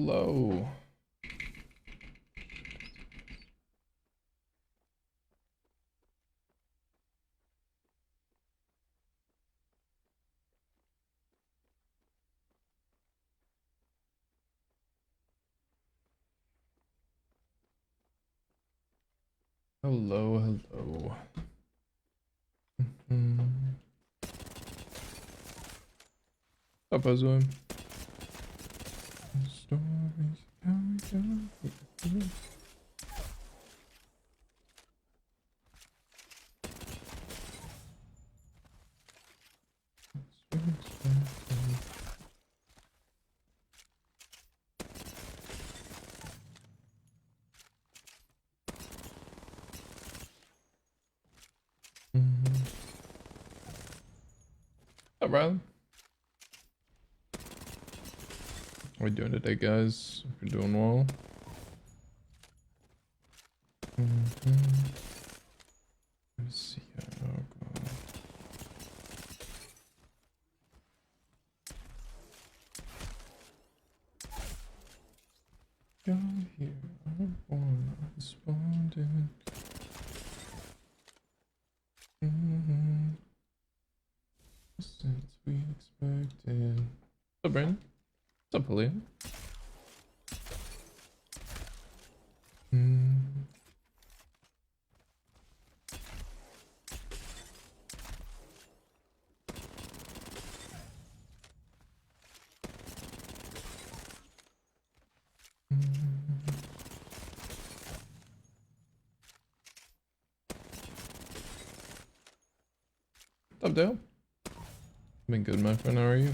Hello. Hello, hello. Up, Azum. Stories coming down. Up, Riley. How we doing today, guys? Hope you're doing well. Let's see. Oh, God. Got here, I'm born, responding. Since we expected. What's up, Brandon? What's up, Helene? What's up, Dale? Been good, my friend. How are you?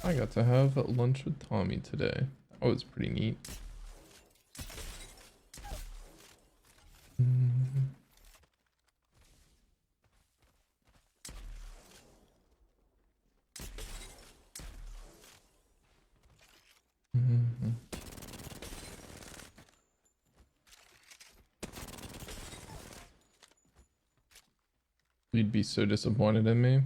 I got to have lunch with Tommy today. That was pretty neat. You'd be so disappointed in me.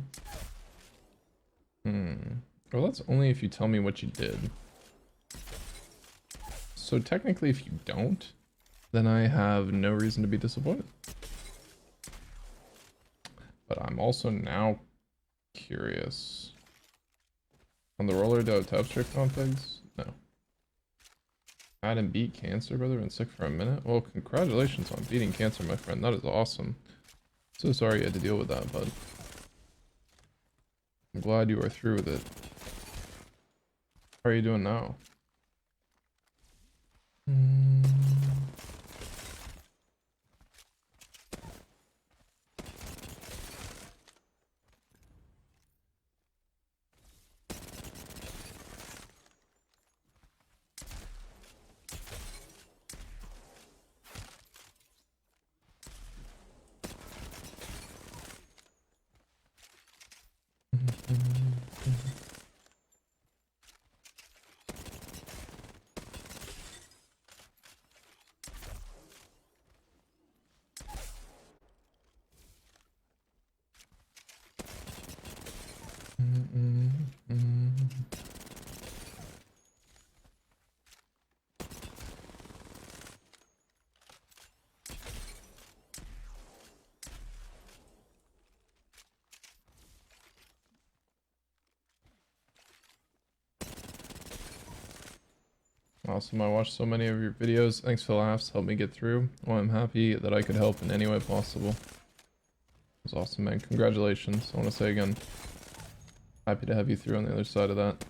Well, that's only if you tell me what you did. So technically, if you don't, then I have no reason to be disappointed. But I'm also now curious. On the roller, do I have tab strict configs? No. Had and beat cancer, brother, been sick for a minute? Well, congratulations on beating cancer, my friend. That is awesome. So sorry you had to deal with that, but I'm glad you are through with it. How are you doing now? Awesome, I watched so many of your videos. Thanks for the laughs, helped me get through. Well, I'm happy that I could help in any way possible. It was awesome, man. Congratulations. I want to say again, happy to have you through on the other side of that.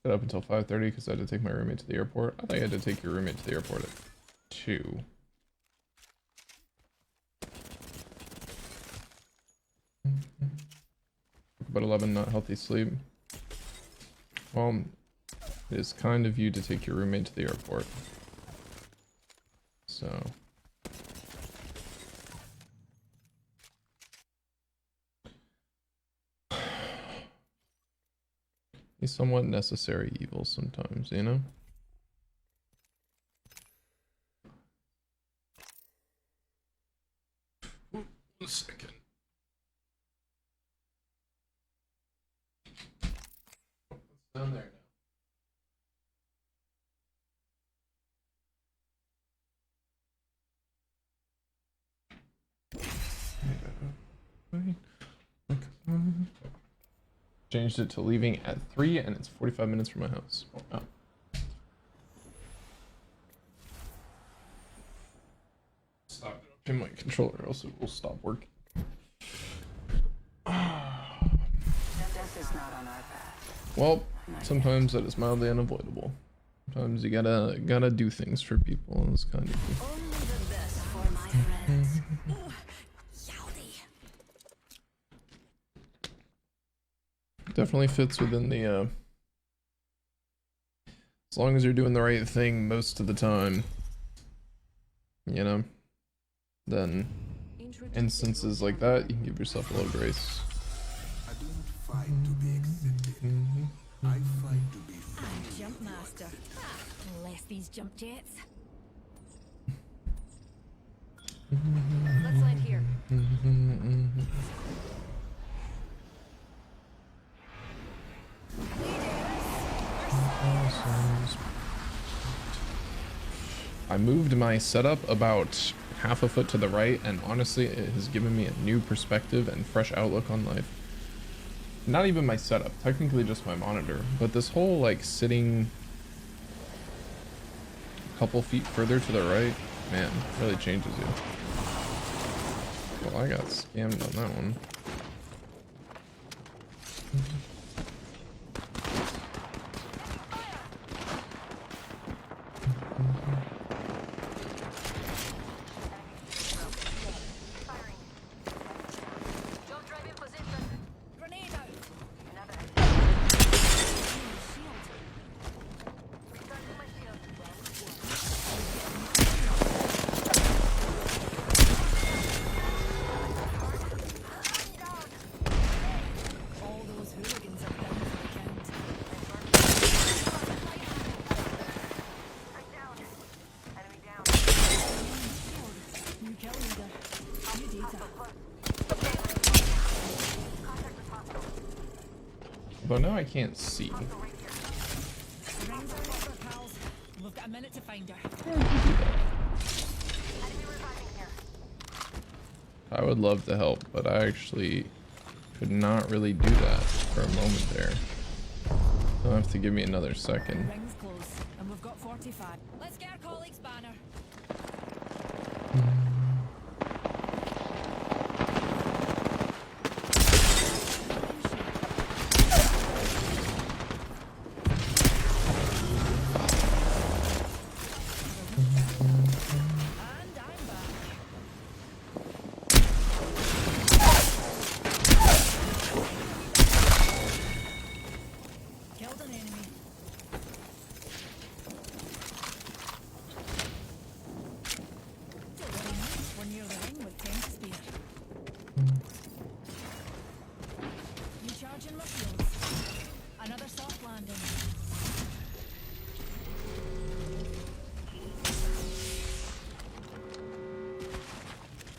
Got up until 5:30 because I had to take my roommate to the airport. I thought you had to take your roommate to the airport at 2. About 11, not healthy sleep. Well, it is kind of you to take your roommate to the airport. So... he's somewhat necessary evil sometimes, you know? One second. Down there now. Changed it to leaving at 3 and it's 45 minutes from my house. Oh. Stop it in my controller or else it will stop working. Well, sometimes that is mildly unavoidable. Sometimes you gotta do things for people, and it's kind of cool. Only the best for my friends. Definitely fits within the as long as you're doing the right thing most of the time, you know, then instances like that you can give yourself a little grace. I do not fight to be accepted. I fight to be free. I'm Jump Master. Bless these jump jets. Let's land here. I moved my setup about half a foot to the right, and honestly it has given me a new perspective and fresh outlook on life. Not even my setup, technically just my monitor, but this whole like sitting a couple feet further to the right, man, really changes you. Well, I got scammed on that one. But now I can't see. We've got a minute to find her. I would love to help, but I actually could not really do that for a moment there. You'll have to give me another second. Rings close, and we've got 45. Let's get our colleague's banner.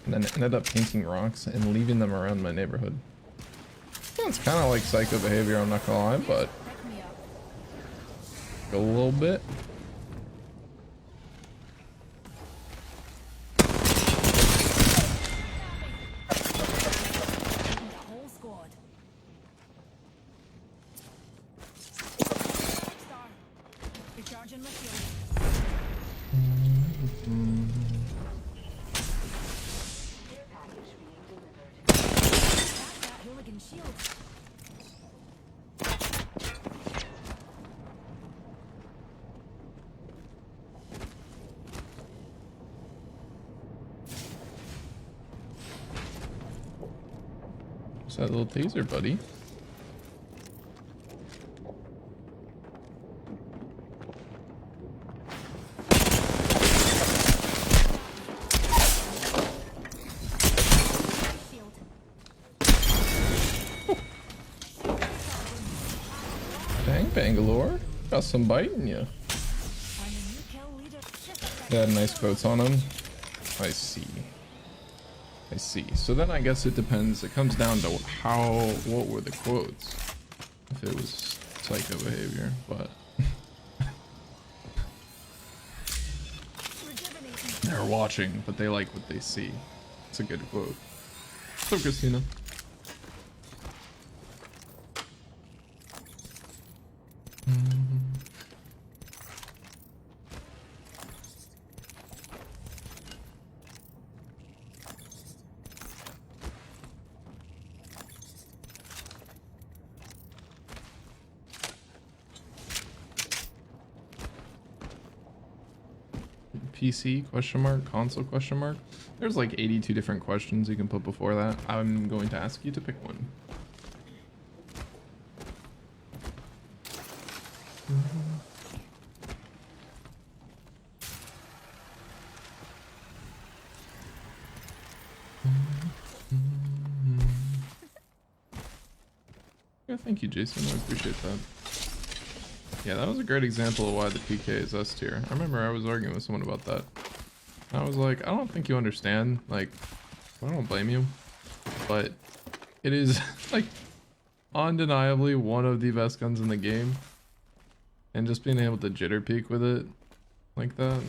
And then ended up painting rocks and leaving them around my neighborhood. Yeah, it's kind of like psycho behavior, I'm not gonna lie, but a little bit. What's that little taser, buddy? Dang, Bangalore. Got some bite in you. They had nice quotes on them. I see. I see. So then I guess it depends. It comes down to what were the quotes. If it was psycho behavior, but they're watching, but they like what they see. It's a good quote. So, Christina. PC question mark, console question mark. There's like 82 different questions you can put before that. I'm going to ask you to pick one. Yeah, thank you, Jason. I appreciate that. Yeah, that was a great example of why the PK is S tier. I remember I was arguing with someone about that. I was like, I don't think you understand. Like, I don't blame you. But it is, like, undeniably one of the best guns in the game. And just being able to jitter peek with it like that,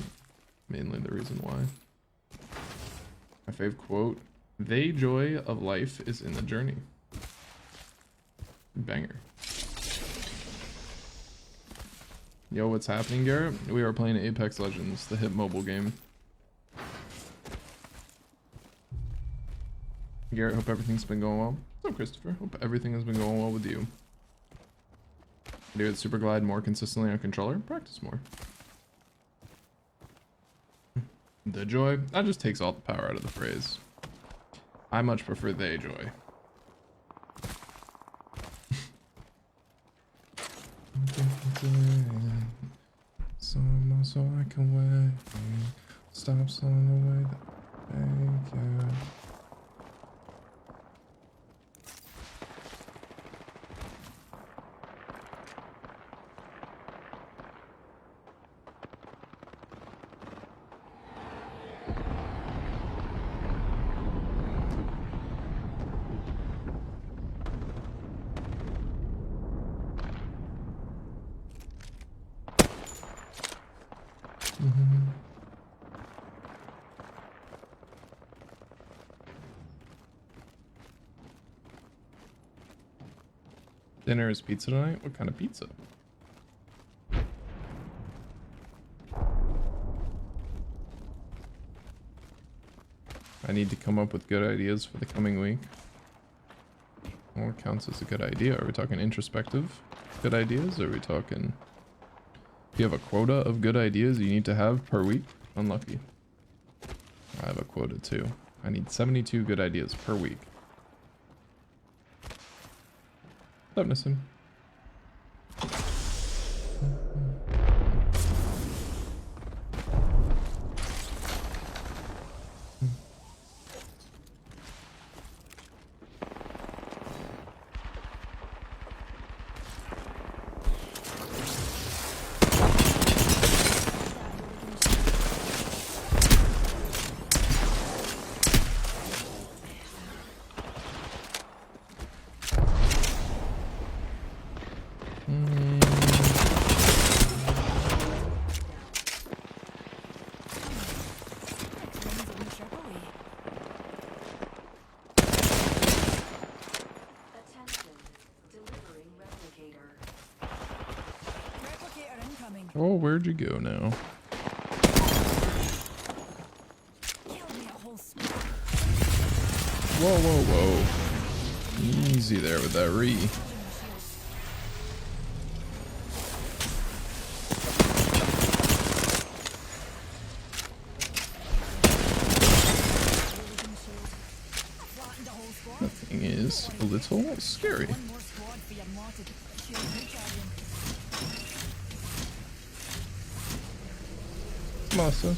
mainly the reason why. My fave quote, "The joy of life is in the journey." Banger. Yo, what's happening, Garrett? We are playing Apex Legends, the hit mobile game. Garrett, hope everything's been going well. What's up, Christopher? Hope everything has been going well with you. Do it super glide more consistently on controller. Practice more. The joy. That just takes all the power out of the phrase. I much prefer the joy. So I can wait. Stop slowing away. Thank you. Dinner is pizza tonight? What kind of pizza? I need to come up with good ideas for the coming week. What counts as a good idea? Are we talking introspective good ideas? Are we talking... Do you have a quota of good ideas you need to have per week? Unlucky. I have a quota too. I need 72 good ideas per week. What's up, Nissim? Oh, where'd you go now? Whoa, whoa, whoa. Easy there with that re. That thing is a little scary. Massa.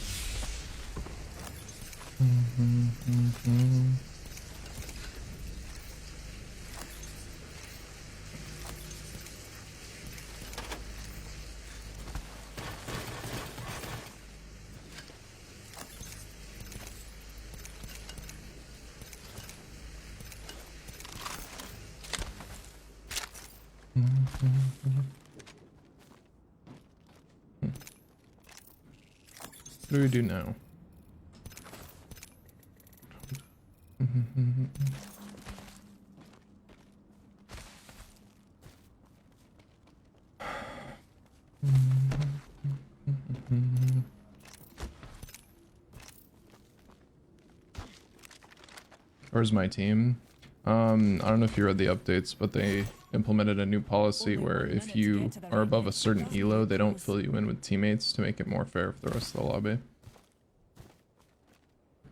What do we do now? Where's my team? I don't know if you read the updates, but they implemented a new policy where if you are above a certain elo, they don't fill you in with teammates to make it more fair for the rest of the lobby.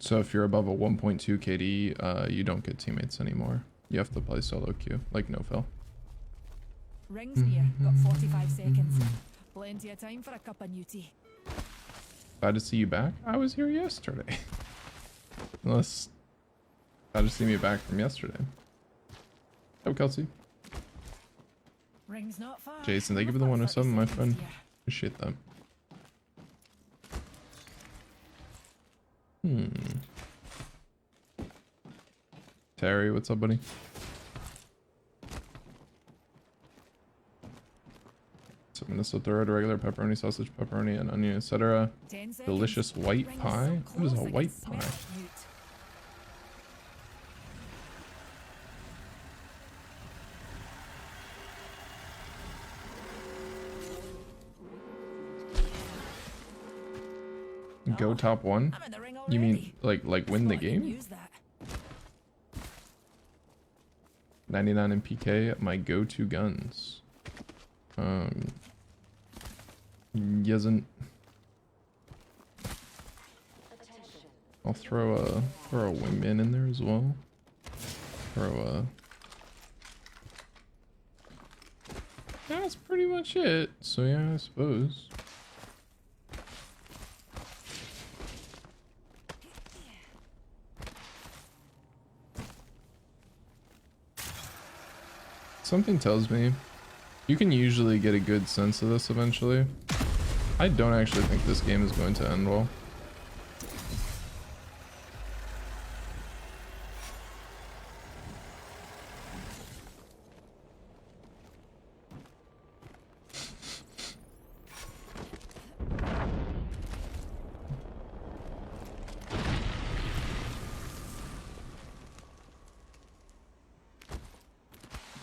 So if you're above a 1.2 KD, you don't get teammates anymore. You have to play solo queue, like no fill. Rings near. Got 45 seconds. Plenty of time for a cup of new tea. Glad to see you back. I was here yesterday. Unless glad to see me back from yesterday. Oh, Kelsey. Rings not far. Jason, thank you for the 107, my friend. Appreciate that. Terry, what's up, buddy? So Minnesota red, regular pepperoni, sausage, pepperoni, and onion, etc. Delicious white pie? What is a white pie? Go top one? You mean like win the game? 99 in PK, my go-to guns. Isn't. I'll throw a wingman in there as well. That's pretty much it. So yeah, I suppose. Something tells me you can usually get a good sense of this eventually. I don't actually think this game is going to end well.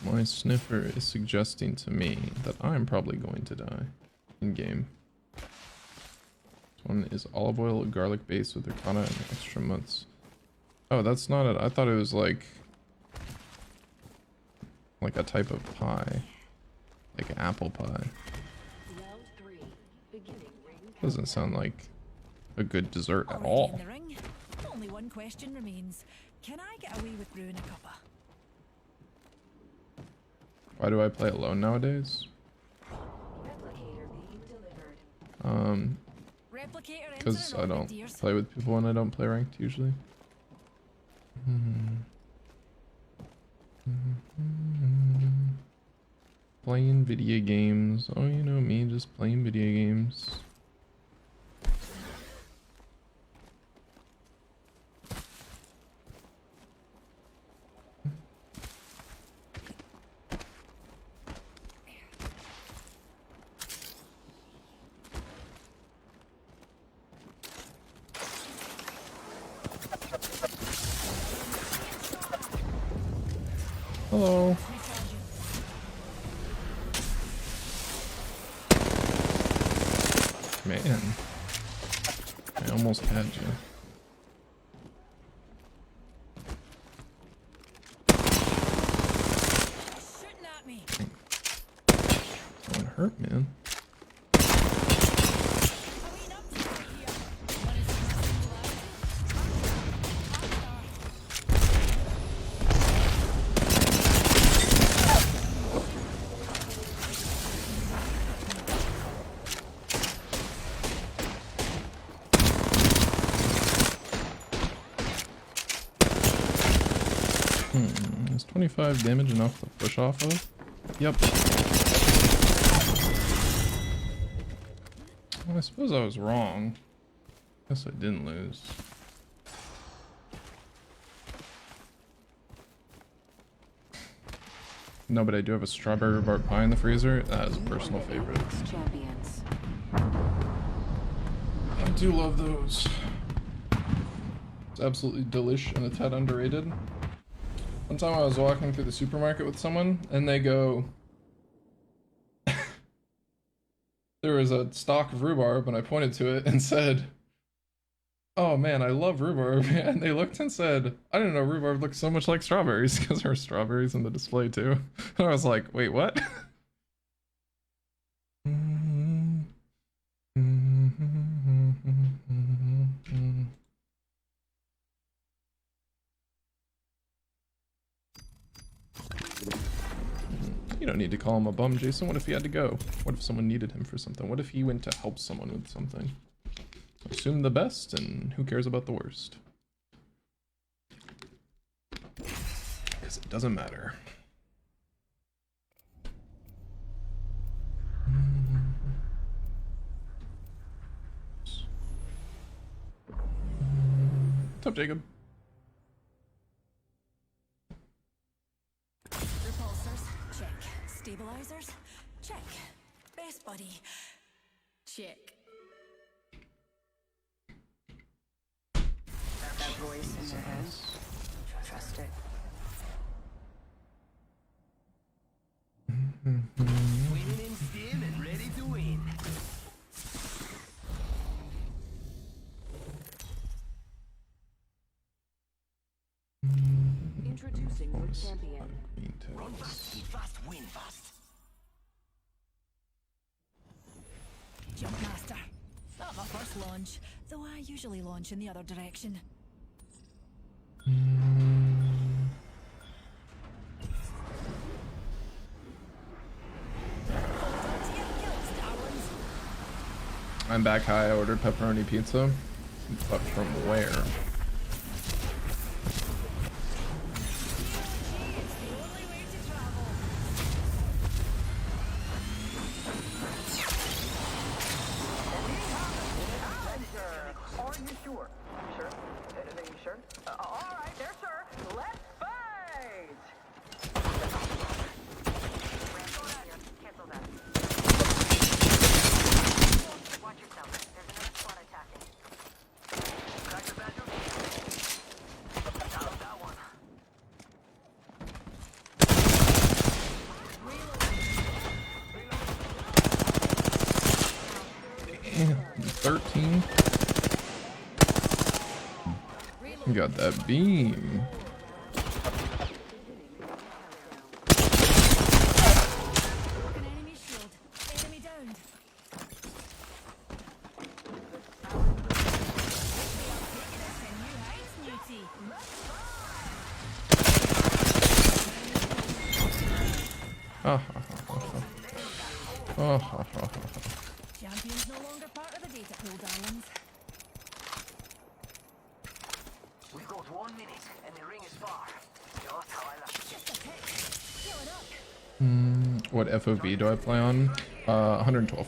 My sniffer is suggesting to me that I'm probably going to die in game. This one is olive oil, garlic base with ricotta and extra mutts. Oh, that's not it. I thought it was like a type of pie, like an apple pie. Doesn't sound like a good dessert at all. Only one question remains. Can I get away with brewing a cuppa? Why do I play alone nowadays? Because I don't play with people when I don't play ranked usually. Playing video games. Oh, you know me, just playing video games. Hello. Man, I almost had you. Shooting at me. That hurt, man. Is 25 damage enough to push off of? Yep. Well, I suppose I was wrong. Guess I didn't lose. No, but I do have a strawberry rhubarb pie in the freezer. That is a personal favorite. Champions. I do love those. It's absolutely delish and a tad underrated. One time I was walking through the supermarket with someone and they go, there was a stalk of rhubarb and I pointed to it and said, "Oh man, I love rhubarb." And they looked and said, "I didn't know rhubarb looked so much like strawberries," because there were strawberries in the display too. And I was like, wait, what? You don't need to call him a bum, Jason. What if he had to go? What if someone needed him for something? What if he went to help someone with something? Assume the best, and who cares about the worst? Because it doesn't matter. What's up, Jacob? Repulsors, check. Stabilizers, check. Best buddy, check. That voice in their head. Trust it. Winning in stim and ready to win. Introducing your champion. Run fast, eat fast, win fast. Jump master. Not my first launch, though I usually launch in the other direction. I'm back high. I ordered pepperoni pizza. But from where? Are you sure? Sure? Are you sure? Alright, there, sir. Let's fight! Cancel that. Watch yourself. There's another squad attacking. Crack the badger. Down that one. Damn, 13. You got that beam. Broken enemy shield. Enemy downed. Taking us to new heights, Newty. Ah, ha, ha, ha, ha. Oh, ha, ha, ha, ha. Champion's no longer part of the data pool, darlings. We've got 1 minute and the ring is far. Just how I like it. Just a tick. Heal it up. What FOV do I play on? 112.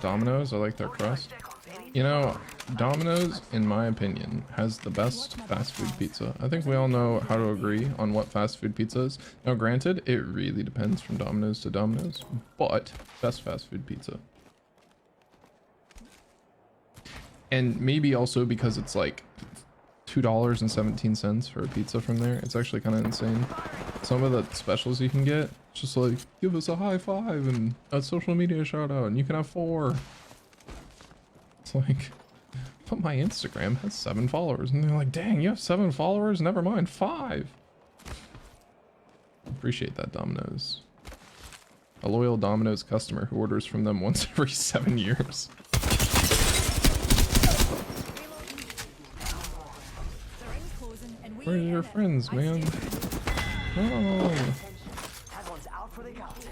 Domino's, I like their crust. You know, Domino's, in my opinion, has the best fast food pizza. I think we all know how to agree on what fast food pizza is. Now, granted, it really depends from Domino's to Domino's, but best fast food pizza. And maybe also because it's like $2.17 for a pizza from there. It's actually kind of insane. Some of the specials you can get, it's just like, give us a high five and a social media shout out and you can have 4. It's like, but my Instagram has 7 followers. And they're like, dang, you have 7 followers? Never mind, 5. Appreciate that, Domino's. A loyal Domino's customer who orders from them once every 7 years. Where's your friends, man? Oh. That one's out for the count.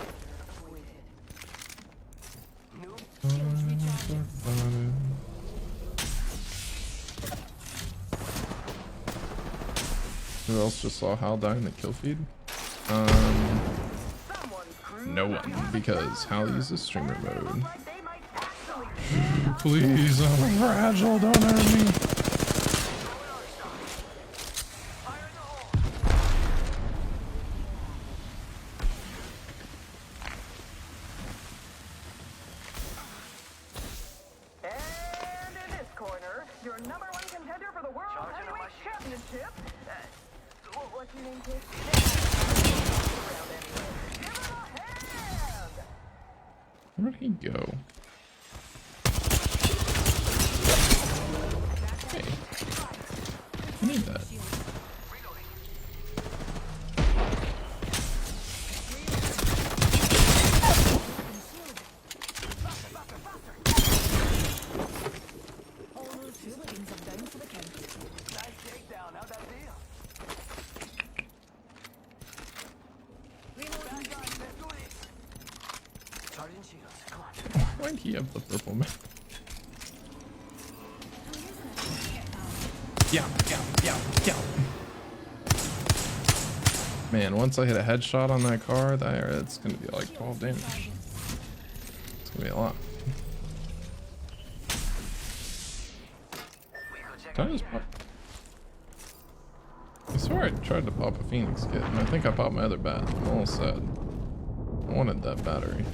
Nope. Who else just saw Hal die in the kill feed? No one, because Hal uses streamer mode. Please, I'm fragile, don't hurt me. Chip? What's your name, kid? Around anyway. Give him a hand! Where'd he go? Hey. I need that. All those hooligans are down for the count. Nice takedown. How'd that feel? Bad guys, let's do this. Charging shields. Come on. Why'd he have the purple man? Yeah. Man, once I hit a headshot on that car, it's gonna be like 12 damage. It's gonna be a lot. Did I just pop? I swear I tried to pop a Phoenix kit, and I think I popped my other bat. I'm almost sad. I wanted that battery.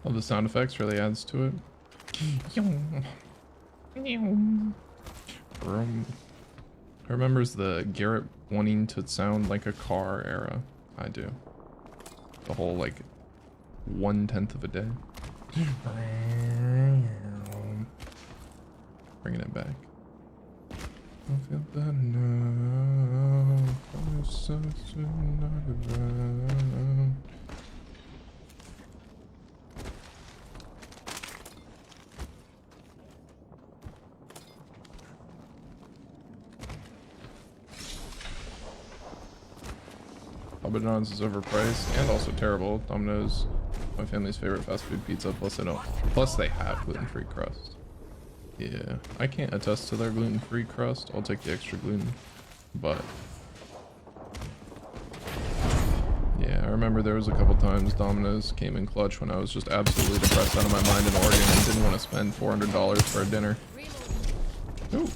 Oh, the sound effects really adds to it. I remembers the Garrett wanting to sound like a car era. I do. The whole like 1/10 of a day. Bringing it back. I feel better now. I'm such a Papa John's is overpriced and also terrible. Domino's, my family's favorite fast food pizza. Plus they have gluten-free crust. Yeah, I can't attest to their gluten-free crust. I'll take the extra gluten, but yeah, I remember there was a couple times Domino's came in clutch when I was just absolutely depressed out of my mind in Oregon and didn't want to spend $400 for a dinner. Ooh,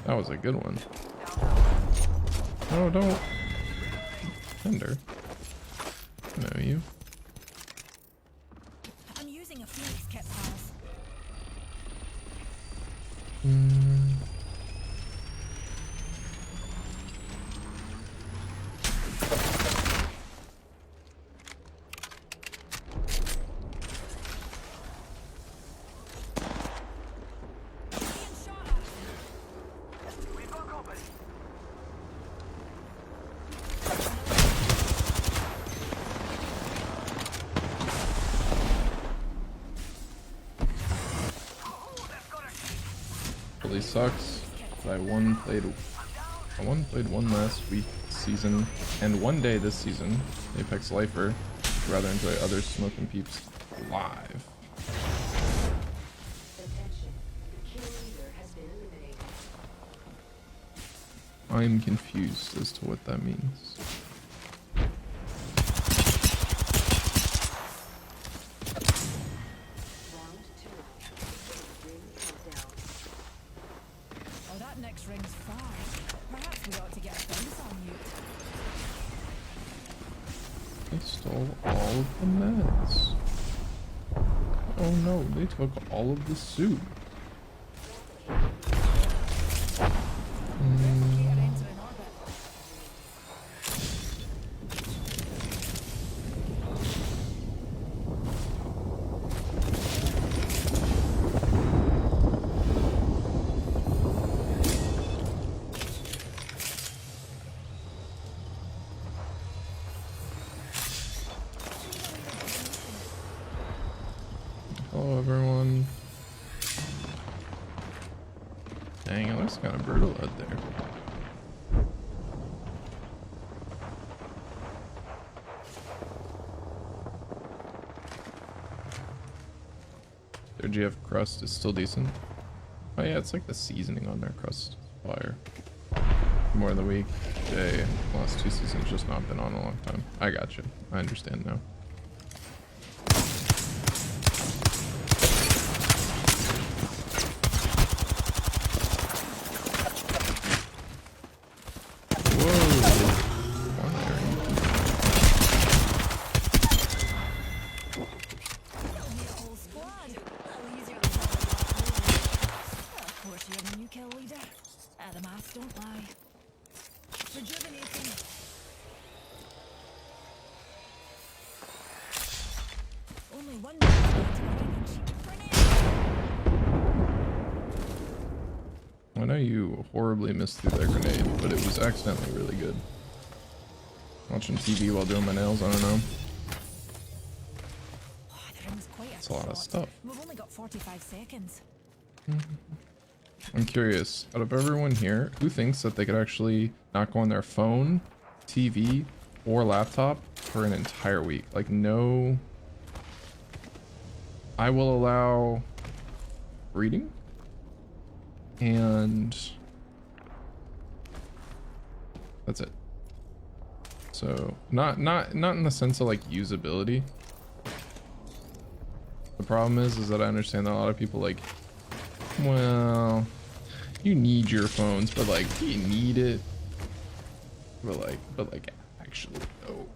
that was a good one. No, don't. Tender. I know you. I'm using a Phoenix kit, pals. Really sucks. But I played one last week season and one day this season. Apex Lifer. I'd rather enjoy other smoking peeps live. I'm confused as to what that means. Oh, that next ring's far. Perhaps we ought to get things on mute. They stole all of the meds. Oh no, they took all of the soup. Hello everyone. Dang, it looks kind of brutal out there. Their GF crust is still decent. Oh yeah, it's like the seasoning on their crust fire. more in the week. Jay, last 2 seasons just not been on a long time. I got you. I understand now. I know you horribly missed through that grenade, but it was accidentally really good. Watching TV while doing my nails, I don't know. That's a lot of stuff. We've only got 45 seconds. I'm curious, out of everyone here, who thinks that they could actually not go on their phone, TV, or laptop for an entire week? Like, no... I will allow reading and that's it. So not in the sense of like usability. The problem is that I understand that a lot of people like, well, you need your phones, but like, do you need it? But like actually no.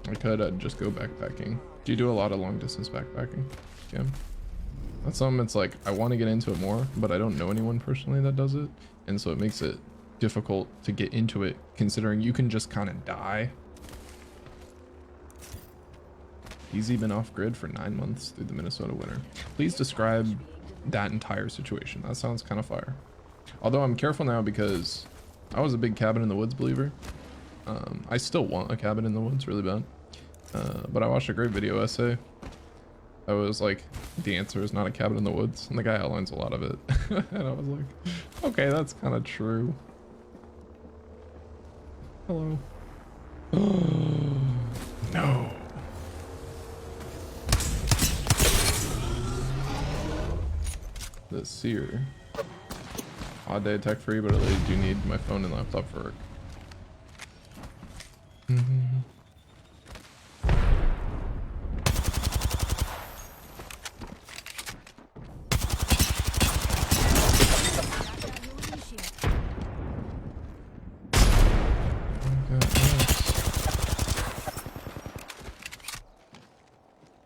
I could just go backpacking. Do you do a lot of long distance backpacking, Cam? That's something that's like, I want to get into it more, but I don't know anyone personally that does it. And so it makes it difficult to get into it, considering you can just kind of die. Easy been off grid for 9 months through the Minnesota winter. Please describe that entire situation. That sounds kind of fire. Although I'm careful now because I was a big cabin in the woods believer. I still want a cabin in the woods really bad. But I watched a great video essay that was like, the answer is not a cabin in the woods, and the guy outlines a lot of it. And I was like, okay, that's kind of true. Hello. No. The seer. Odd day tech free, but I really do need my phone and laptop for work.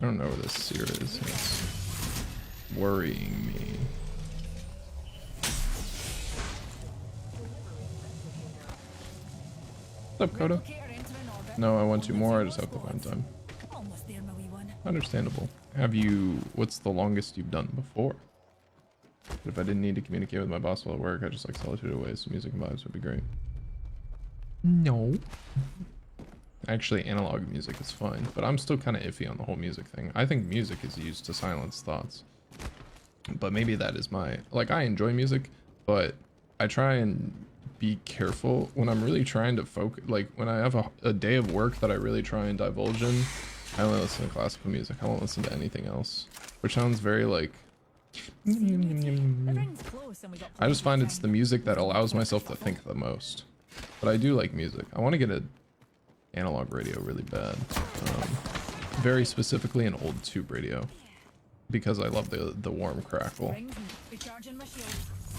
I don't know where this seer is. It's worrying me. What's up, Coda? No, I want 2 more. I just have to find time. Understandable. Have you... What's the longest you've done before? If I didn't need to communicate with my boss while at work, I just like solitude away, so music and vibes would be great. No. Actually, analog music is fine, but I'm still kind of iffy on the whole music thing. I think music is used to silence thoughts. But maybe that is my... Like, I enjoy music, but I try and be careful when I'm really trying to focus. Like, when I have a day of work that I really try and divulge in, I only listen to classical music. I won't listen to anything else. Which sounds very, like... I just find it's the music that allows myself to think the most. But I do like music. I want to get an analog radio really bad. Very specifically an old tube radio. Because I love the warm crackle.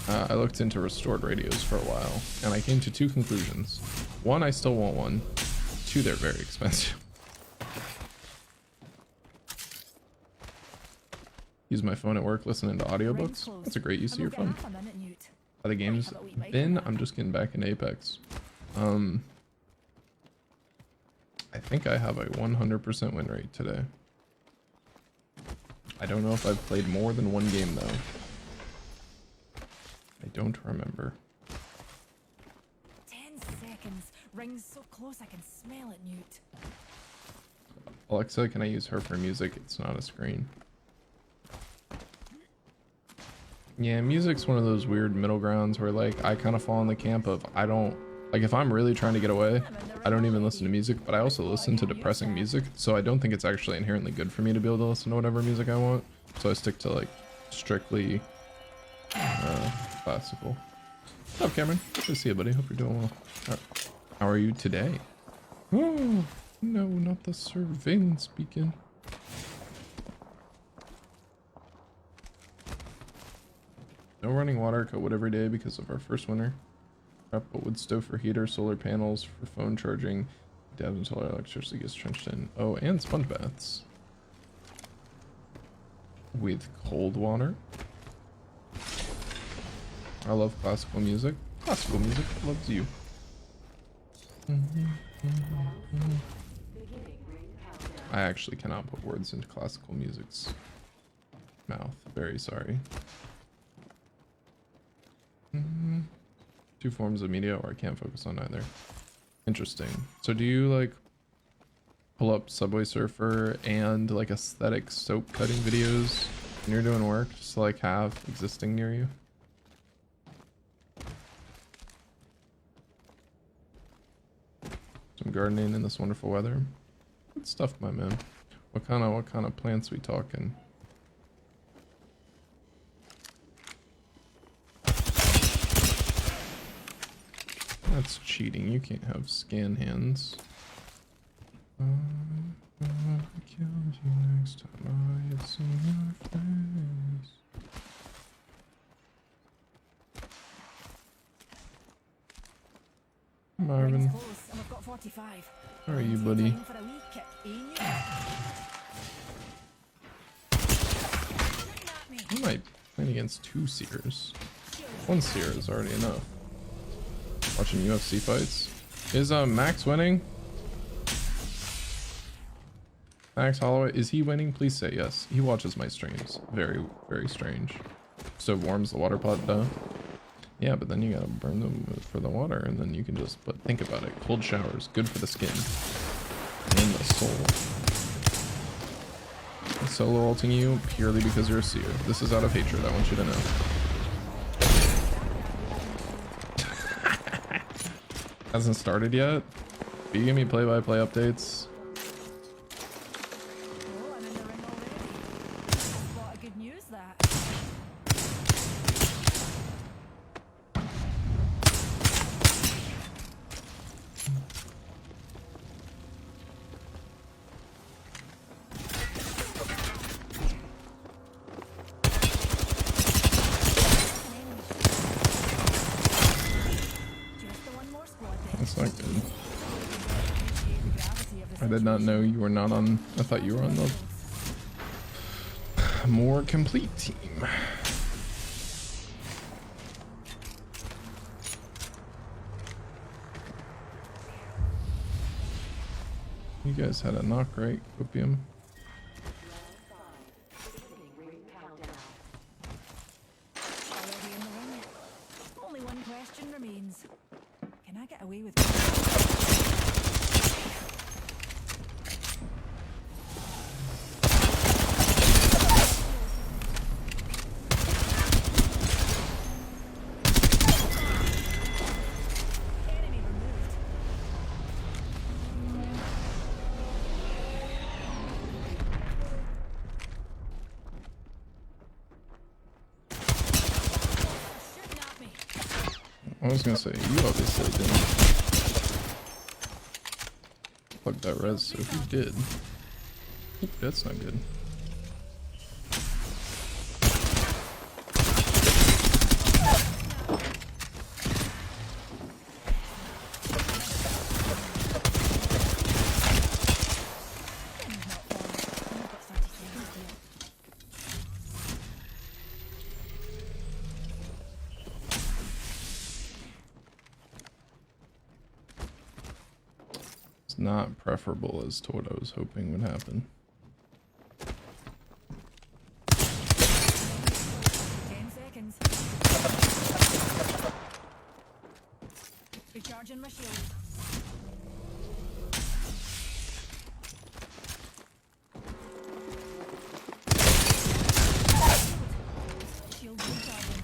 I looked into restored radios for a while, and I came to 2 conclusions. 1, I still want one. 2, they're very expensive. Use my phone at work listening to audiobooks. That's a great use of your phone. How the games been? I'm just getting back in Apex. I think I have a 100% win rate today. I don't know if I've played more than 1 game though. I don't remember. 10 seconds. Rings so close I can smell it, Newt. Alexa, can I use her for music? It's not a screen. Yeah, music's one of those weird middle grounds where like I kind of fall in the camp of I don't like if I'm really trying to get away, I don't even listen to music, but I also listen to depressing music, so I don't think it's actually inherently good for me to be able to listen to whatever music I want. So I stick to like strictly classical. What's up, Cameron? Good to see you, buddy. Hope you're doing well. How are you today? Oh, no, not the surveillance beacon. No running water, cut wood every day because of our first winter. Prep a wood stove for heater, solar panels for phone charging. Dabs until our electricity gets trenched in. Oh, and sponge baths. With cold water. I love classical music. Classical music loves you. I actually cannot put words into classical music's mouth. Very sorry. Two forms of media or I can't focus on either. Interesting. So do you like pull up Subway Surfer and like aesthetic soap cutting videos when you're doing work just to like have existing near you? Some gardening in this wonderful weather. Good stuff, my man. What kind of plants we talking? That's cheating. You can't have scan hands. I'll kill you next time I had seen your face. Marvin. Close, and we've got 45. How are you, buddy? Time for a wee kick, ain't you? I might play against 2 seers. 1 seer is already enough. Watching UFC fights. Is Max winning? Max Holloway, is he winning? Please say yes. He watches my streams. Very, very strange. So warms the water pot though. Yeah, but then you gotta burn them for the water, and then you can just. But think about it. Cold showers, good for the skin and the soul. I'm solo ulting you purely because you're a seer. This is out of hatred. I want you to know. Hasn't started yet. Will you give me play-by-play updates? Oh, I'm in the ring already. What a good news that. Just the one more squad then. That's not good. I did not know you were not on. I thought you were on the more complete team. You guys had a knock, right? Opium. Already in the ring. Only one question remains. Can I get away with enemy removed? Shooting at me. I was gonna say, you obviously didn't plug that res, so if you did, oop, that's not good. Not far. Only got 30 seconds here. It's not preferable as to what I was hoping would happen. 10 seconds. Recharging my shield. Shield recharging.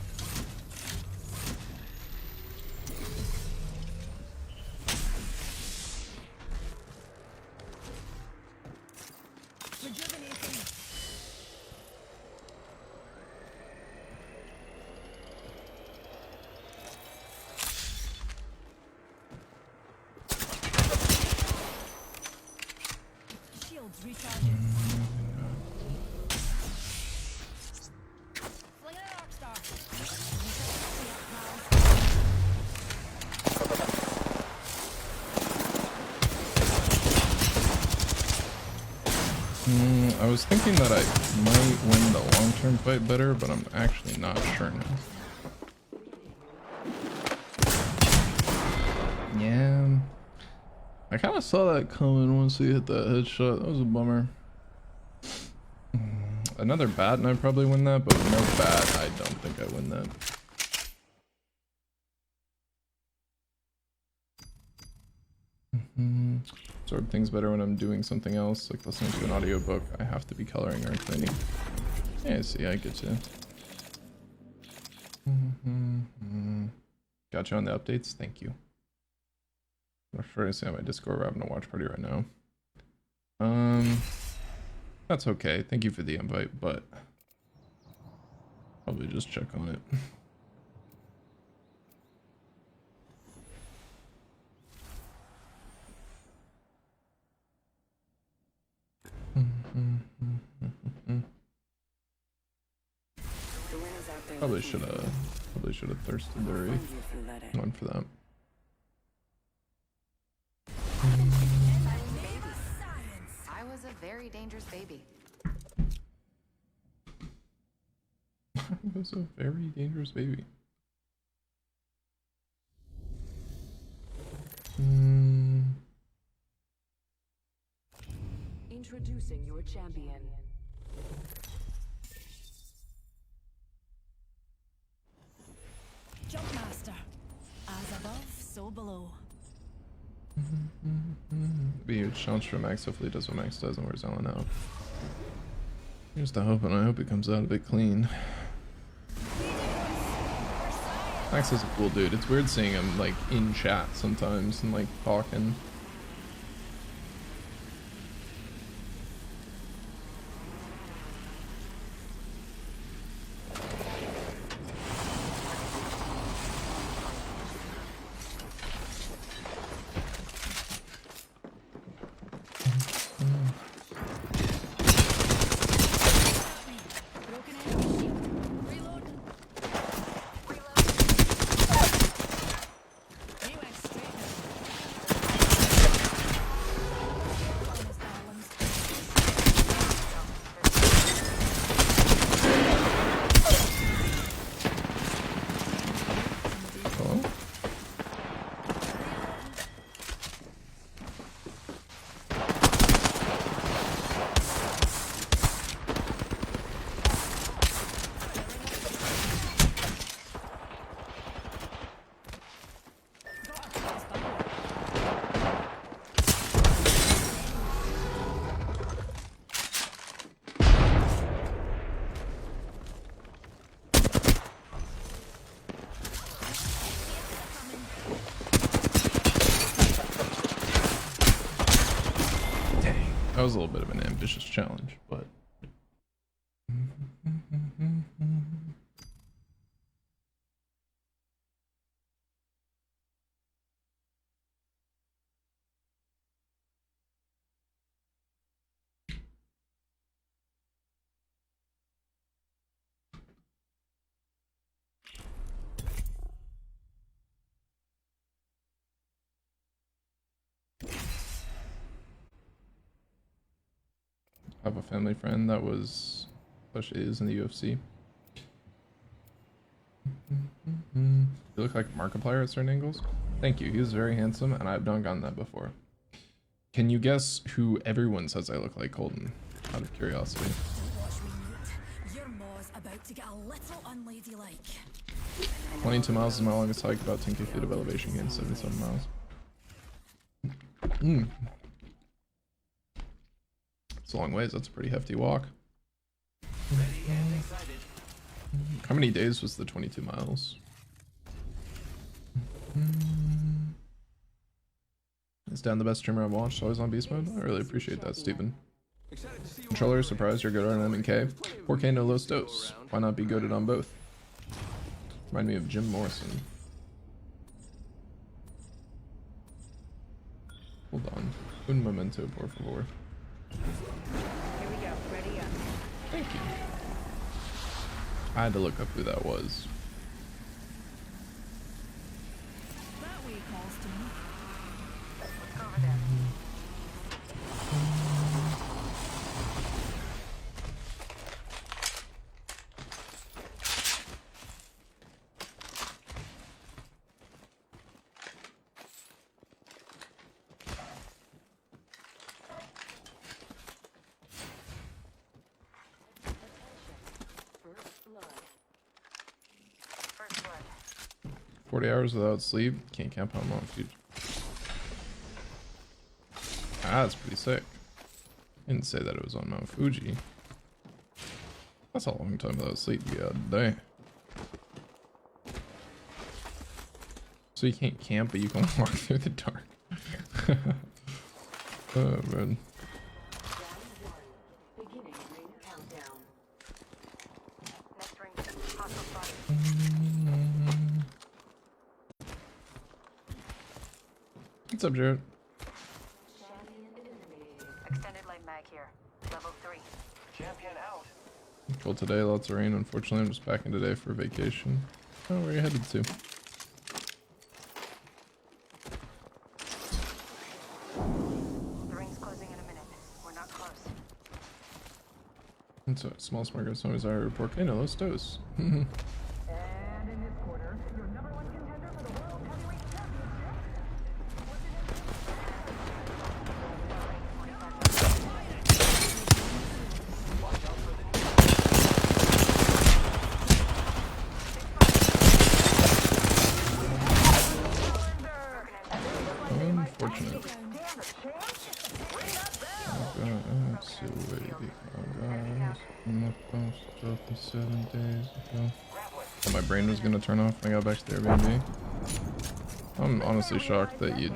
Rejuvenating. I was thinking that I might win the long-term fight better, but I'm actually not sure now. Yeah. I kind of saw that coming once he hit that headshot. That was a bummer. Another bat and I probably win that, but no bat, I don't think I win that. Absorb things better when I'm doing something else, like listening to an audiobook. I have to be coloring or cleaning. Yeah, see, I get you. Got you on the updates? Thank you. I'm sure I see on my Discord we're having a watch party right now. That's okay. Thank you for the invite, but probably just check on it. Probably should have thirsted the wraith. One for that. I was a very dangerous baby. I was a very dangerous baby. Introducing your champion. Jumpmaster. As above, so below. Be a huge challenge for Max. Hopefully, he does what Max does and wears Ellen out. Here's the hope, and I hope it comes out a bit clean. Max is a cool dude. It's weird seeing him like in chat sometimes and like talking. That was a little bit of an ambitious challenge, but I have a family friend that was is in the UFC. You look like Markiplier at certain angles. Thank you. He was very handsome, and I've not gotten that before. Can you guess who everyone says I look like, Colton? Out of curiosity. Watch me mute. Your maw's about to get a little unladylike. 22 miles is my longest hike, about 10k feet of elevation gain, 77 miles. It's a long ways. That's a pretty hefty walk. How many days was the 22 miles? Is Dan the best streamer I've watched? Always on beast mode? I really appreciate that, Steven. Controller, surprised you're good on M and K. 4K, no low dose. Why not be goated on both? Remind me of Jim Morrison. Hold on. Un momento, por favor. Here we go. Ready up. Thank you. I had to look up who that was. That way calls to me. Let's go over there. 40 hours without sleep. Can't camp on Mount Fuji. Ah, that's pretty sick. Didn't say that it was on Mount Fuji. That's a long time without sleep. God dang. So you can't camp, but you can walk through the dark. Oh man. Beginning ring countdown. Next ring. Hostile spotted. What's up, Jared? Champion eliminated. Extended light mag here. Level 3. Champion out. Well, today lots of rain. Unfortunately, I'm just packing today for vacation. Oh, where are you headed to? The ring's closing in a minute. We're not close. It's a small smart guys always are Porcano, Los Dos. And in this corner, your number 1 contender for the World Heavyweight Championship. Unfortunate. Thought my brain was gonna turn off when I got back to the Airbnb. I'm honestly shocked that you.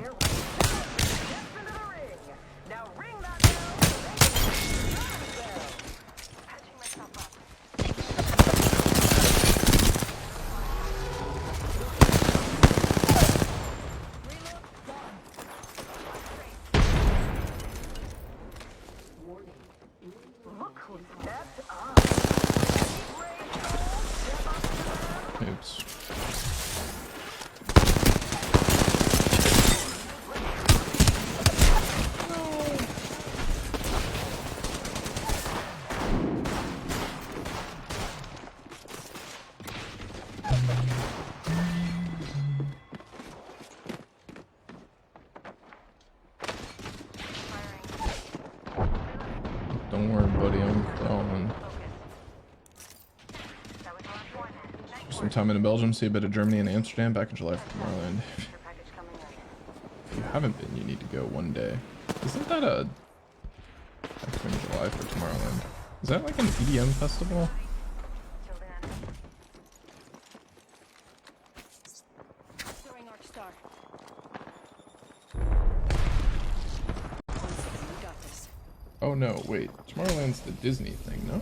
Oops. Don't worry, buddy. I'm following. Some time in Belgium, see a bit of Germany and Amsterdam. Back in July for Tomorrowland. If you haven't been, you need to go one day. Isn't that a back in July for Tomorrowland? Is that like an EDM festival? Throwing Arc Star. We got this. Oh no, wait. Tomorrowland's the Disney thing, no?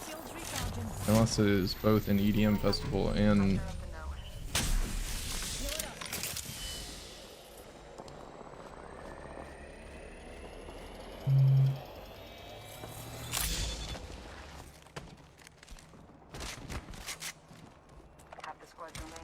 Shields recharging. Unless it is both an EDM festival and... Half the squads remain.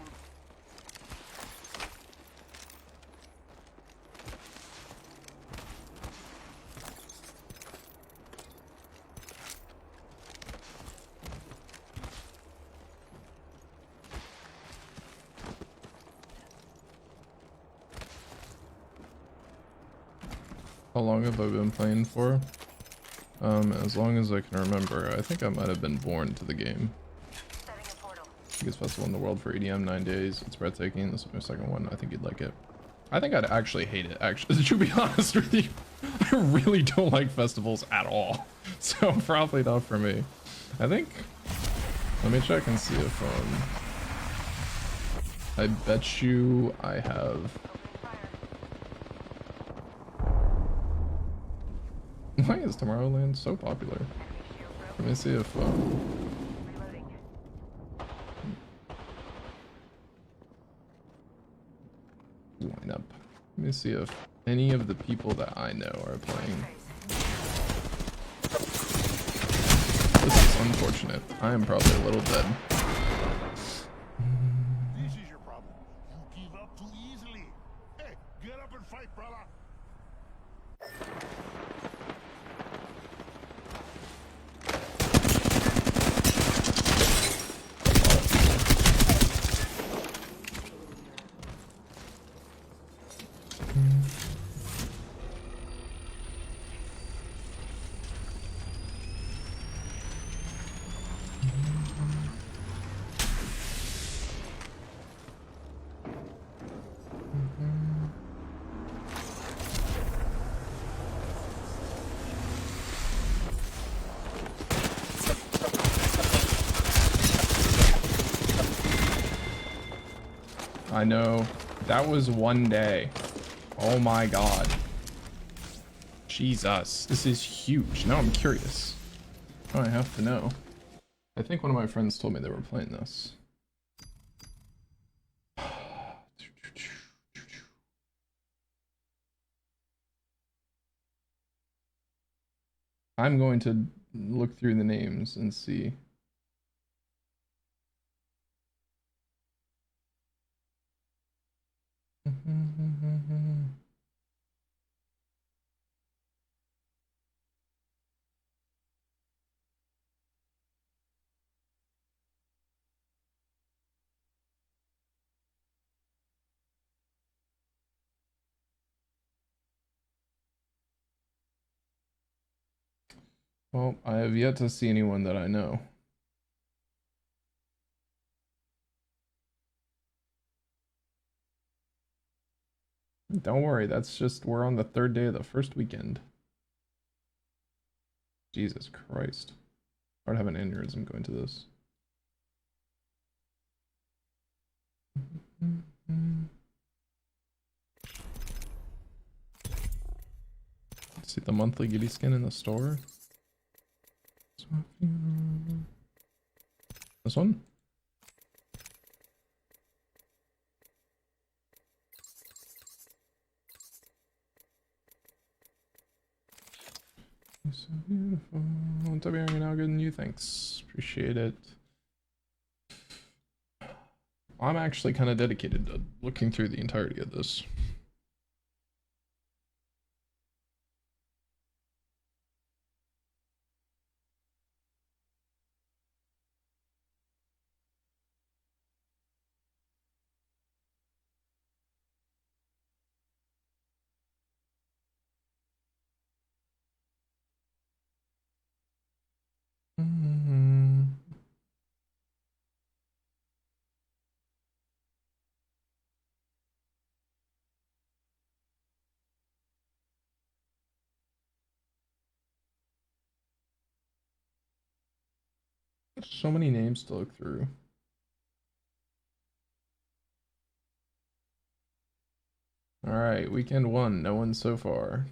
How long have I been playing for? As long as I can remember. I think I might have been born to the game. Setting a portal. Biggest festival in the world for EDM, 9 days. It's breathtaking. This is my second one. I think you'd like it. I think I'd actually hate it, actually. To be honest with you, I really don't like festivals at all. So probably not for me. I think... Let me check and see if, I bet you I have... Why is Tomorrowland so popular? Let me see if, Reloading. lineup. Let me see if any of the people that I know are playing. This is unfortunate. I am probably a little dead. This is your problem. You give up too easily. Hey, get up and fight, brother. I know. That was one day. Oh my god. Jesus. This is huge. Now I'm curious. Oh, I have to know. I think one of my friends told me they were playing this. I'm going to look through the names and see. Well, I have yet to see anyone that I know. Don't worry, that's just, we're on the third day of the first weekend. Jesus Christ. I would have an aneurysm going to this. See the monthly Giddy skin in the store? This one? You're so beautiful. What's up, Aaron? How good and you? Thanks. Appreciate it. I'm actually kind of dedicated to looking through the entirety of this. So many names to look through. Alright, weekend one, no one so far.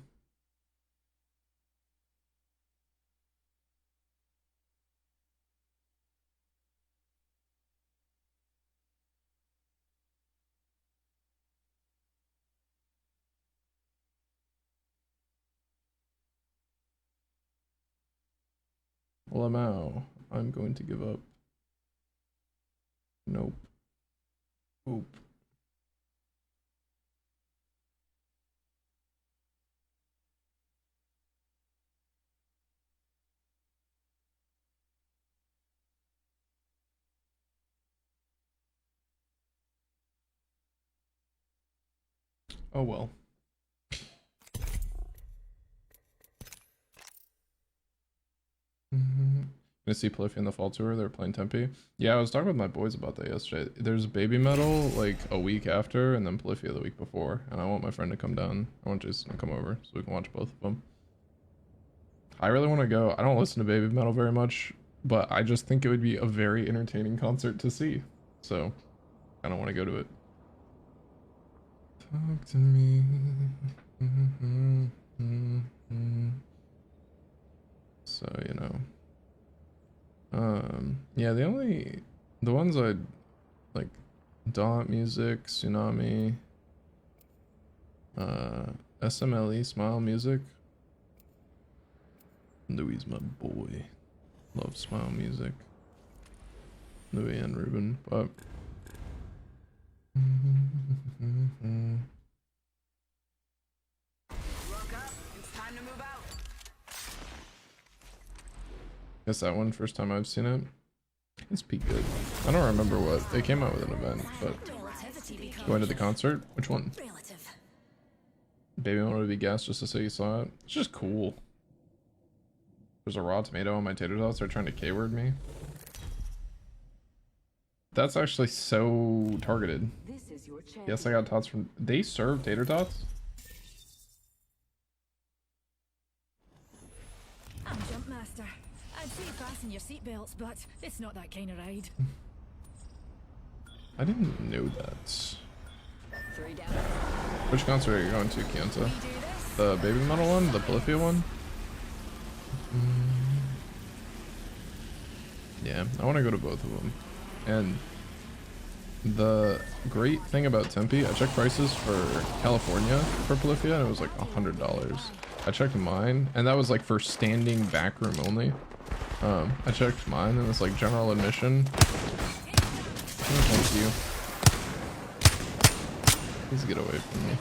Lamau, I'm going to give up. Nope. Oop. Oh well. Gonna see Polyphia in the fall tour. They're playing Tempe. Yeah, I was talking with my boys about that yesterday. There's Baby Metal like a week after, and then Polyphia the week before. And I want my friend to come down. I want Jason to come over so we can watch both of them. I really want to go. I don't listen to Baby Metal very much, but I just think it would be a very entertaining concert to see. So I don't want to go to it. Talk to me. So, you know. Yeah, the ones I like, Dot Music, Tsunami, SMLE, Smile Music. Louis, my boy. Love Smile Music. Louis and Ruben, but guess that one, first time I've seen it. It's pretty good. I don't remember what they came out with an event, but going to the concert. Which one? Baby wanted to be gassed just to say you saw it. It's just cool. There's a raw tomato on my tater tots. They're trying to K-word me. That's actually so targeted. This is your chance. Yes, I got tots from. They serve tater tots? I'm Jumpmaster. I'd say fasten your seatbelts, but it's not that kind of ride. I didn't know that. Three down. Which concert are you going to, Kianta? We do this. The Baby Metal one? The Polyphia one? Yeah, I want to go to both of them. And the great thing about Tempe, I checked prices for California for Polyphia and it was like $100. I checked mine and that was like for standing back room only. I checked mine and it's like general admission. Thank you. Please get away from me.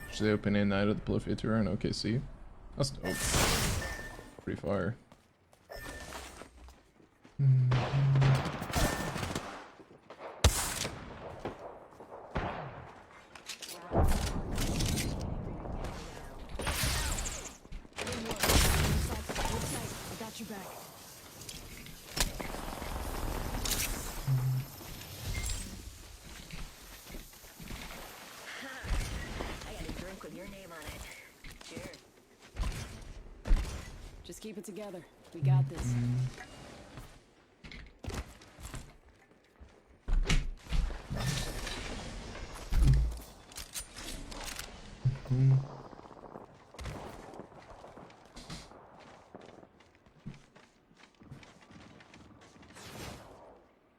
It's the opening night of the Polyphia tour in OKC. That's dope. Pretty fire. I got your back. I got a drink with your name on it. Cheers. Just keep it together. We got this.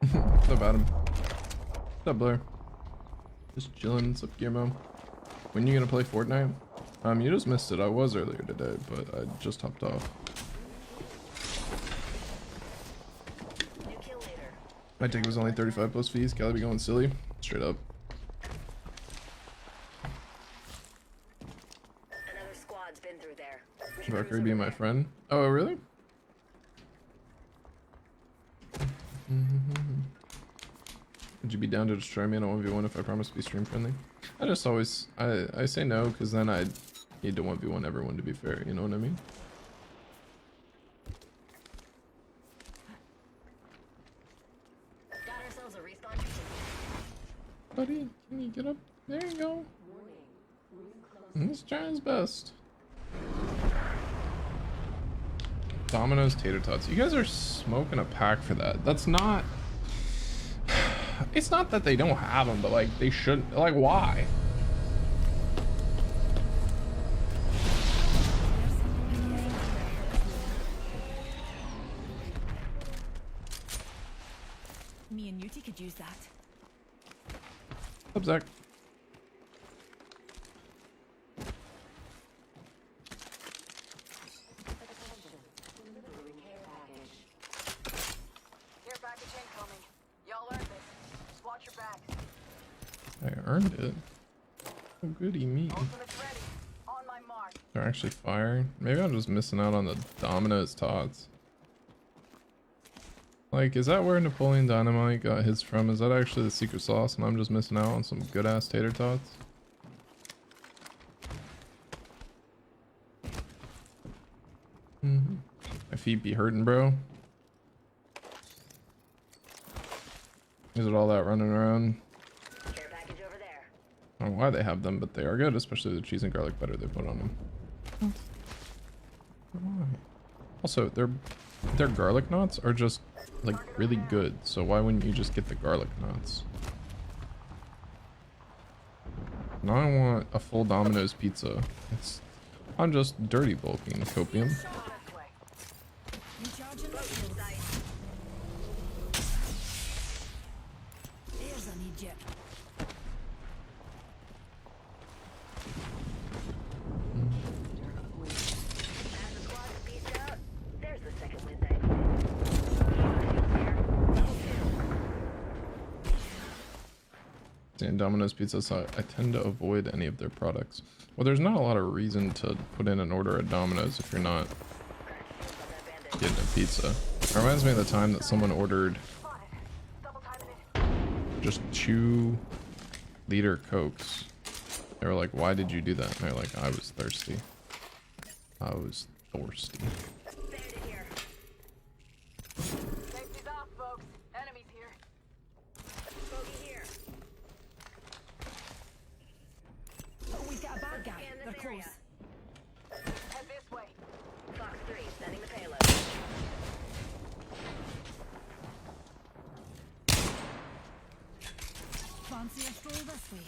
What's up, Adam? What's up, Blair? Just chilling. What's up, Guillermo? When you gonna play Fortnite? You just missed it. I was earlier today, but I just hopped off. New kill leader. My ticket was only 35 plus fees. Gotta be going silly. Straight up. Another squad's been through there. Valkyrie being my friend. Oh, really? Would you be down to destroy me in a 1v1 if I promise to be stream friendly? I just always, I say no because then I need to 1v1 everyone to be fair, you know what I mean? Got ourselves a respawn. Buddy, can you get up? There you go. Let's try his best. Domino's tater tots. You guys are smoking a pack for that. That's not... It's not that they don't have them, but like they shouldn't. Like, why? Me and Yuti could use that. What's up, Zach? Care package incoming. Y'all earned this. Just watch your backs. I earned it. Oh, goody me. Ultimate's ready. On my mark. They're actually firing. Maybe I'm just missing out on the Domino's tots. Like, is that where Napoleon Dynamite got his from? Is that actually the secret sauce and I'm just missing out on some good ass tater tots? My feet be hurting, bro. Is it all that running around? Care package over there. I don't know why they have them, but they are good, especially the cheese and garlic butter they put on them. Why? Also, their garlic knots are just like really good, so why wouldn't you just get the garlic knots? Now I want a full Domino's pizza. I'm just dirty bulking, copium. Recharging missiles. There's an Egypt. As the squad's pieced out, there's the second Wednesday. And Domino's Pizza, so I tend to avoid any of their products. Well, there's not a lot of reason to put in an order at Domino's if you're not getting a pizza. It reminds me of the time that someone ordered just 2-liter Cokes. They were like, why did you do that? And they're like, I was thirsty. I was thirsty. Bandit here. Safety's off, folks. Enemies here. Bogey here. close. Head this way. Fox 3, sending the payload. Fancy a stroll this way.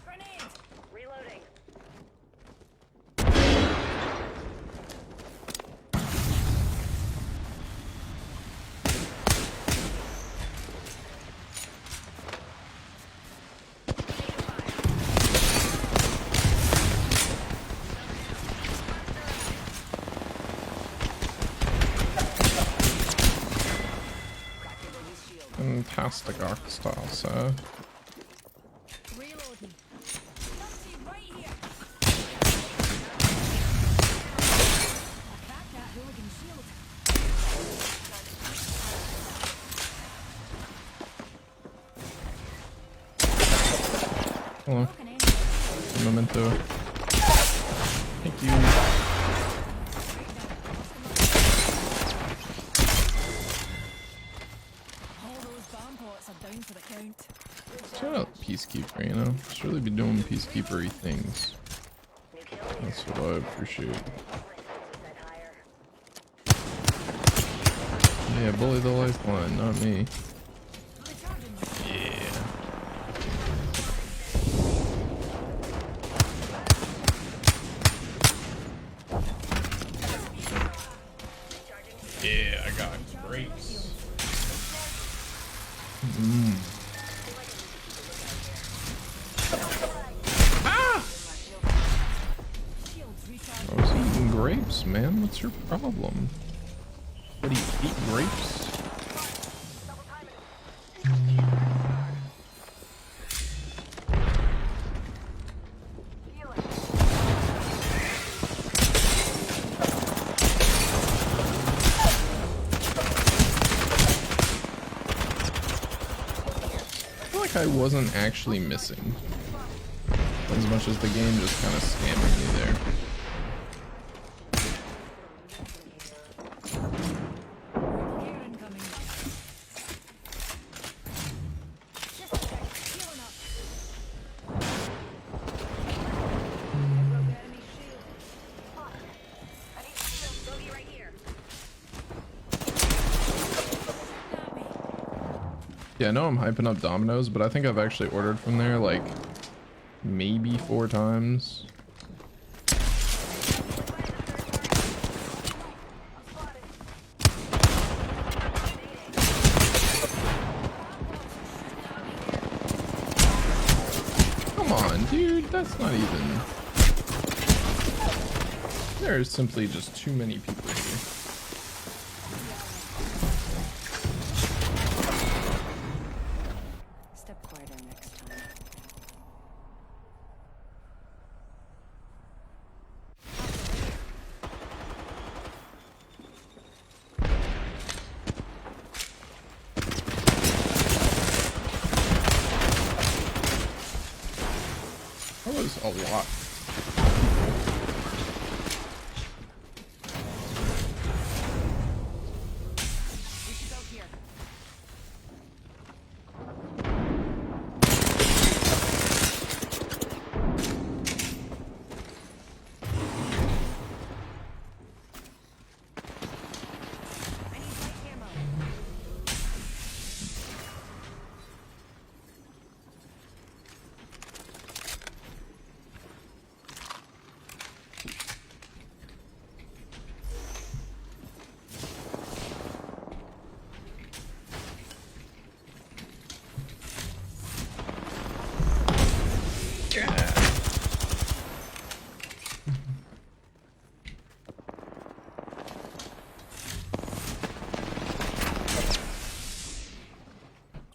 Grenade! Reloading. Fantastic art style, sir. Reloading. Numpty right here. I'll crack that hooligan shield. Hello. Broken enemy. Memento. Thank you. All those bomb pots are down for the count. Shout out Peacekeeper, you know? Should really be doing peacekeeper-y things. That's what I appreciate. Yeah, bully the lifeline, not me. Recharging. Yeah. Yeah, I got grapes. Mmm. Shields recharging. I was eating grapes, man. What's your problem? What do you eat grapes? I feel like I wasn't actually missing as much as the game just kind of scamming me there. Air incoming. Just a sec. Healing up. Enemy shield. I need shield. Bogey right here. Got me. Yeah, I know I'm hyping up Domino's, but I think I've actually ordered from there like maybe 4 times. Come on, dude, that's not even... There is simply just too many people here. Step quieter next time. That was a lot. We should go here. I need light ammo.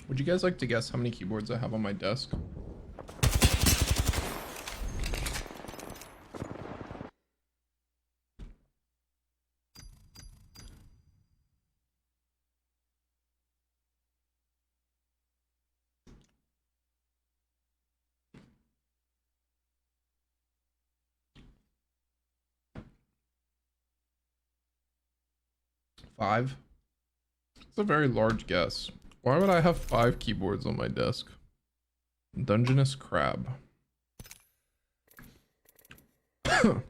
Would you guys like to guess how many keyboards I have on my desk? Five. It's a very large guess. Why would I have 5 keyboards on my desk? Dungeness crab. Time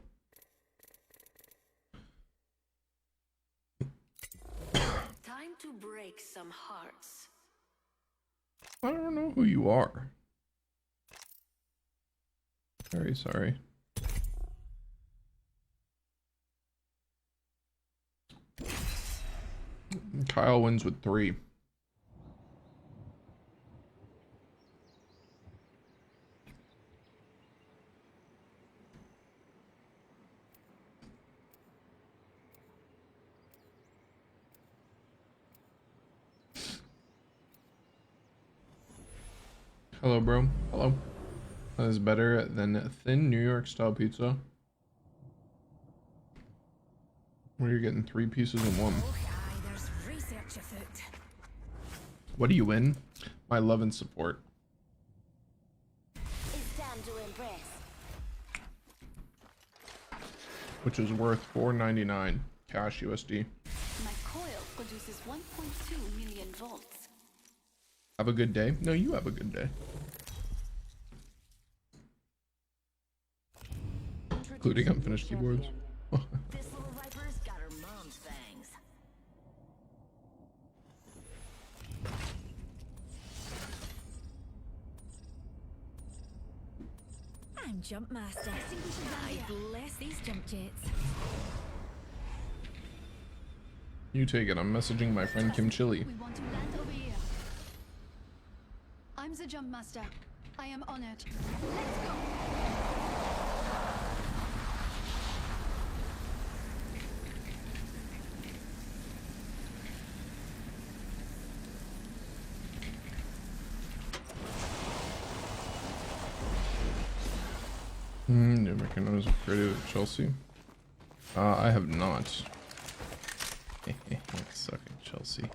to break some hearts. I don't know who you are. Very sorry. Kyle wins with 3. Hello, bro. Hello. That is better than thin New York style pizza. Where you're getting 3 pieces in one. There's research afoot. What do you win? My love and support. It's time to impress. Which is worth $4.99 cash USD. My coil produces 1.2 million volts. Have a good day. No, you have a good day. Including unfinished keyboards. This little viper's got her mom's fangs. I'm Jump Master. I bless these jump jets. You take it. I'm messaging my friend Kim Chili. We want to land over here. I'm the jump master. I am honored. Let's go. New American is created at Chelsea. I have not. Suck at Chelsea.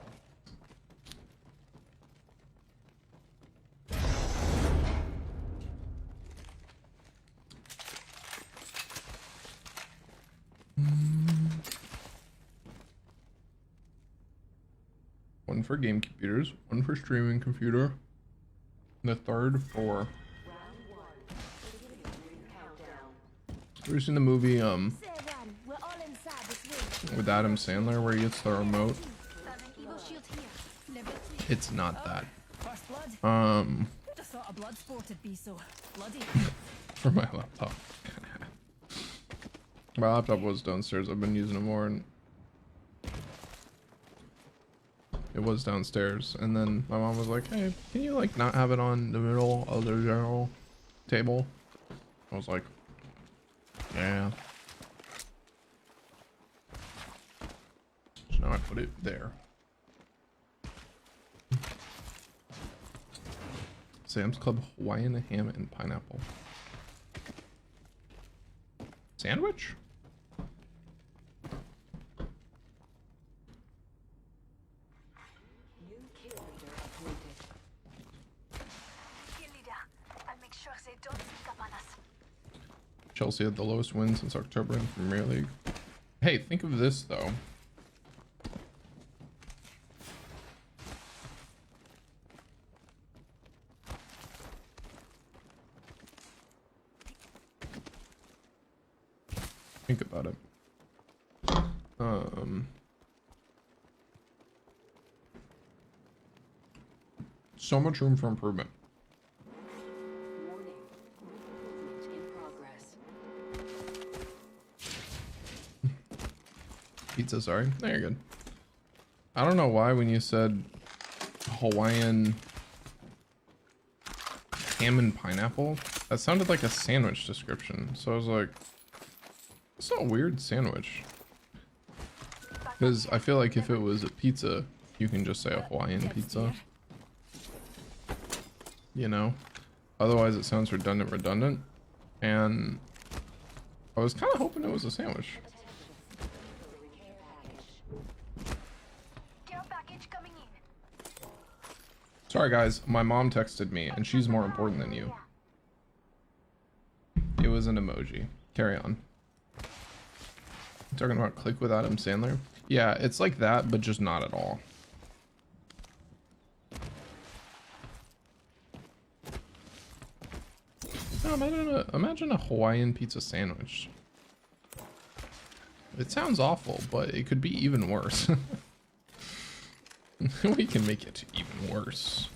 One for game computers, one for streaming computer, and the third for. Ever seen the movie with Adam Sandler where he gets the remote? It's not that. First blood. Who'd have thought a blood sport would be so bloody? For my laptop. My laptop was downstairs. I've been using it more, and it was downstairs. And then my mom was like, "Hey, can you like not have it on the middle of the general table?" I was like, "Yeah." So now I put it there. Sam's Club Hawaiian ham and pineapple sandwich. New kill leader appointed. Kill leader. I'll make sure they don't sneak up on us. Chelsea had the lowest win since October in the Premier League. Hey, think of this though. Think about it. So much room for improvement. Warning. Improvement in progress. Pizza, sorry. No, you're good. I don't know why when you said Hawaiian ham and pineapple, that sounded like a sandwich description. So I was like, it's a weird sandwich. Because I feel like if it was a pizza, you can just say a Hawaiian pizza. You know? Otherwise it sounds redundant. And I was kind of hoping it was a sandwich. Care package coming in. Sorry guys, my mom texted me and she's more important than you. It was an emoji. Carry on. Talking about Click with Adam Sandler? Yeah, it's like that, but just not at all. No, imagine a Hawaiian pizza sandwich. It sounds awful, but it could be even worse. We can make it even worse.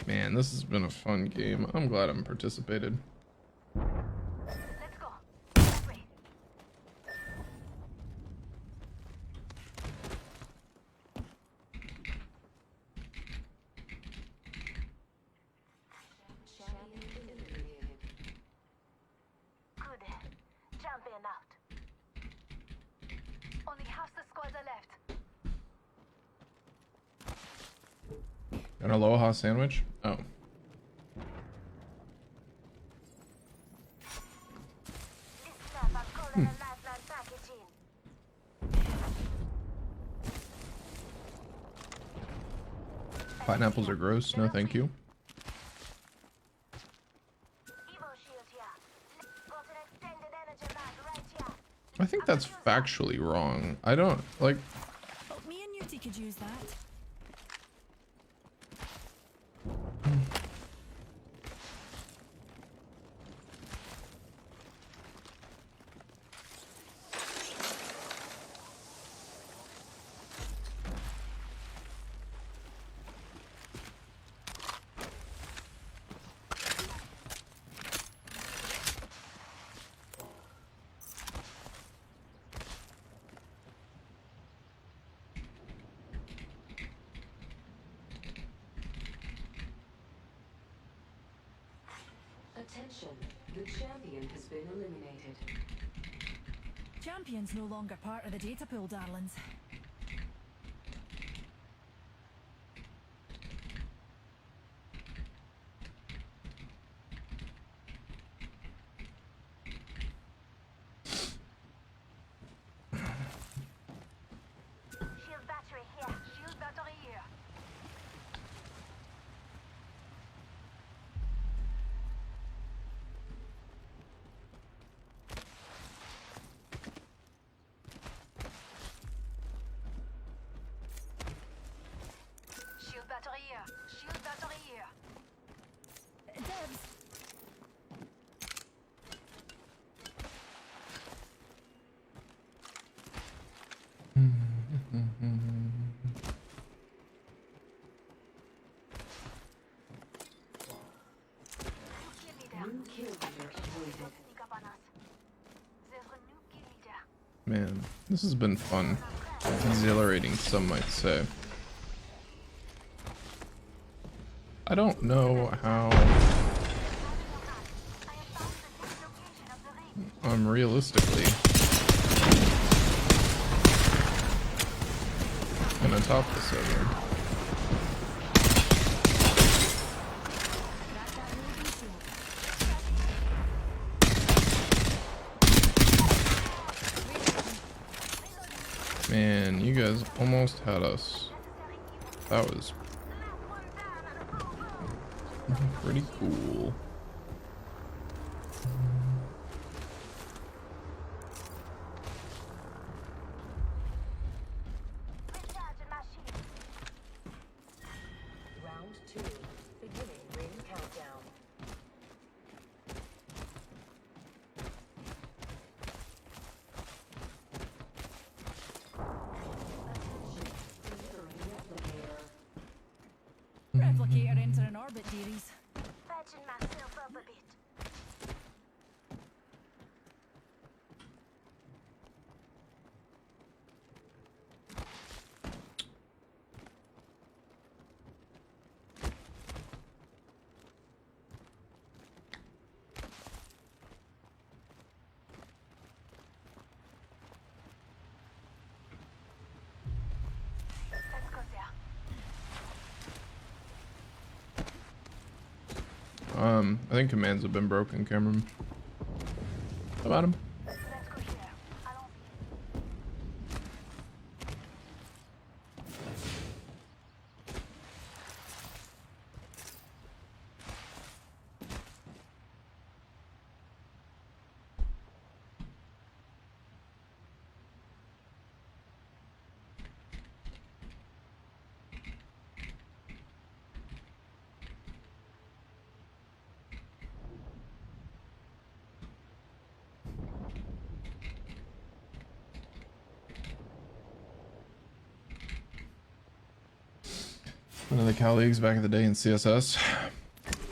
Man, this has been a fun game. I'm glad I'm participated. Let's go. That way. Good. Champion out. Only half the squads are left. An aloha sandwich? Oh. Listen up, I'm calling a lifeline package in. Pineapples are gross. No, thank you. Evo shield here. Got an extended energy mag right here. I think that's factually wrong. I don't like. Oh, me and Newty could use that. Attention, the champion has been eliminated. Champion's no longer part of the data pool, darlings. Shield battery here. Shield battery here. Shield battery here. Shield battery here. Debs, Kill leader. New kill leader avoided. Sneak up on us. There's a new kill leader. Man, this has been fun. Exhilarating, some might say. I don't know how I'm realistically gonna top this over. Man, you guys almost had us. That was pretty cool. Recharging my shield. Round 2, beginning ring countdown. Attention, delivering replicator. replicator entering orbit, dearies. Patching myself up a bit. Let's go there. I think commands have been broken, Cameron. How about him? Let's go here. I don't One of the colleagues back in the day in CSS.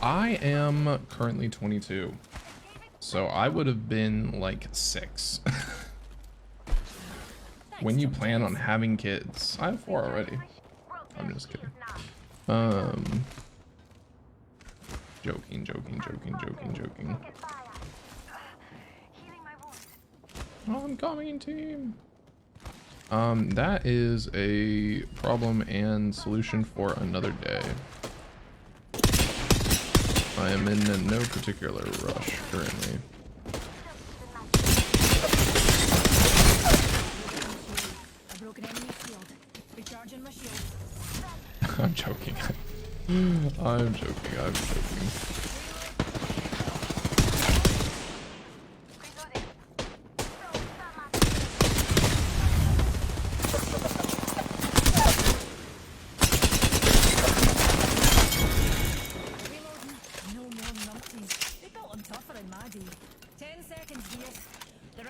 I am currently 22. So I would have been like 6. When you plan on having kids. I have 4 already. I'm just kidding. Joking. Oncoming team. That is a problem and solution for another day. I am in no particular rush currently. I'm joking. I'm joking.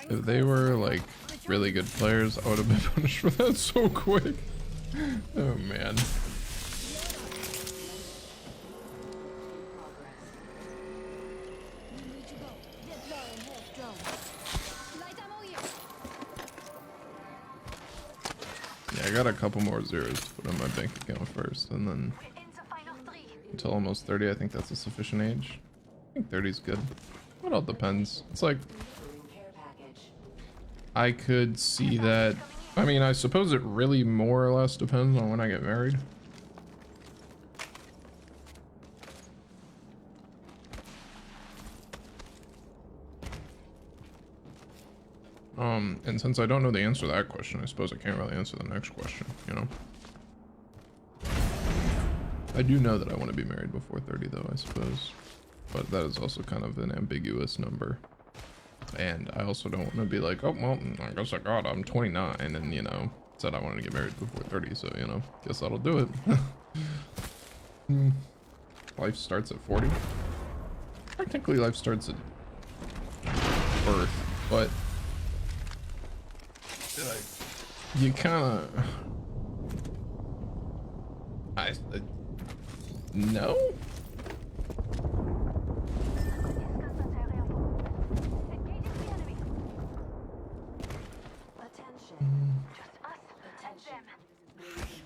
If they were like really good players, I would have been punished for that so quick. Oh man. Yeah, I got a couple more zeros to put on my bank account first, and then until almost 30, I think that's a sufficient age. I think 30 is good. It all depends. It's like I could see that. I mean, I suppose it really more or less depends on when I get married. And since I don't know the answer to that question, I suppose I can't really answer the next question, you know? I do know that I want to be married before 30 though, I suppose. But that is also kind of an ambiguous number. And I also don't want to be like, oh, well, I guess I got it. I'm 29 and, you know, said I wanted to get married before 30, so, you know, guess that'll do it. Life starts at 40. Technically, life starts at birth, but you kind of... no?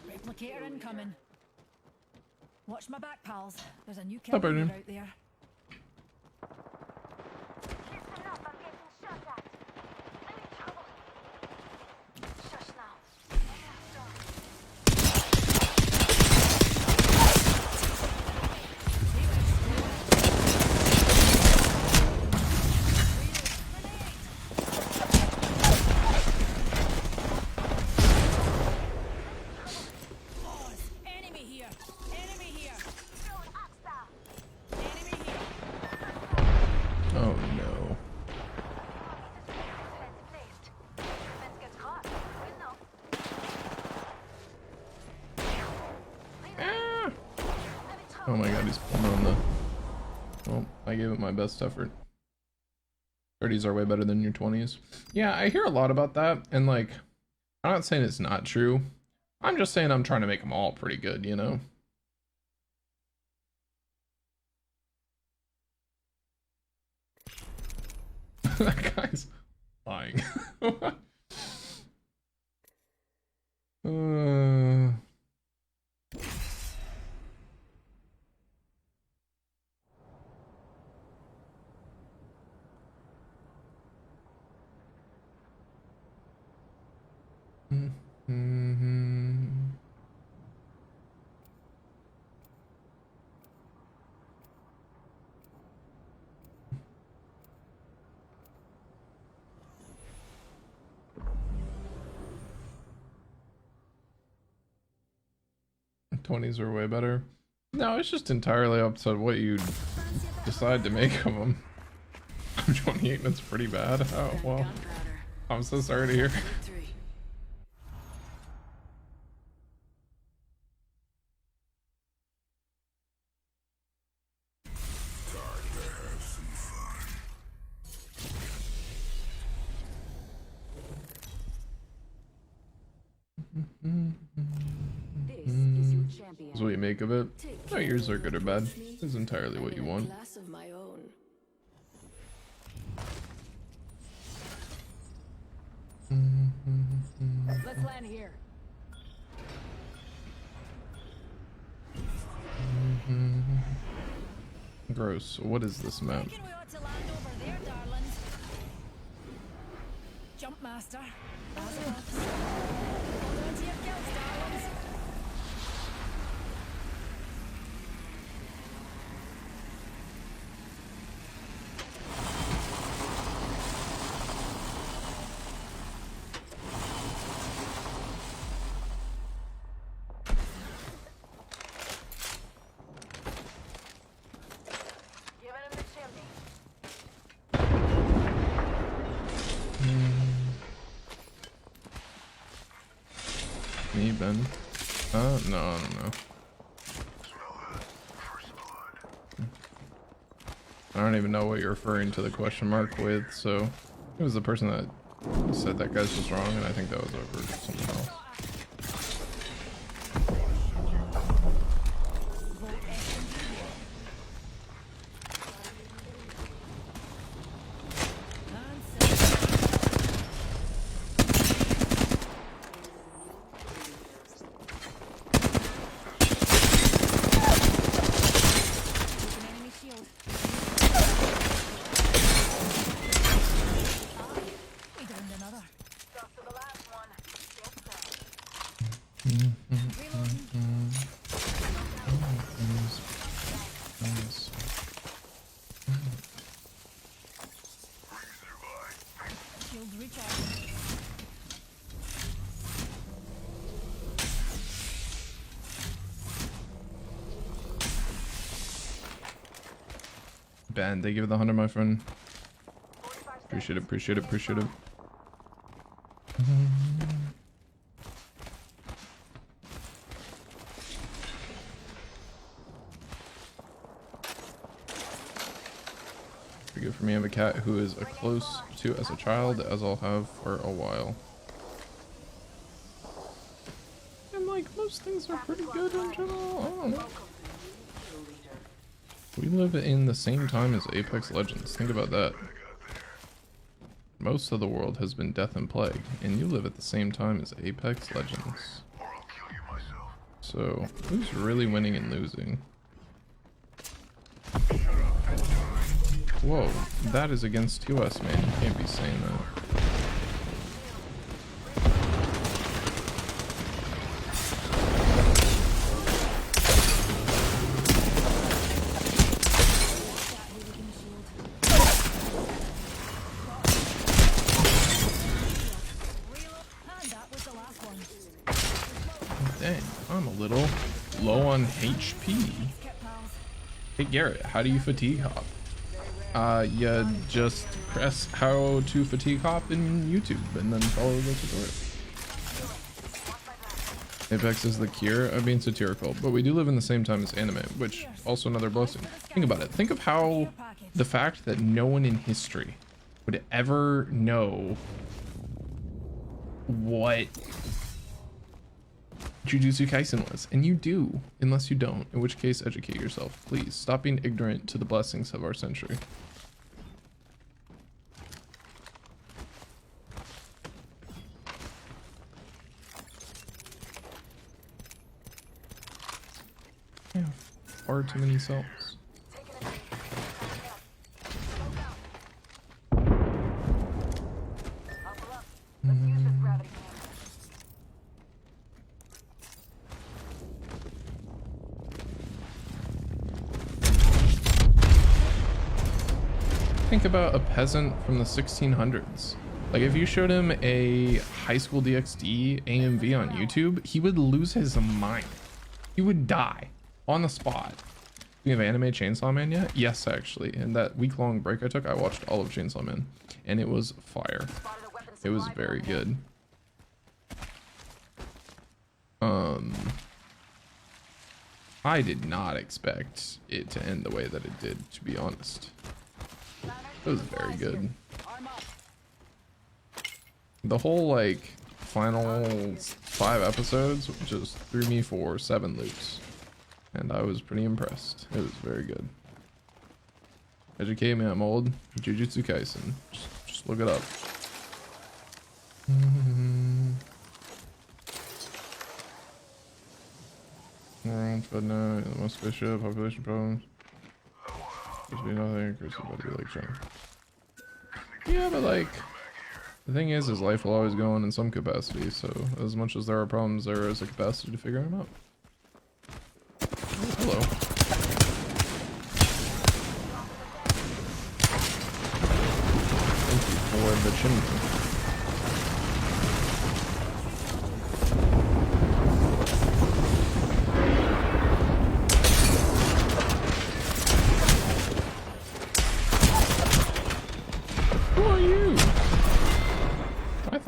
Replicator incoming. Watch my back, pals. There's a new Hi, killer Brendan. out there. Oh no. Ah! Oh my god, he's pulling on the... Well, I gave it my best effort. 30s are way better than your 20s. Yeah, I hear a lot about that, and like, I'm not saying it's not true. I'm just saying I'm trying to make them all pretty good, you know? That guy's lying. '20s are way better. No, it's just entirely up to what you decide to make of them. I'm 28 and it's pretty bad. Oh, well. I'm so sorry to hear. This is what you make make of it. No, yours are good or bad. It's entirely what you want. Glass of my own. Let's land here. Gross. What is this map? Reckon we ought to land over there, darlings. Jump master. That's enough. Hold on to your kilts, darlings. Giving him the chimney. Me, Ben? No, I don't know. I don't even know what you're referring to the question mark with, so it was the person that said that guy's was wrong, and I think that was over something else. Enemy shield. We downed another. Stuff to the last one. Stay set. Reloading. Shield recharging. Ben, they give the 100, my friend. Appreciate it, appreciate it, appreciate it. Pretty good for me. I have a cat who is a close to as a child, as I'll have for a while. And like most things are pretty good in general. I don't know. We live in the same time as Apex Legends. Think about that. Most of the world has been death and plague, and you live at the same time as Apex Legends. So, who's really winning and losing? Whoa, that is against 2S, man. You can't be saying that. And that was the last one. Dang, I'm a little low on HP. Kit pals. Hey Garrett, how do you fatigue hop? You just press how to fatigue hop in YouTube and then follow the tutorial. Apex is the cure of being satirical, but we do live in the same time as anime, which also another blessing. Think about it. Think of how the fact that no one in history would ever know what Jujutsu Kaisen was, and you do, unless you don't, in which case educate yourself. Please, stop being ignorant to the blessings of our century. Yeah, far too many salts. Think about a peasant from the 1600s. Like if you showed him a high school DxD AMV on YouTube, he would lose his mind. He would die on the spot. We have anime Chainsaw Man yet? Yes, actually. In that week-long break I took, I watched all of Chainsaw Man, and it was fire. It was very good. I did not expect it to end the way that it did, to be honest. It was very good. The whole like final 5 episodes just threw me for 7 loops. and I was pretty impressed. It was very good. Educate me, I'm old. Jujutsu Kaisen. Just look it up. Around, but no, the most spaceship, population problems. There's be nothing, Chris is about to be like trying. Yeah, but like, the thing is life will always go on in some capacity, so as much as there are problems, there is a capacity to figure them out. Oh, hello. Thank you for the chimney.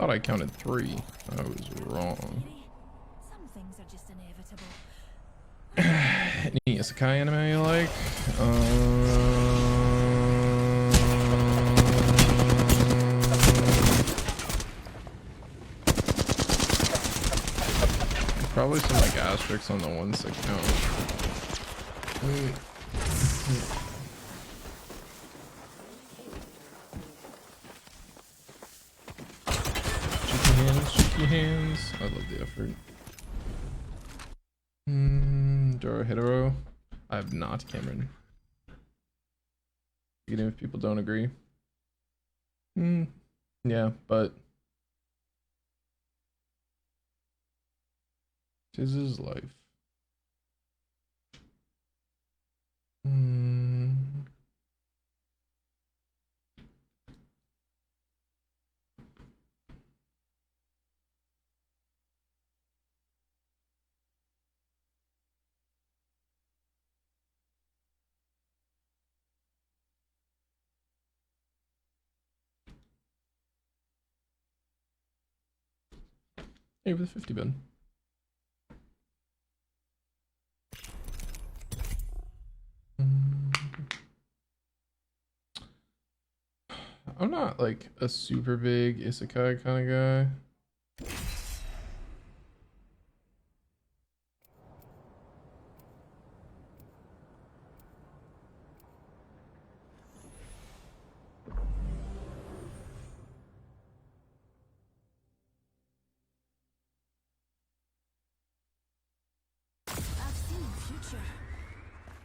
I counted 3. I was wrong. Some things are just inevitable. Any isekai anime you like? Probably some like asterisks on the ones that count. Cheeky hands. I love the effort. Dorohedoro. I have not, Cameron. Even if people don't agree. Yeah, but this is life. Hey, with the 50 bin. I'm not like a super big isekai kind of guy.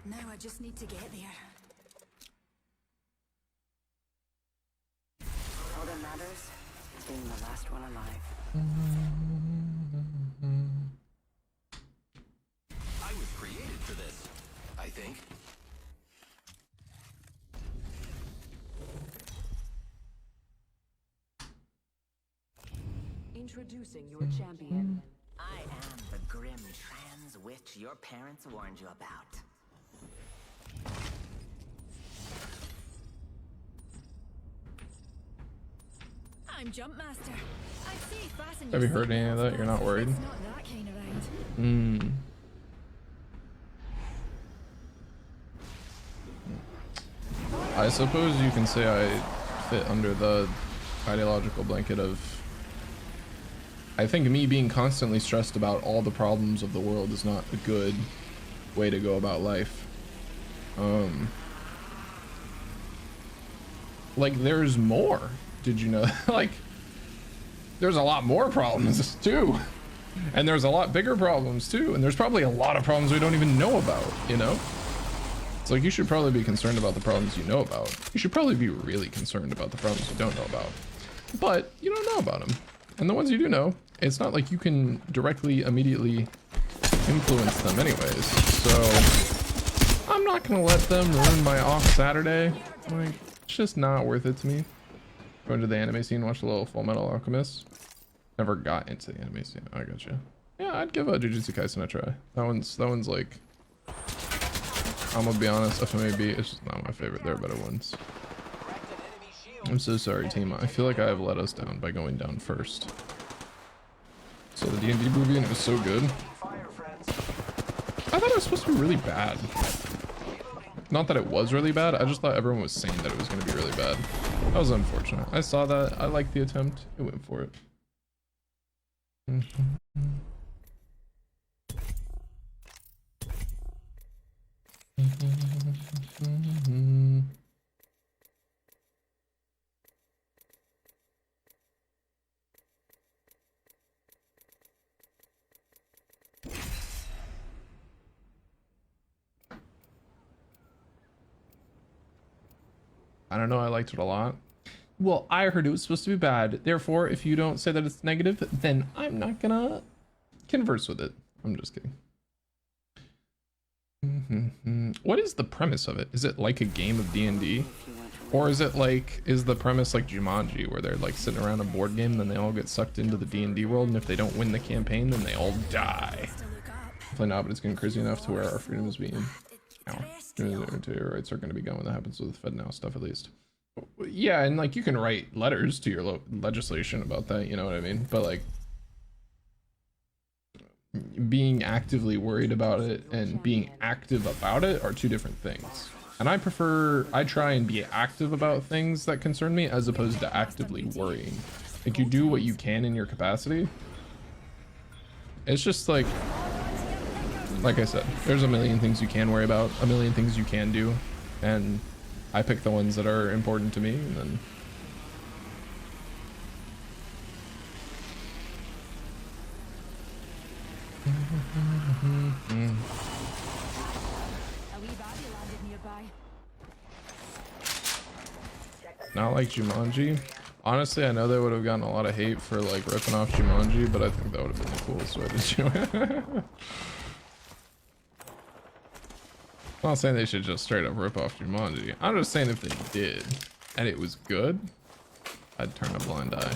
Now I just need to get there. All that matters is being the last one alive. I was created for this, I think. Introducing your champion. I am the grim trans witch your parents warned you about. I'm Jumpmaster. I see, fasten Have you heard any of that? You're not worried? It's not that kind of ride. I suppose you can say I fit under the ideological blanket of I think me being constantly stressed about all the problems of the world is not a good way to go about life. Like there's more. Did you know? Like there's a lot more problems too. And there's a lot bigger problems too. And there's probably a lot of problems we don't even know about, you know? It's like you should probably be concerned about the problems you know about. You should probably be really concerned about the problems you don't know about. But you don't know about them. And the ones you do know, it's not like you can directly, immediately influence them anyways. So I'm not gonna let them ruin my off Saturday. Like, it's just not worth it to me. Going to the anime scene, watch a little Full Metal Alchemist. Never got into the anime scene. I gotcha. Yeah, I'd give a Jujutsu Kaisen a try. That one's like, I'm gonna be honest, FMAB is just not my favorite. There are better ones. I'm so sorry, team. I feel like I have let us down by going down first. So the D&D movie, and it was so good. I thought it was supposed to be really bad. Not that it was really bad, I just thought everyone was saying that it was going to be really bad. That was unfortunate. I saw that. I liked the attempt. It went for it. I don't know, I liked it a lot. Well, I heard it was supposed to be bad. Therefore, if you don't say that it's negative, then I'm not gonna converse with it. I'm just kidding. What is the premise of it? Is it like a game of D&D? Or is it like, is the premise like Jumanji, where they're like sitting around a board game and then they all get sucked into the D&D world, and if they don't win the campaign, then they all die? Probably not, but it's getting crazy enough to where our freedom is being... Your rights are going to be gone when that happens with Fed now stuff, at least. Yeah, and like you can write letters to your legislation about that, you know what I mean? But like being actively worried about it and being active about it are two different things. And I try and be active about things that concern me as opposed to actively worrying. Like you do what you can in your capacity. It's just like I said, there's a million things you can worry about, a million things you can do, and I pick the ones that are important to me, and then not like Jumanji. Honestly, I know they would have gotten a lot of hate for like ripping off Jumanji, but I think that would have been the coolest way to do it. I'm not saying they should just straight up rip off Jumanji. I'm just saying if they did and it was good, I'd turn a blind eye.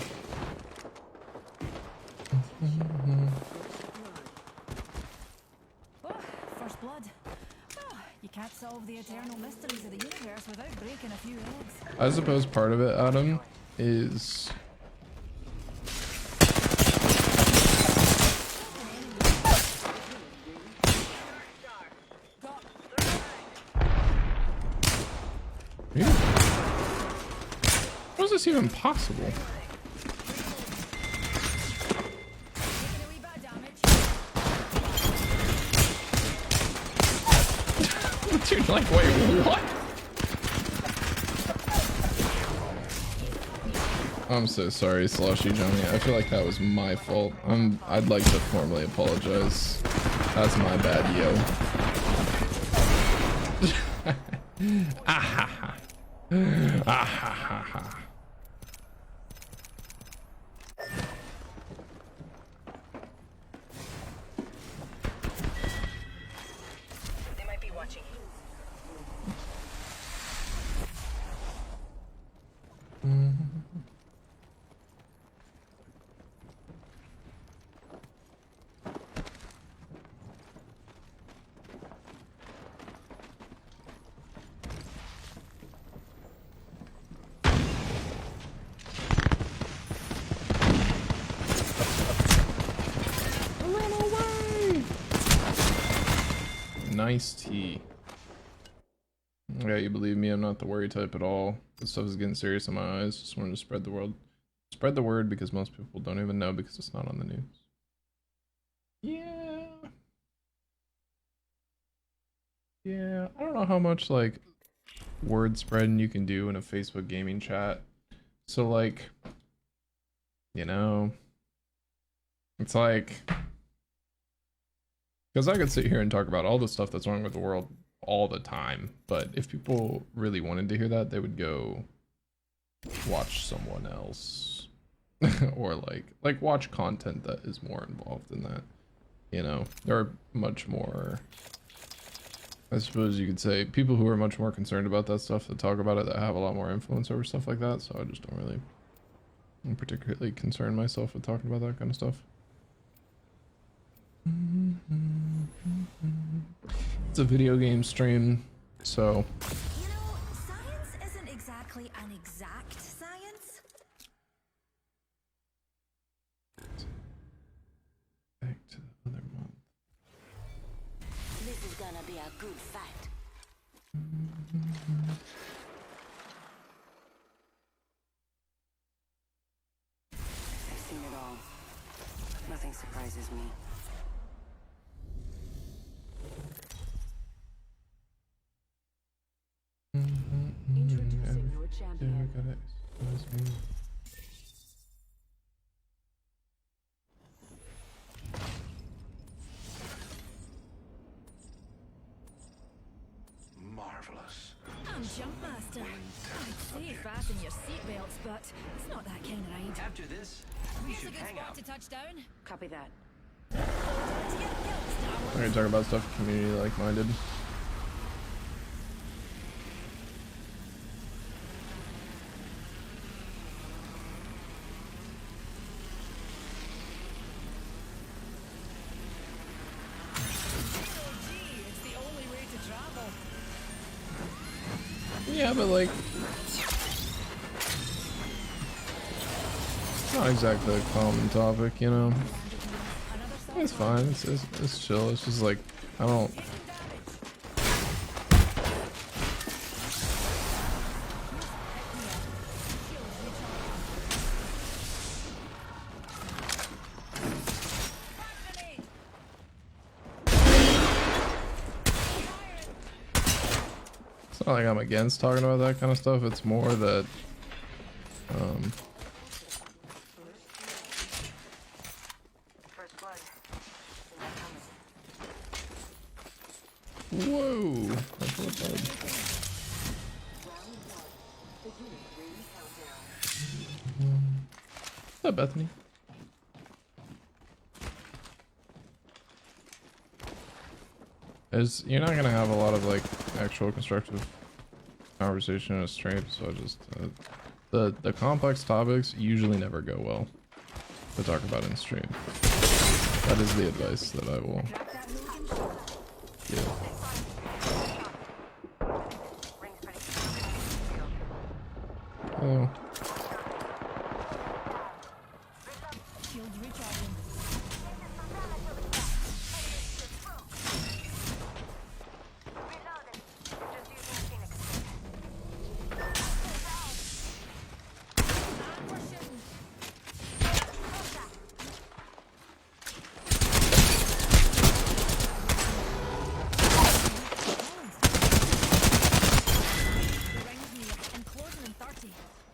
Oh, first blood. Oh, you can't solve the eternal mysteries of the universe without breaking a few eggs. I suppose part of it, Adam, is how is this even possible? Dude, like, wait, what? I'm so sorry, Sloshy Johnny. I feel like that was my fault. I'd like to formally apologize. That's my bad, yo. Ah ha ha. Ah ha ha ha. They might be watching you. Nice tea. Yeah, you believe me, I'm not the worry type at all. This stuff is getting serious in my eyes. Just wanted to spread the word because most people don't even know because it's not on the news. Yeah, I don't know how much like word spreading you can do in a Facebook gaming chat. So like, you know, it's like, because I could sit here and talk about all the stuff that's wrong with the world all the time, but if people really wanted to hear that, they would go watch someone else or like watch content that is more involved in that. You know, there are much more, I suppose you could say, people who are much more concerned about that stuff that talk about it, that have a lot more influence over stuff like that. So I just don't really particularly concern myself with talking about that kind of stuff. It's a video game stream, so You know, science isn't exactly an exact science. back to the other month. This is gonna be a good fight. I've seen it all. Nothing surprises me. Excuse me. Marvelous. I'm Jumpmaster. I'd say fasten your seatbelts, but it's not that kind of ride. After this, we Here's a should good hang spot out. to touch down. Copy that. I'm gonna talk about stuff community like-minded. Yeah, but like, it's not exactly a common topic, you know. It's fine. It's chill. It's just like I don't. It's not like I'm against talking about that kind of stuff. It's more that First blood. whoa. That's what that is. What's up, Bethany? You're not gonna have a lot of like actual constructive conversation in a stream, so I just the complex topics usually never go well to talk about in stream. That is the advice that I will give. Oh.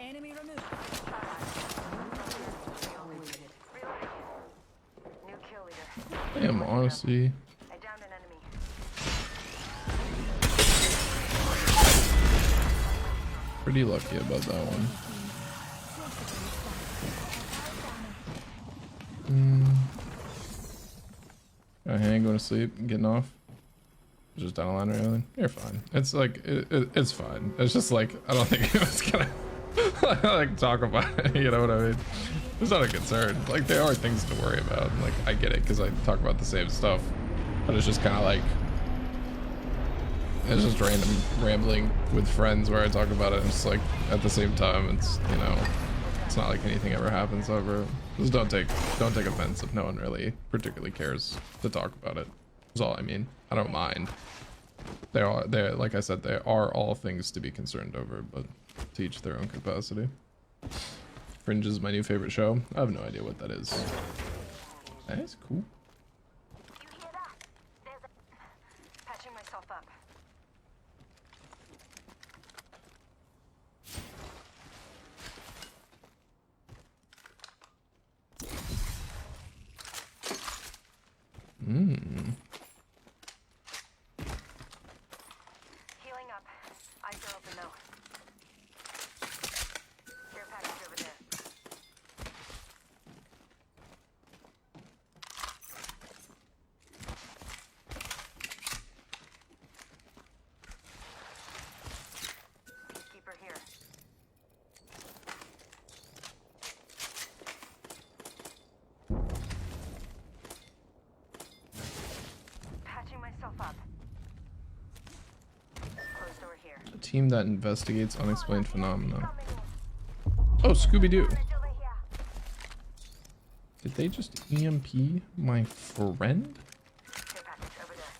Enemy removed. New kill leader. Damn, honestly. I downed an enemy. Pretty lucky about that one. Got hang, going to sleep, getting off. Just down the line or anything. You're fine. It's like it's fine. It's just like I don't think anyone's gonna like talk about it. You know what I mean? It's not a concern. Like there are things to worry about. Like I get it because I talk about the same stuff, but it's just kind of like it's just random rambling with friends where I talk about it. And it's like at the same time, it's you know, it's not like anything ever happens over. Just don't take offense if no one really particularly cares to talk about it. That's all I mean. I don't mind. They're like I said, they are all things to be concerned over, but to each their own capacity. Fringe is my new favorite show. I have no idea what that is. That is cool. You hear that? There's a... Patching myself up. Healing up. Eyes are open though. Care package over there. Keeper here. Patching myself up. Closed door here. A team that investigates unexplained phenomena. Oh, Scooby-Doo. Did they just EMP my friend? Care package over there.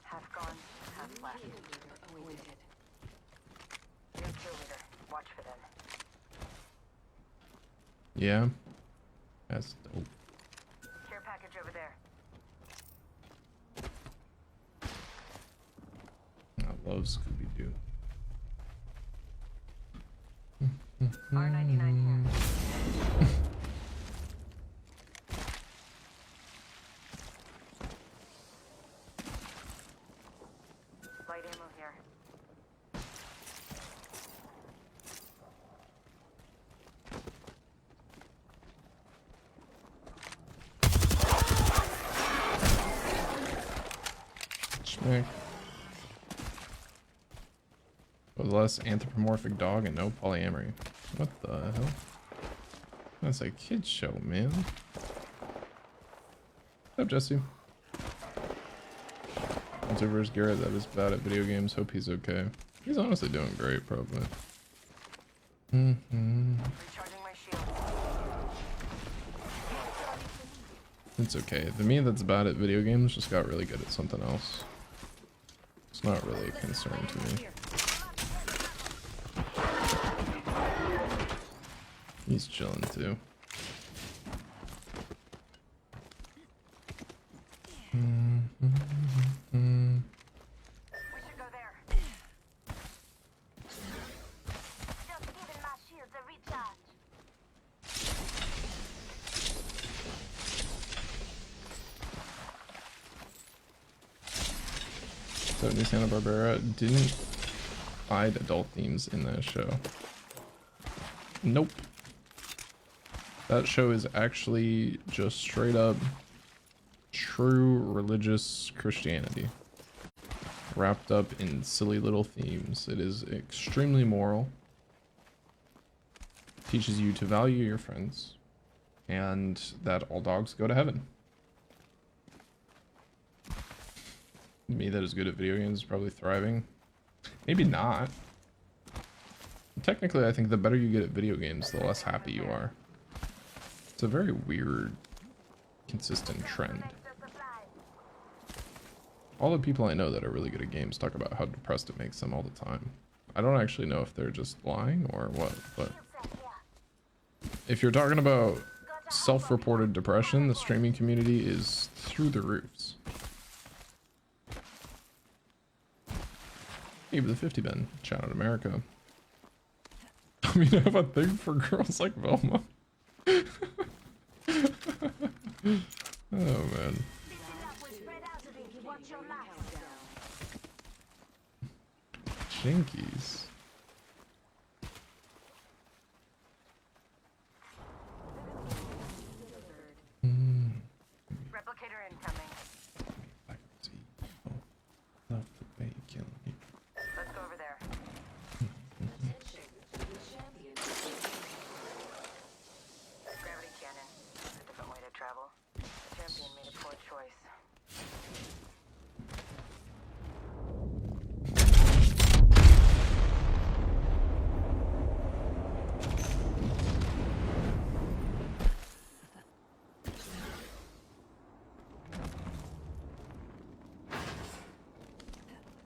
Half gone, half left. Wounded. New kill leader. Watch for them. Yeah. That's dope. Care package over there. love Scooby-Doo. R99 here. Light ammo here. Schmick. With less anthropomorphic dog and no polyamory. What the hell? That's a kid's show, man. What's up, Jesse? Multiverse Garrett that is bad at video games. Hope he's okay. He's honestly doing great, probably. Recharging my shield. It's okay. The me that's bad at video games just got really good at something else. It's not really a concern to me. He's chilling too. We should go there. Just giving my shields a recharge. So New Santa Barbara didn't hide adult themes in that show. Nope. That show is actually just straight up true religious Christianity wrapped up in silly little themes. It is extremely moral, teaches you to value your friends, and that all dogs go to heaven. Me that is good at video games is probably thriving. Maybe not. Technically, I think the better you get at video games, the less happy you are. It's a very weird, consistent trend. All the people I know that are really good at games talk about how depressed it makes them all the time. I don't actually know if they're just lying or what, but if you're talking about self-reported depression, the streaming community is through the roofs. Hey, but the 50 Ben, shout out America. I mean, I have a thing for girls like Velma. Oh man. Jinkies. Replicator incoming. I can see. Oh, love the bacon. Let's go over there. Gravity cannon. A different way to travel. The champion made a poor choice.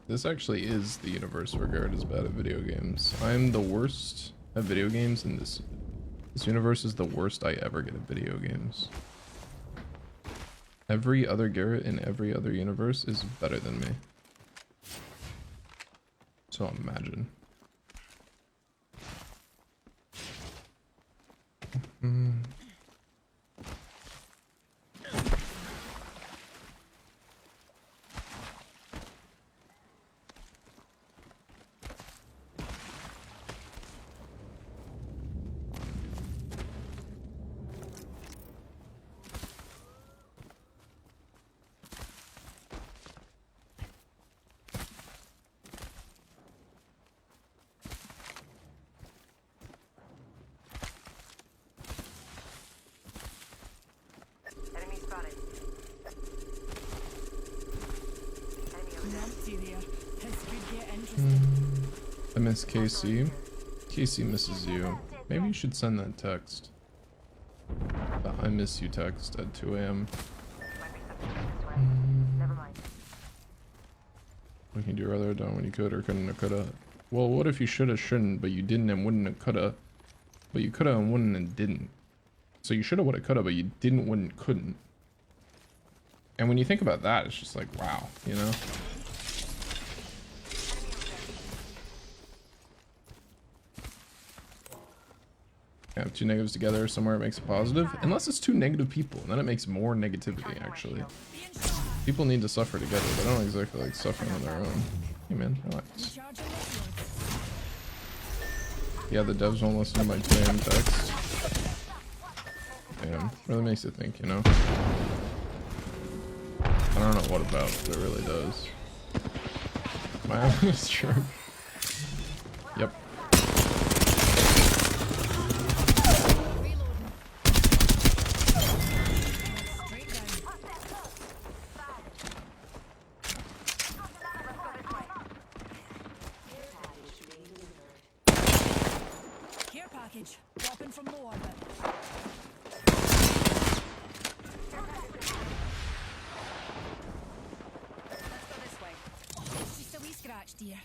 This actually is the universe where Garrett is bad at video games. I'm the worst at video games, and this universe is the worst I ever get at video games. Every other Garrett in every other universe is better than me. So imagine. Enemy spotted. Enemy over there. Empty there. This could get interesting. I miss Casey. Casey misses you. Maybe you should send that text. The I miss you text at 2 AM. Might be something this way. Never mind. What can you do rather done when you could or couldn't or coulda? Well, what if you shoulda, shouldn't, but you didn't and wouldn't and coulda? But you coulda and wouldn't and didn't. So you shoulda, woulda, coulda, but you didn't, wouldn't, couldn't. And when you think about that, it's just like, wow, you know? have two negatives together somewhere it makes a positive, unless it's two negative people, and then it makes more negativity actually. People need to suffer together, they don't exactly like suffering on their own. Hey man, relax. Yeah, the devs won't listen to my 2 AM text. Damn, really makes you think, you know? I don't know what about, but it really does. My having a stroke? Yep. Care package. Dropping from low orbit. Let's go this way. It's just a wee scratch, dear.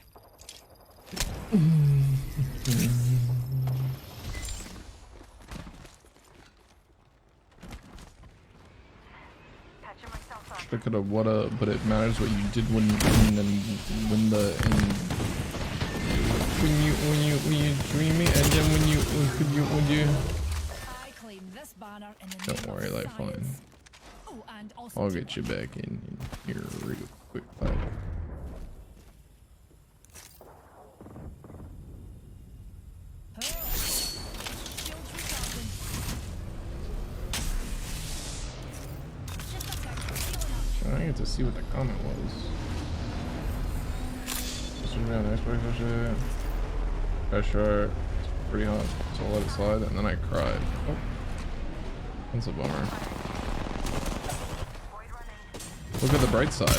Patching myself up. Shoulda, coulda, woulda, but it matters what you did when you dreaming, and then when you. I claim this banner in the Don't name worry, of lifeline. science. Oh, and also I'll get you back in here real quick, pal. I didn't get to see what the comment was. Pressure. It's pretty hot, so I'll let it slide, and then I cried. Oh, that's a bummer. Look at the bright side.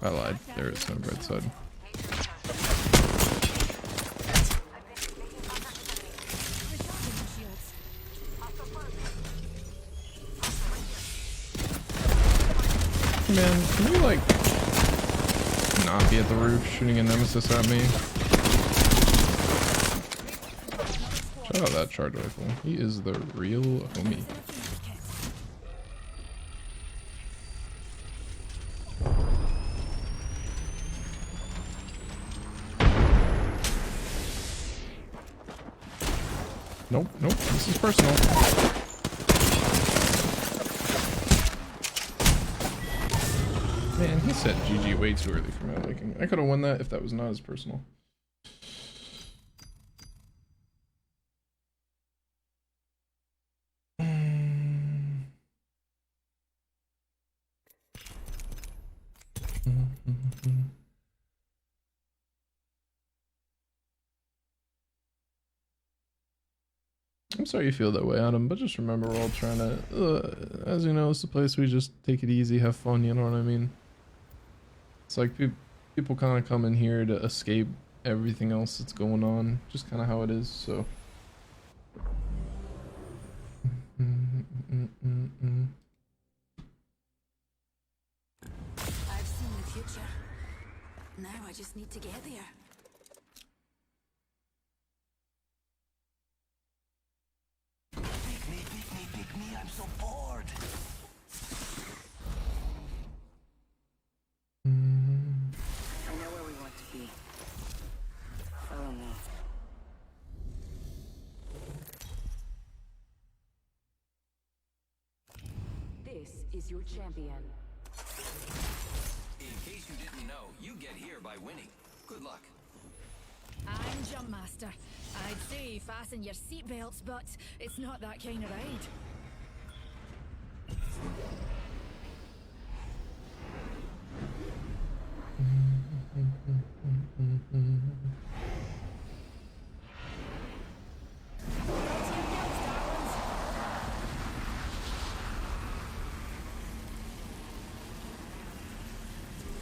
I lied. There is no bright side. Man, can you like not be at the roof shooting a nemesis at me? Shout out that charge rifle. He is the real homie. Nope, nope, this is personal. Man, he said GG way too early for my liking. I could have won that if that was not as personal. I'm sorry you feel that way, Adam, but just remember we're all trying to, as you know, it's the place we just take it easy, have fun, you know what I mean? It's like people kind of come in here to escape everything else that's going on, just kind of how it is, so. I've seen the future. Now I just need to get there. Pick me, I'm so bored. I know where we want to be. Follow me. This is your champion. In case you didn't know, you get here by winning. Good luck. I'm Jump Master. I'd say fasten your seatbelts, but it's not that kind of ride.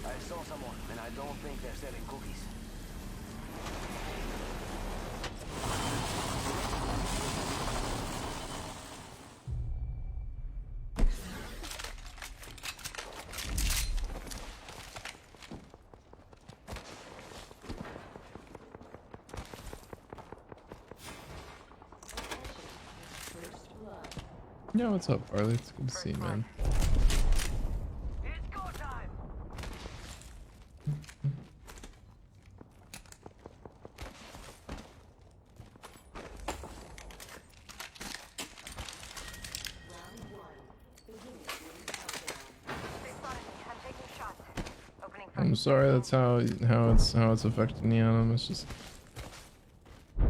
I saw someone, and I don't think they're selling cookies. Yeah, what's up, Barley? It's good to see you, man. It's go time. sorry. That's how it's affecting Neon. It's just, you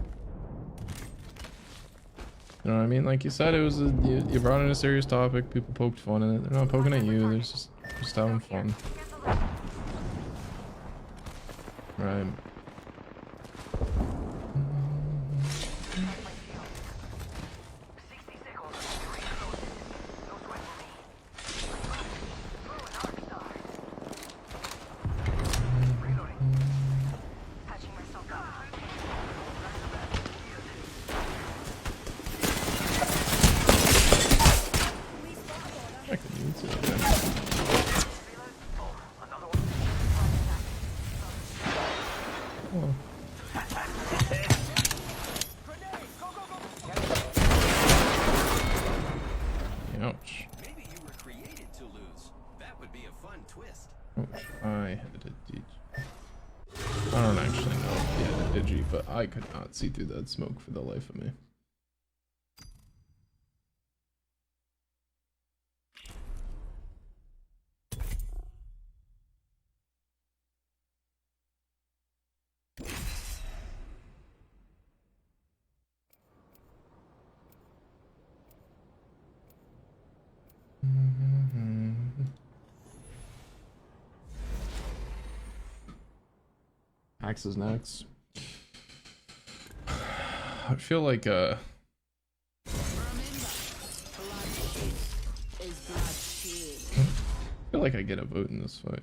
know what I mean? Like you said, it was you brought in a serious topic. People poked fun in it. They're not poking at you. They're just having fun. Right. Ouch. Maybe you were created to lose. That would be a fun twist. Ouch. I had a digi. I don't actually know if he had a digi, but I could not see through that smoke for the life of me. Axe is next. I feel like I feel like I get a vote in this fight.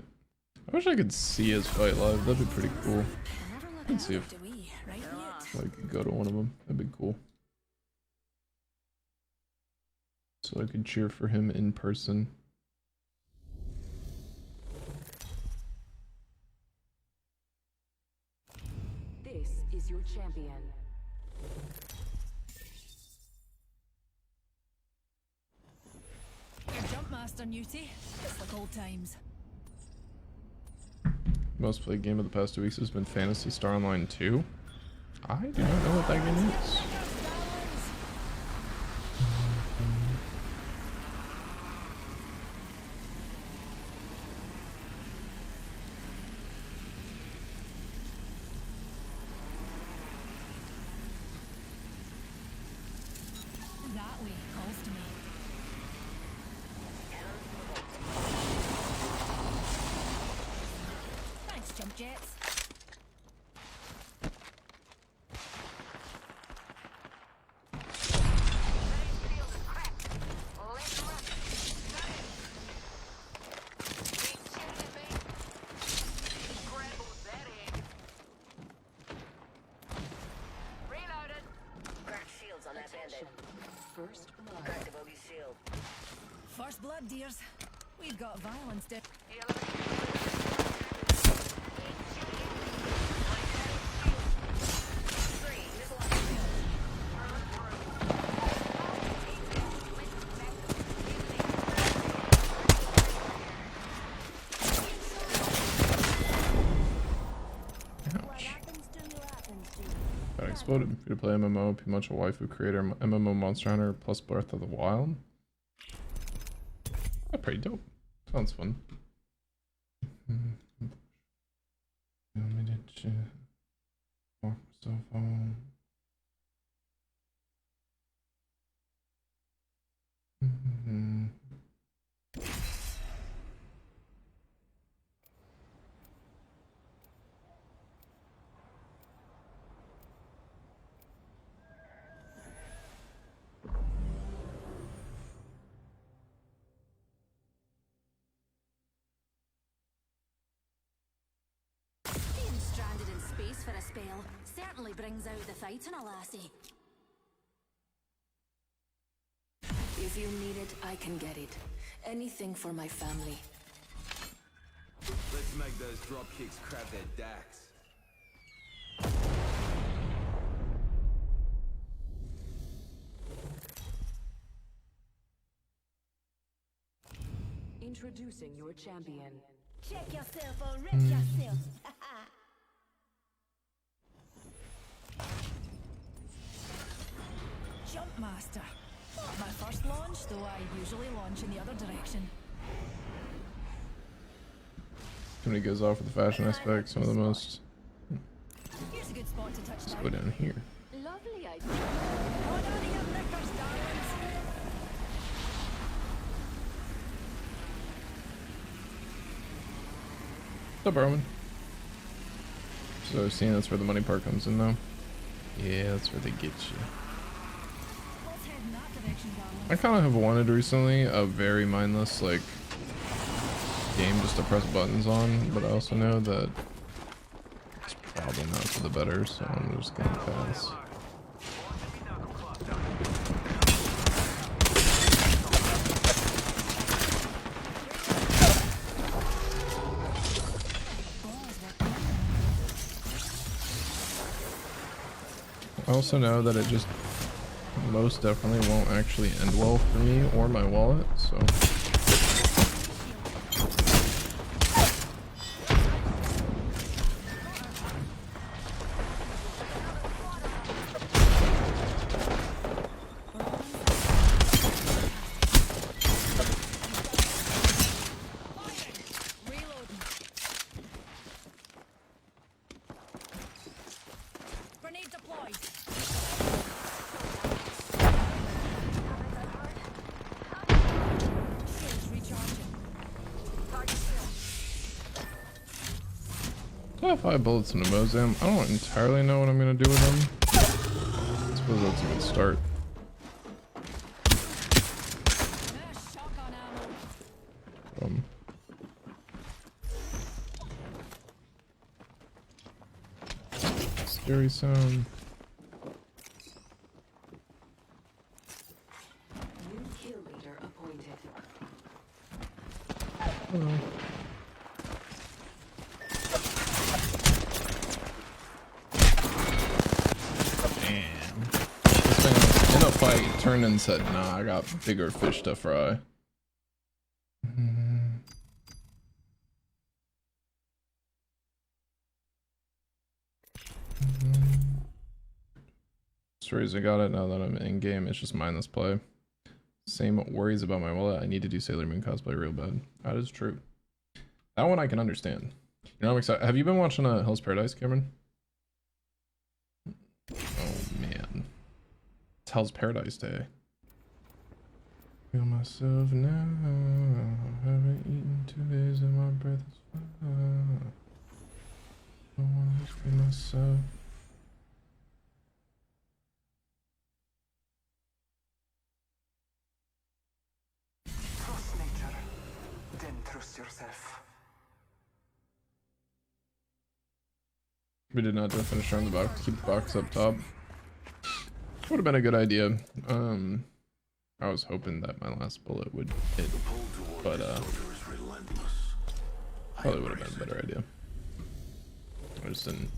I wish I could see his fight live. That'd be pretty cool. Let's see if I could go to one of them. That'd be cool. So I could cheer for him in person. This is your champion. Your jump master, Newty. It's like old times. Most played game of the past 2 weeks has been Phantasy Star Online 2. I do not know what that game is. That way calls to me. Thanks, jump jets. First blood. First blood, dears. We've got violence to... Got exploded. Free to play MMO, pretty much a waifu creator, MMO Monster Hunter plus Breath of the Wild. That's pretty dope. Sounds fun. Walk myself home. Being stranded in space for a spell certainly brings out the fight in a lassie. If you need it, I can get it. Anything for my family. Let's make those drop kicks crab their dacks. Introducing your champion. Check yourself or wreck yourself. Jump master. Not my first launch, though I usually launch in the other direction. Somebody goes off with the fashion aspect. Some of the most. Here's a good spot to touch Let's down. go down here. Lovely idea. Oh, no, to your knickers, darlings. What's up, Roman? So seeing that's where the money part comes in now. Yeah, that's where they get you. Let's head in that direction, darling. I kind of have wanted recently a very mindless like game just to press buttons on, but I also know that it's probably not for the better, so I'm just gonna pass. I also know that it just most definitely won't actually end well for me or my wallet, so. Reloading. Grenade deployed. Shields recharging. I have 5 bullets in a Mozam. I don't entirely know what I'm gonna do with them. I suppose that's a good start. Shotgun ammo. Scary sound. New kill leader appointed. Hello. Damn. This man in a fight turned and said, nah, I got bigger fish to fry. Stories, I got it now that I'm in game. It's just mindless play. Same worries about my wallet. I need to do Sailor Moon cosplay real bad. That is true. That one I can understand. You know, I'm excited. Have you been watching Hell's Paradise, Cameron? Oh man, it's Hell's Paradise Day. Feel myself now. Haven't eaten 2 days and my breath is fine. I wanna feel myself. Trust nature, then trust yourself. We did not do a finisher on the box. Keep the box up top. Would have been a good idea. I was hoping that my last bullet would hit, but probably would have been a better idea. I just didn't.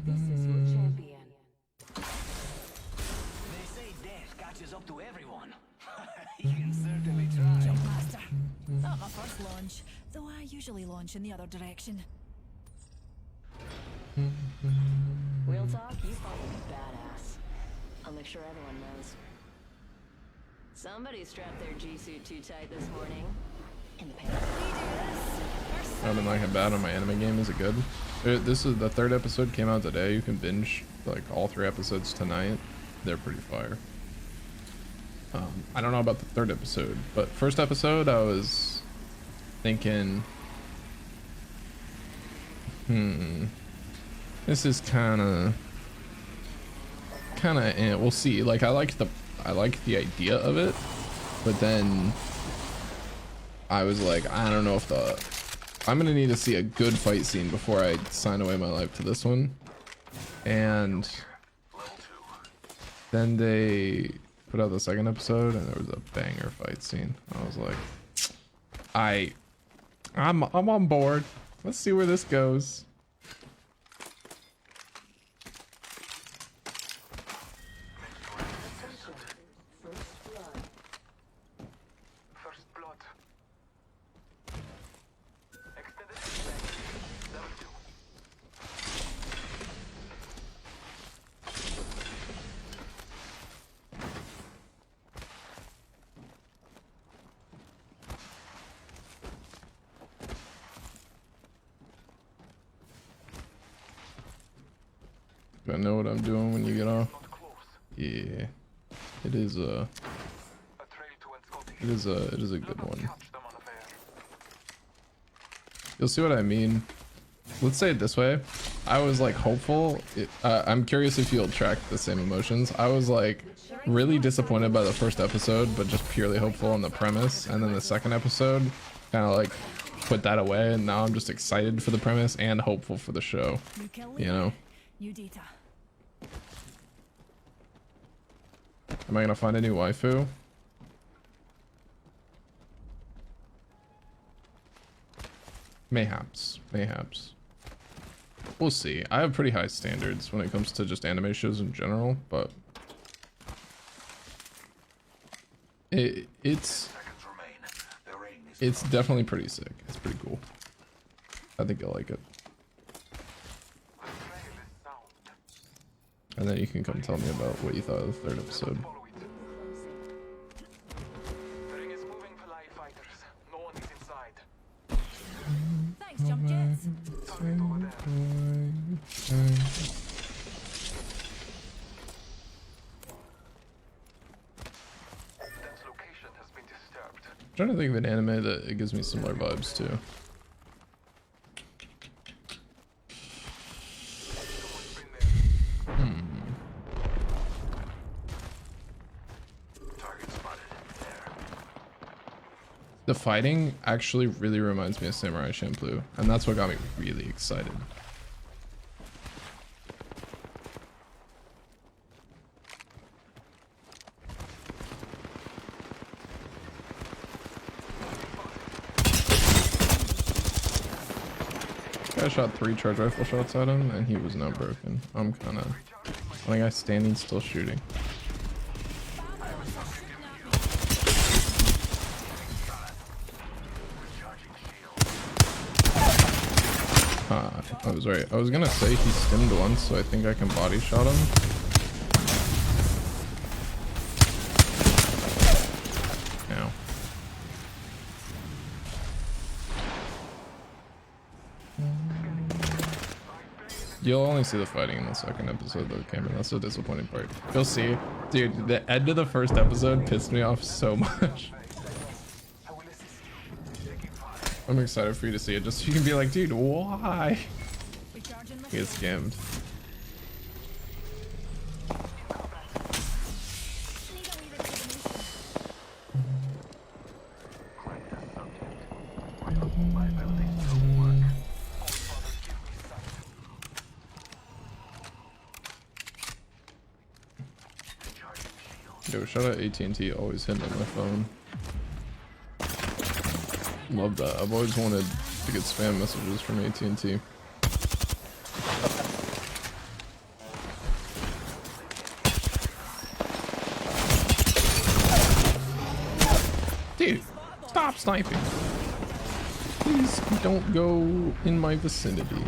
This is your champion. They say death catches up to everyone. You can certainly try. Jump master. Not my first launch, though I usually launch in the other direction. Real talk, you fucking badass. I'll make sure everyone knows. Somebody strapped their G-suit too tight this morning. In the pants. I've been like bad on my anime game. Is it good? This is the 3rd episode came out today. You can binge like all 3 episodes tonight. They're pretty fire. I don't know about the 3rd episode, but 1st episode I was thinking, this is kind of we'll see. Like I like the idea of it, but then I was like, I don't know if I'm gonna need to see a good fight scene before I sign away my life to this one. And then they put out the 2nd episode and there was a banger fight scene. I was like, I'm on board. Let's see where this goes. First blood. Extended level 2. Do I know what I'm doing when you get off? Yeah. It is a good one. You'll see what I mean. Let's say it this way. I was like hopeful. I'm curious if you'll track the same emotions. I was like really disappointed by the first episode, but just purely hopeful on the premise. And then the second episode kind of like put that away. And now I'm just excited for the premise and hopeful for the show. You know? Am I gonna find a new waifu? Mayhaps. Mayhaps. We'll see. I have pretty high standards when it comes to just anime shows in general, but it's definitely pretty sick. It's pretty cool. I think you'll like it. And then you can come tell me about what you thought of the third episode. Thanks, jump jets. I'm trying to think of an anime that it gives me similar vibes to. The fighting actually really reminds me of Samurai Champloo, and that's what got me really excited. I shot 3 charge rifle shots at him, and he was not broken. I'm kind of... the guy standing still shooting. I was right. I was gonna say he stimmed once, so I think I can body shot him. Now. You'll only see the fighting in the second episode though, Cameron. That's the disappointing part. You'll see. Dude, the end of the first episode pissed me off so much. I'm excited for you to see it, just so you can be like, dude, why? Get scammed. Yo, shout out AT&T, always hitting on my phone. Love that. I've always wanted to get spam messages from AT&T. Dude, stop sniping. Please don't go in my vicinity.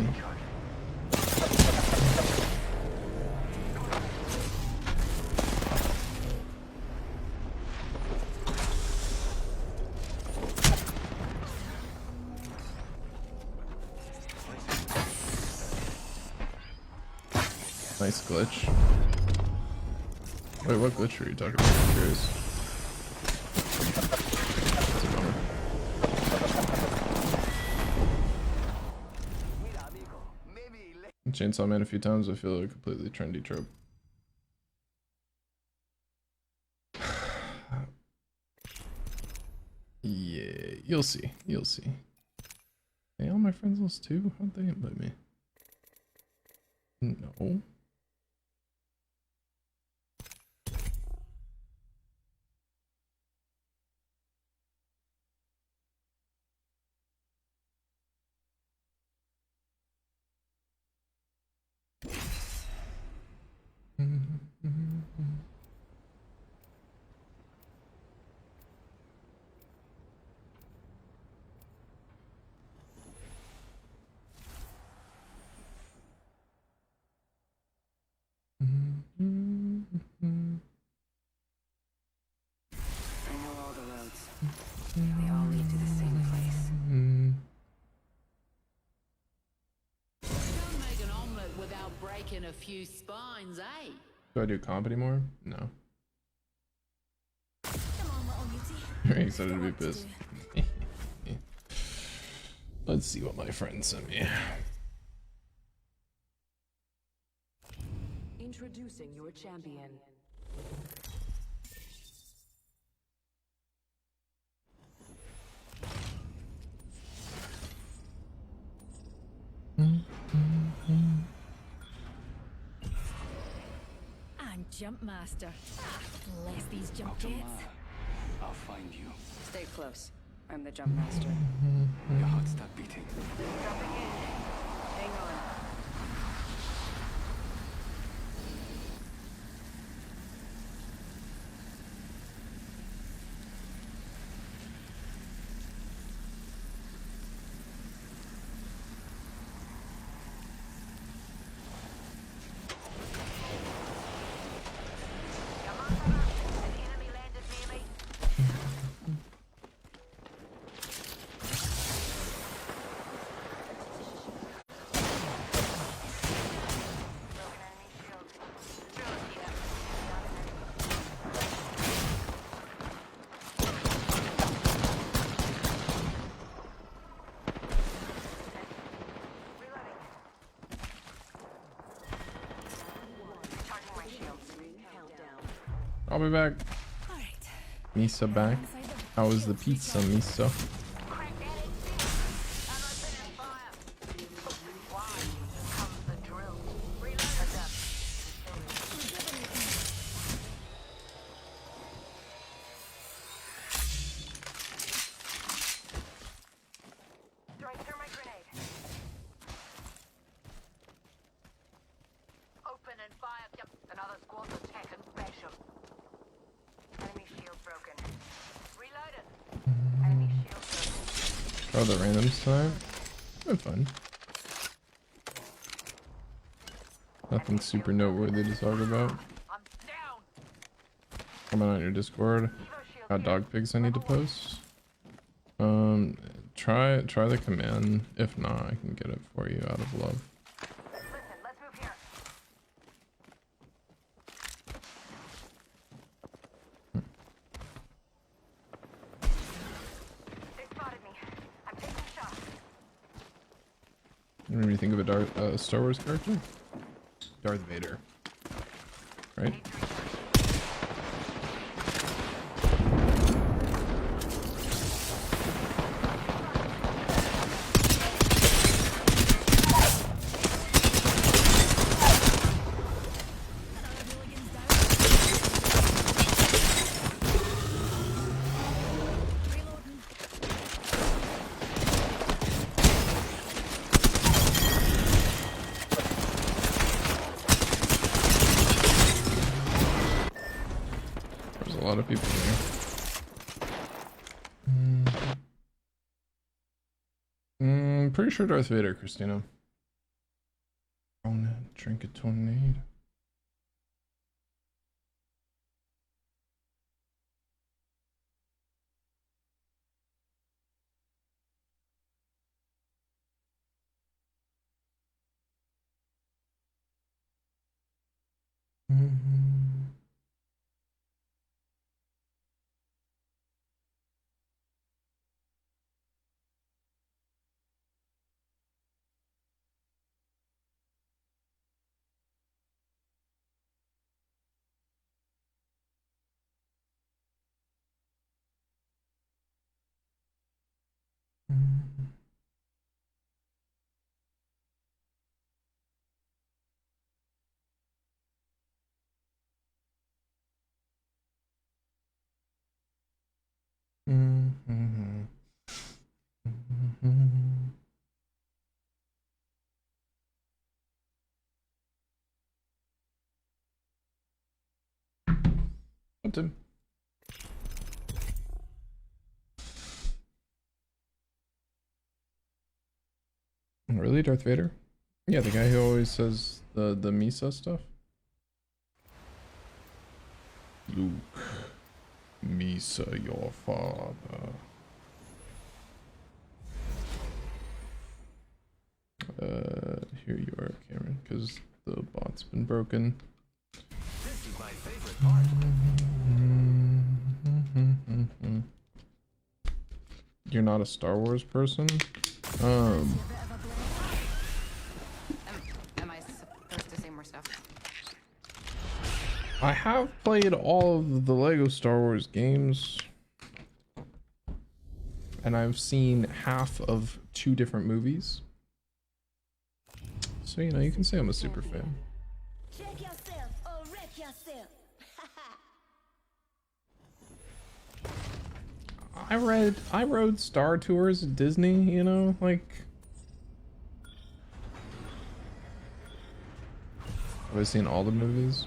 Nice glitch. Wait, what glitch are you talking about? I'm curious. That's a bummer. Chainsaw Man a few times, I feel like a completely trendy trope. Yeah, you'll see. You'll see. Hey, all my friends list too? How'd they invite me? No. Breaking a few spines, eh? Do I do comp anymore? No. Come on, little mutie. Very excited to be Got work to pissed. do. Let's see what my friend sent me. Introducing your champion. And jump master. Ah, bless these jump jets. I'll find you. Stay close. I'm the jump master. Your heart start beating. Jumping in. Hang on. An enemy landed near me. Broken enemy shield. Drone here. Down an enemy. Reloading. Charging my shields. Countdown. I'll be back. Alright. Misa back. Inside the How was the pizza, Misa? Crack that exit. I'm opening fire. Why? Comes the drill. Reload up. Throwing thermite grenade. Open and fire. Yep, another squad's attacking. Bash 'em. Enemy shield broken. Reloaded. Enemy shield broken. Oh, the randoms tonight? Been fun. Nothing super noteworthy to talk about. I'm down. Comment on your Discord. Evo shield Got here. dog pigs I need to post. Try the command. If not, I can get it for you out of love. Listen, let's move here. They spotted me. I'm taking shots. What do you think of a Star Wars character? Darth Vader. Right? Need to recharge. Another hooligan's down. Reloading. There's a lot of people here. Pretty sure Darth Vader, Christina. Oh no, drink a tornado. What's him? Really, Darth Vader? Yeah, the guy who always says the Misa stuff. Luke, Misa, your father. Here you are, Cameron, because the bot's and broken. This is my favorite part. You're not a Star Wars person? Am I supposed to say more stuff? I have played all of the Lego Star Wars games. And I've seen half of 2 different movies. So, you know, you can say I'm a super fan. Check yourself or wreck yourself. I rode Star Tours at Disney, you know, like have I seen all the movies?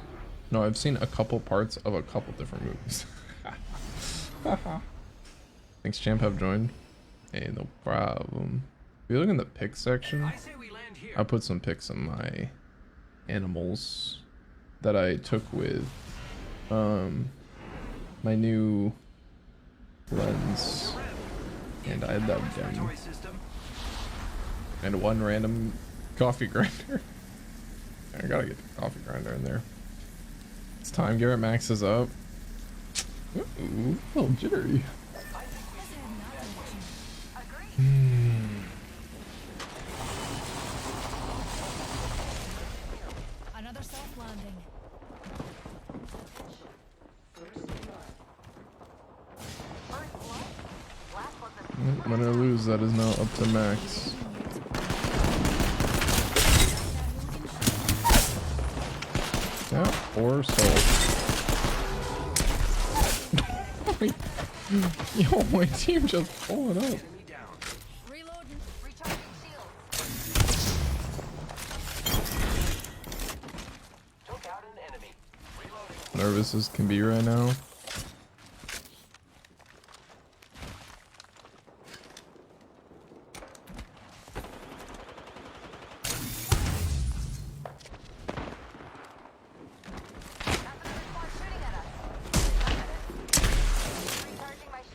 No, I've seen a couple parts of a couple different movies. Thanks, champ, have joined. Hey, no problem. If you look in the pics section, I put some pics of my animals that I took with my new lens, and I love them. And one random coffee grinder. I gotta get the coffee grinder in there. It's time. Garrett maxes up. Ooh, a little jittery. Another soft landing. Win or lose, that is now up to max. Yeah, or sold. Yo, my team just pulling up. Reloading. Recharging shields. Took out an enemy. Reloading. Nervous as can be right now.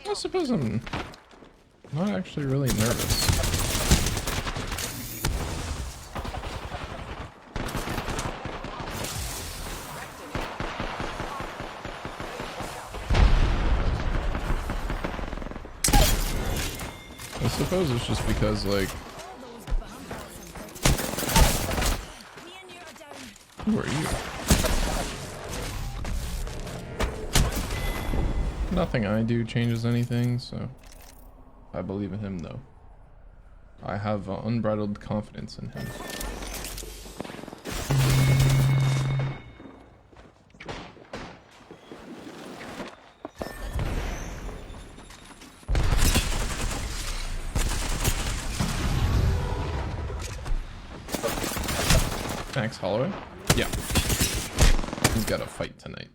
I suppose I'm not actually really nervous. I suppose it's just because, like, who are you? Nothing I do changes anything, so I believe in him, though. I have unbridled confidence in him. Max Holloway? Yeah. He's got a fight tonight.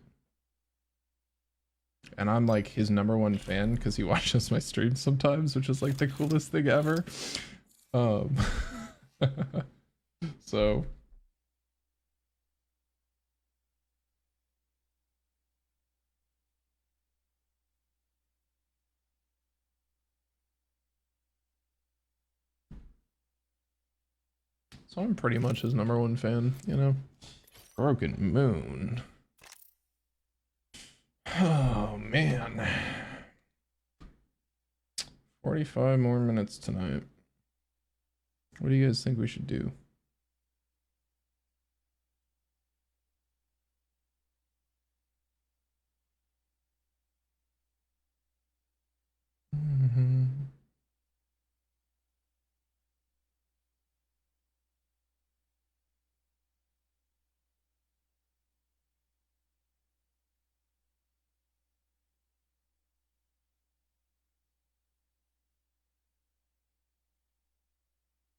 And I'm like his #1 fan because he watches my streams sometimes, which is like the coolest thing ever. So I'm pretty much his #1 fan, you know. Broken Moon. Oh man. 45 more minutes tonight. What do you guys think we should do?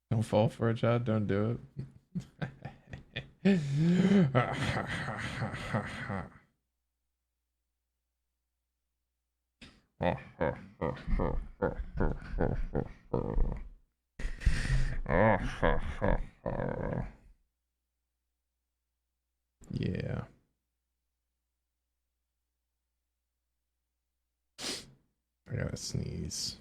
Don't fall for it, Chad. Don't do it. Yeah. I gotta sneeze.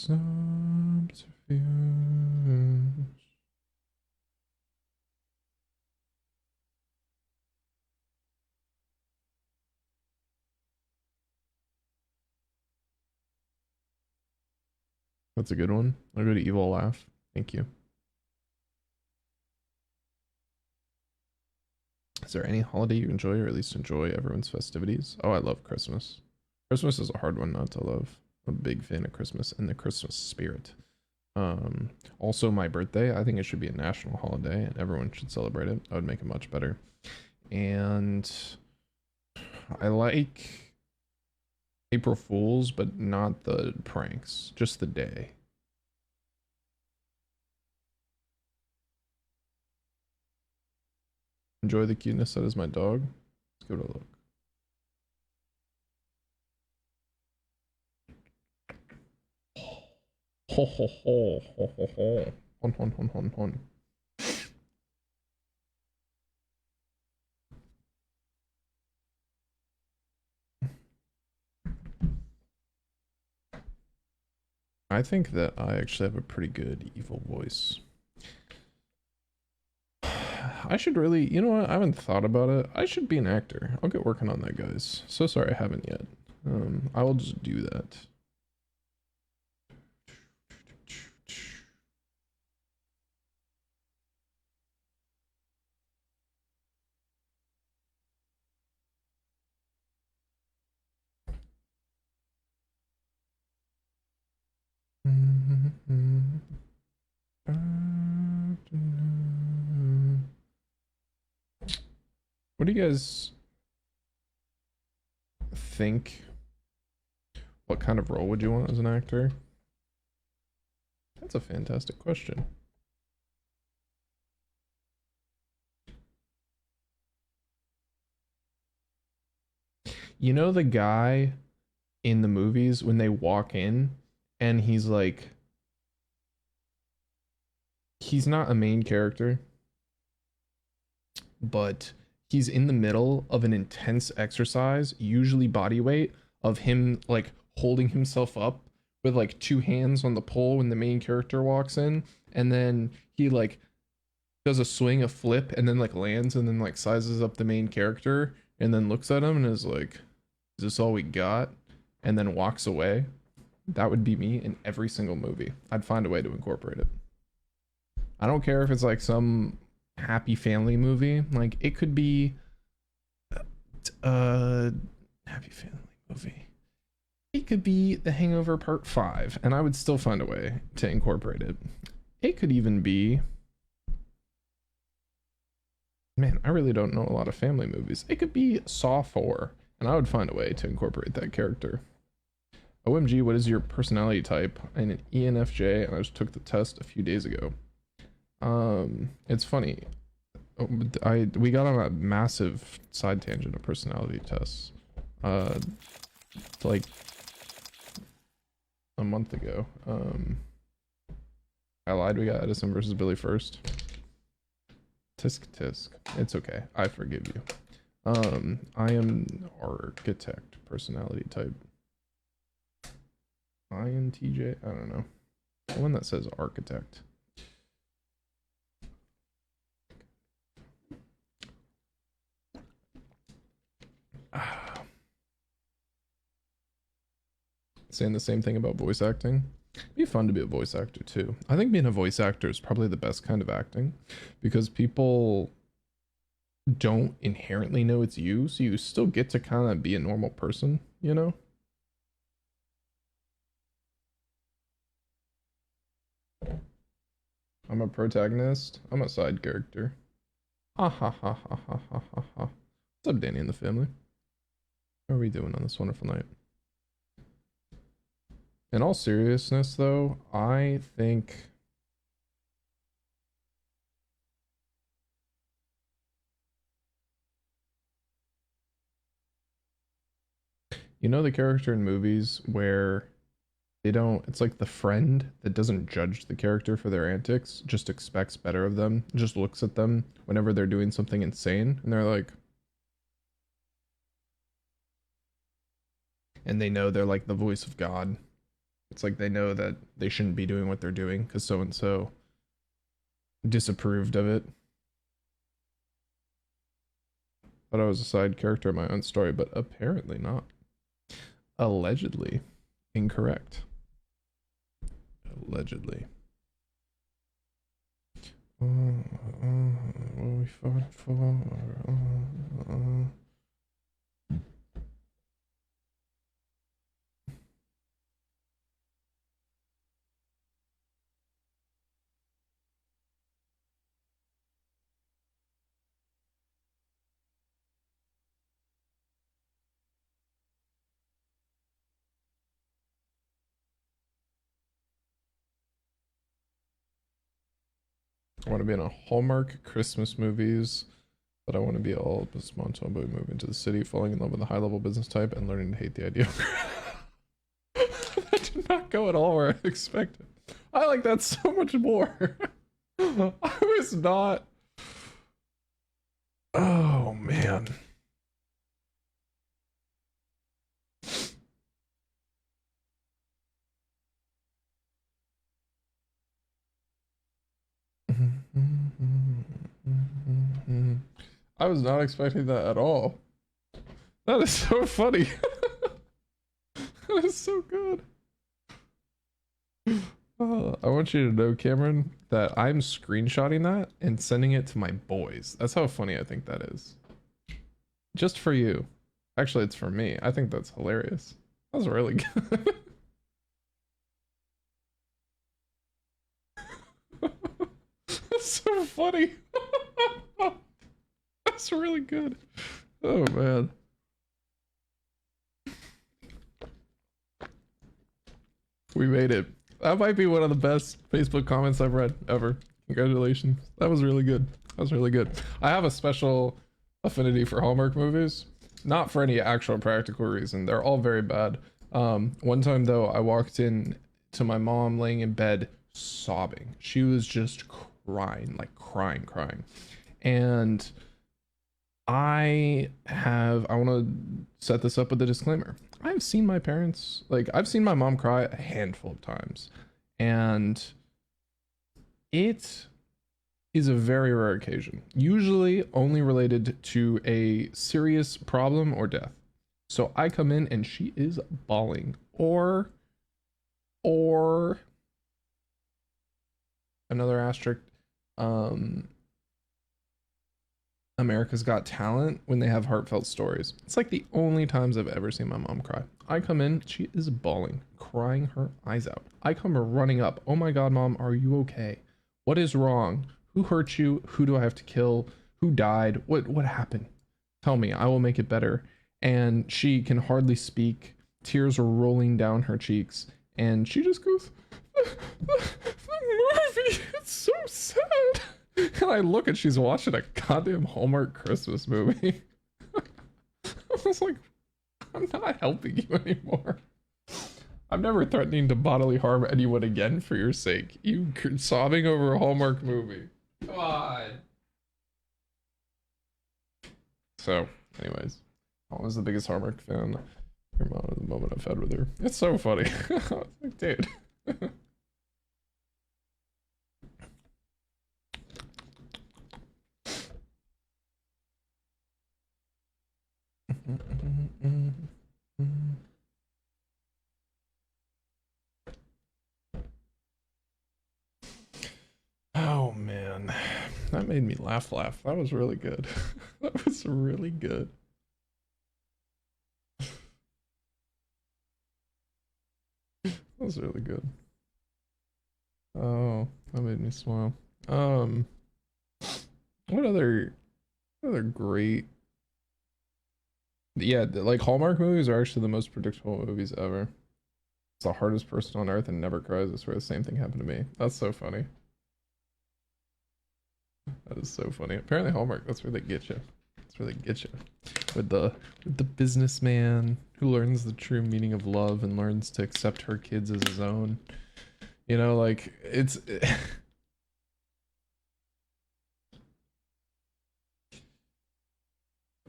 subterfuge. That's a good one. I'll go to Evil Laugh. Thank you. Is there any holiday you enjoy, or at least enjoy everyone's festivities? Oh, I love Christmas. Christmas is a hard one not to love. I'm a big fan of Christmas and the Christmas spirit. Also my birthday, I think it should be a national holiday and everyone should celebrate it. That would make it much better. And I like April Fools, but not the pranks, just the day. Enjoy the cuteness that is my dog. Let's give it a look. Ho ho ho ho ho ho. Hon hon hon hon hon. I think that I actually have a pretty good evil voice. I should really, you know what? I haven't thought about it. I should be an actor. I'll get working on that, guys. So sorry I haven't yet. I will just do that. What do you guys think? What kind of role would you want as an actor? That's a fantastic question. You know the guy in the movies when they walk in and he's like, he's not a main character, but he's in the middle of an intense exercise, usually body weight, of him like holding himself up with like two hands on the pole when the main character walks in, and then he like does a swing, a flip, and then like lands and then like sizes up the main character and then looks at him and is like, is this all we got? And then walks away. That would be me in every single movie. I'd find a way to incorporate it. I don't care if it's like some happy family movie. Like it could be happy family movie. It could be The Hangover Part 5 and I would still find a way to incorporate it. It could even be, man, I really don't know a lot of family movies. It could be Saw 4 and I would find a way to incorporate that character. OMG, what is your personality type? I'm an ENFJ and I just took the test a few days ago. It's funny. We got on a massive side tangent of personality tests. Like a month ago. I lied. We got Edison versus Billy first. Tisk tisk. It's okay. I forgive you. I am architect personality type. INTJ? I don't know. The one that says architect. Saying the same thing about voice acting. It'd be fun to be a voice actor too. I think being a voice actor is probably the best kind of acting because people don't inherently know it's you, so you still get to kind of be a normal person, you know? I'm a protagonist. I'm a side character. Ha ha ha ha ha ha ha ha. What's up, Danny and the family? How are we doing on this wonderful night? In all seriousness, though, I think you know the character in movies where they don't, it's like the friend that doesn't judge the character for their antics, just expects better of them, just looks at them whenever they're doing something insane, and they're like, and they know they're like the voice of God. It's like they know that they shouldn't be doing what they're doing because so and so disapproved of it. Thought I was a side character in my own story, but apparently not. Allegedly incorrect. Allegedly. What we fought for? I want to be in a Hallmark Christmas movies, but I want to be all of a small town boy moving to the city, falling in love with a high-level business type, and learning to hate the idea of that did not go at all where I expected. I like that so much more. I was not. Oh man. I was not expecting that at all. That is so funny. That is so good. I want you to know, Cameron, that I'm screenshotting that and sending it to my boys. That's how funny I think that is. Just for you. Actually, it's for me. I think that's hilarious. That was really good. That's so funny. That's really good. Oh man. We made it. That might be one of the best Facebook comments I've read ever. Congratulations. That was really good. That was really good. I have a special affinity for Hallmark movies. Not for any actual practical reason. They're all very bad. One time though, I walked in to my mom laying in bed sobbing. She was just crying, like crying. And I want to set this up with a disclaimer. I've seen my parents, like I've seen my mom cry a handful of times, and it is a very rare occasion, usually only related to a serious problem or death. So I come in and she is bawling, or another asterisk, America's Got Talent, when they have heartfelt stories. It's like the only times I've ever seen my mom cry. I come in, she is bawling, crying her eyes out. I come running up. Oh my God, Mom, are you okay? What is wrong? Who hurt you? Who do I have to kill? Who died? What happened? Tell me, I will make it better. And she can hardly speak. Tears are rolling down her cheeks. And she just goes, the movie, it's so sad. And I look and she's watching a goddamn Hallmark Christmas movie. I was like, I'm not helping you anymore. I'm never threatening to bodily harm anyone again for your sake. You sobbing over a Hallmark movie. Come on. So, anyways, I was the biggest Hallmark fan your mom at the moment I've had with her. It's so funny. I was like, dude. Oh man, that made me laugh. That was really good. That was really good. That was really good. Oh, that made me smile. What other great, yeah, like Hallmark movies are actually the most predictable movies ever. It's the hardest person on earth and never cries. I swear the same thing happened to me. That's so funny. That is so funny. Apparently Hallmark, that's where they get you. That's where they get you. With the businessman who learns the true meaning of love and learns to accept her kids as his own. You know, like it's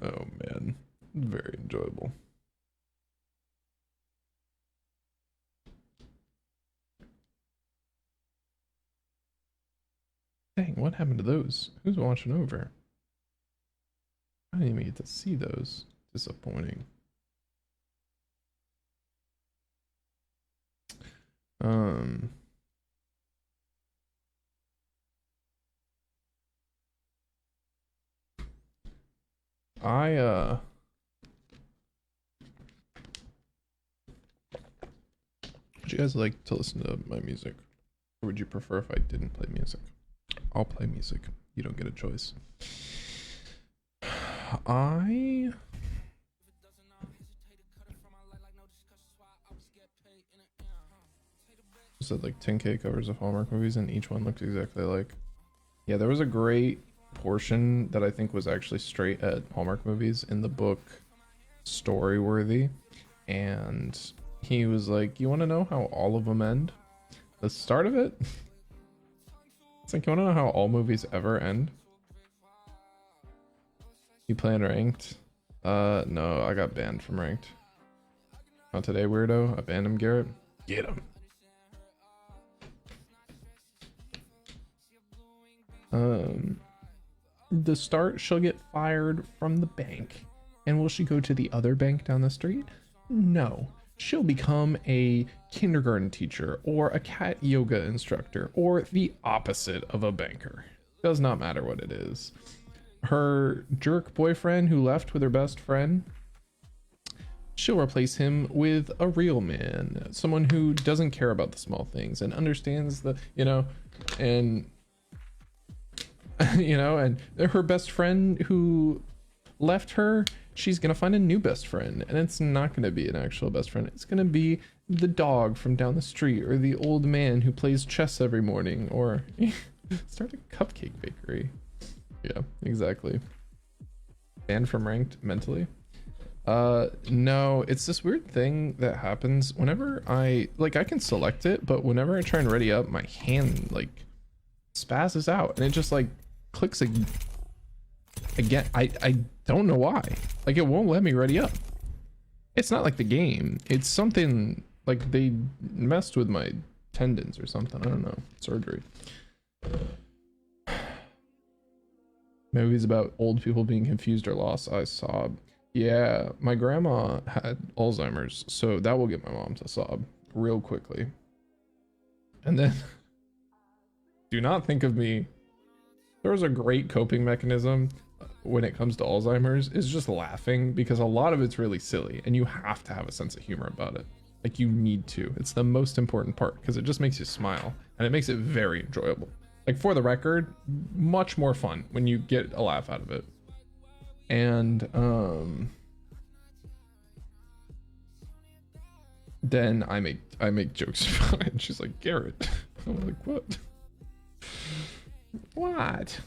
oh man, very enjoyable. Dang, what happened to those? Who's watching over? I didn't even get to see those. Disappointing. Would you guys like to listen to my music? Or would you prefer if I didn't play music? I'll play music. You don't get a choice. I said like 10K covers of Hallmark movies and each one looked exactly alike. Yeah, there was a great portion that I think was actually straight at Hallmark movies in the book Storyworthy, and he was like, you want to know how all of them end? The start of it, it's like, you want to know how all movies ever end? You play ranked? No, I got banned from ranked. Not today, weirdo. I banned him, Garrett. Get him. The start, she'll get fired from the bank. And will she go to the other bank down the street? No. She'll become a kindergarten teacher or a cat yoga instructor or the opposite of a banker. Does not matter what it is. Her jerk boyfriend who left with her best friend, she'll replace him with a real man, someone who doesn't care about the small things and understands the, and and her best friend who left her, she's gonna find a new best friend, and it's not gonna be an actual best friend. It's gonna be the dog from down the street or the old man who plays chess every morning, or start a cupcake bakery. Yeah, exactly. Banned from ranked mentally. No, it's this weird thing that happens whenever I can select it, but whenever I try and ready up, my hand like spazzes out and it just like clicks again. I don't know why. Like, it won't let me ready up. It's not like the game. It's something like they messed with my tendons or something. I don't know. Surgery. Movies about old people being confused or lost. I sob. Yeah, my grandma had Alzheimer's, so that will get my mom to sob real quickly. And then do not think of me. There was a great coping mechanism when it comes to Alzheimer's is just laughing, because a lot of it's really silly and you have to have a sense of humor about it. Like, you need to. It's the most important part because it just makes you smile and it makes it very enjoyable. Like, for the record, much more fun when you get a laugh out of it. And then I make jokes about it and she's like, Garrett. I'm like, what? What?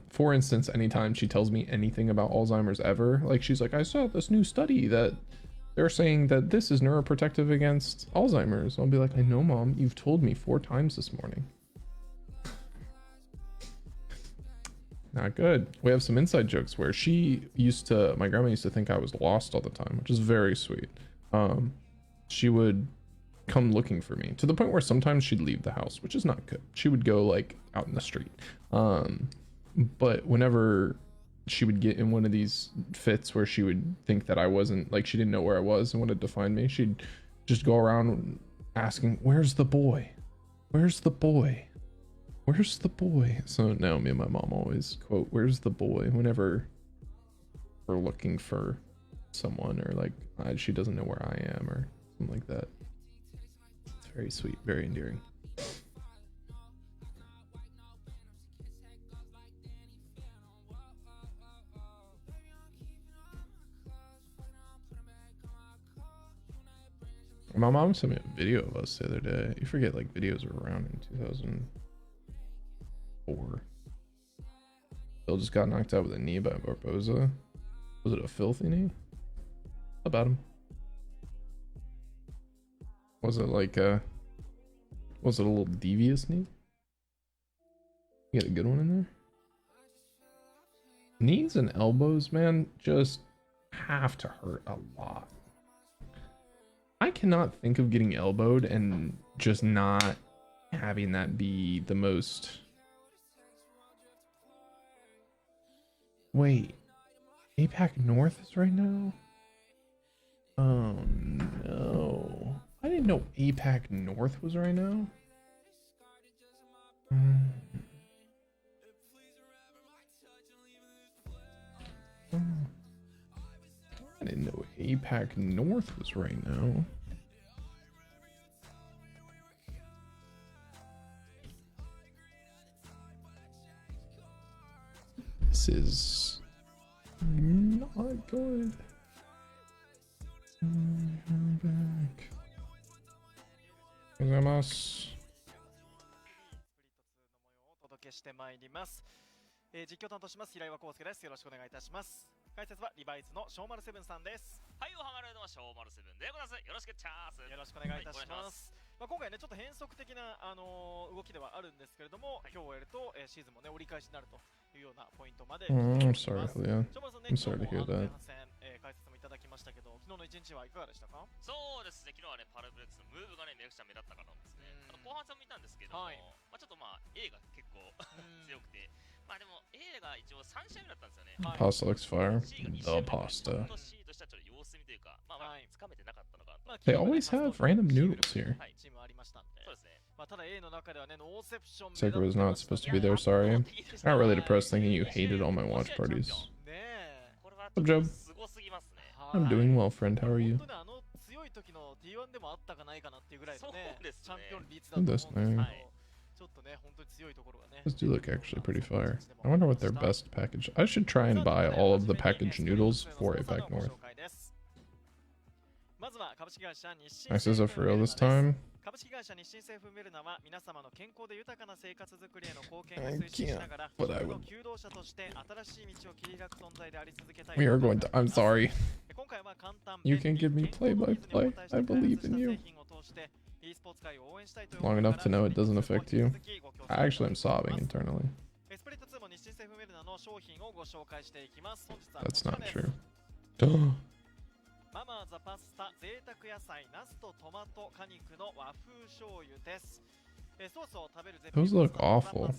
For instance, anytime she tells me anything about Alzheimer's ever, like, she's like, I saw this new study that they're saying that this is neuroprotective against Alzheimer's. I'll be like, I know, Mom, you've told me 4 times this morning. Not good. We have some inside jokes where my grandma used to think I was lost all the time, which is very sweet. She would come looking for me to the point where sometimes she'd leave the house, which is not good. She would go like out in the street. But whenever she would get in one of these fits where she would think that I wasn't, like, she didn't know where I was and wanted to find me, she'd just go around asking, where's the boy? Where's the boy? Where's the boy? So now me and my mom always quote, where's the boy? Whenever we're looking for someone, or like she doesn't know where I am or something like that. It's very sweet, very endearing. My mom sent me a video of us the other day. You forget, like, videos were around in 2004. Bill just got knocked out with a knee by Barboza. Was it a filthy knee? About him. Was it like was it a little devious knee? You got a good one in there? Knees and elbows, man, just have to hurt a lot. I cannot think of getting elbowed and just not having that be the most. Wait, APAC North is right now? Oh no. I didn't know APAC North was right now. I didn't know APAC North was right now. This is not good. Back. おはようございます。お届けしてまいります。実況担当します平岩康介です。よろしくお願いいたします。解説はリバイズのショーマルセブンさんです。はい、おはがれのショーマルセブンでございます。よろしくチャース。よろしくお願いいたします。まあ今回ねちょっと変則的な動きではあるんですけれども、今日をやるとシーズンもね折り返しになるというようなポイントまで。I'm sorry, Leon. I'm sorry to hear that. 解説もいただきましたけど、昨日の一日はいかがでしたか？そうですね、昨日はねパラブレックスのムーブがねめちゃくちゃ目立ったからですね。後半戦も見たんですけども、まあちょっとまあ A が結構強くて。まあでも A が一応3試合目だったんですよね。Pasta looks fire. The pasta. They always have random noodles here. Sacred was not supposed to be there, sorry. Not really depressed thinking you hated all my watch parties. What's up, Job? I'm doing well, friend. How are you? This thing. Those do look actually pretty fire. I wonder what their best package. I should try and buy all of the packaged noodles for APAC North. Nice, is it for real this time? I can't, but I would. We are going to. I'm sorry. You can give me play-by-play. I believe in you. Long enough to know it doesn't affect you. I actually am sobbing internally. That's not true. Duh. Those look awful.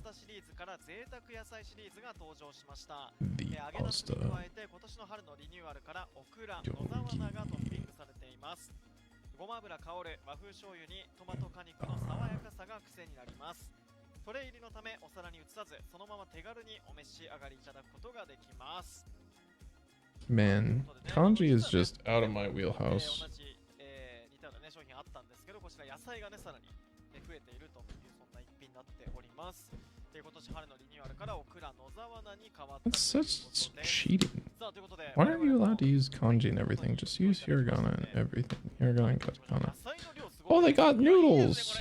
The pasta. Yogi. ごま油香る和風醤油にトマト果肉の爽やかさが癖になります。トレイ入りのためお皿に移さず、そのまま手軽にお召し上がりいただくことができます。Man, kanji is just out of my wheelhouse. 同じ似たようなね商品あったんですけど、こちら野菜がねさらに増えているというそんな一品になっております。今年春のリニューアルからオクラ野沢菜に変わった。 That's such cheating. Why are you allowed to use kanji and everything? Just use hiragana and everything. Hiragana and katakana. Oh, they got noodles!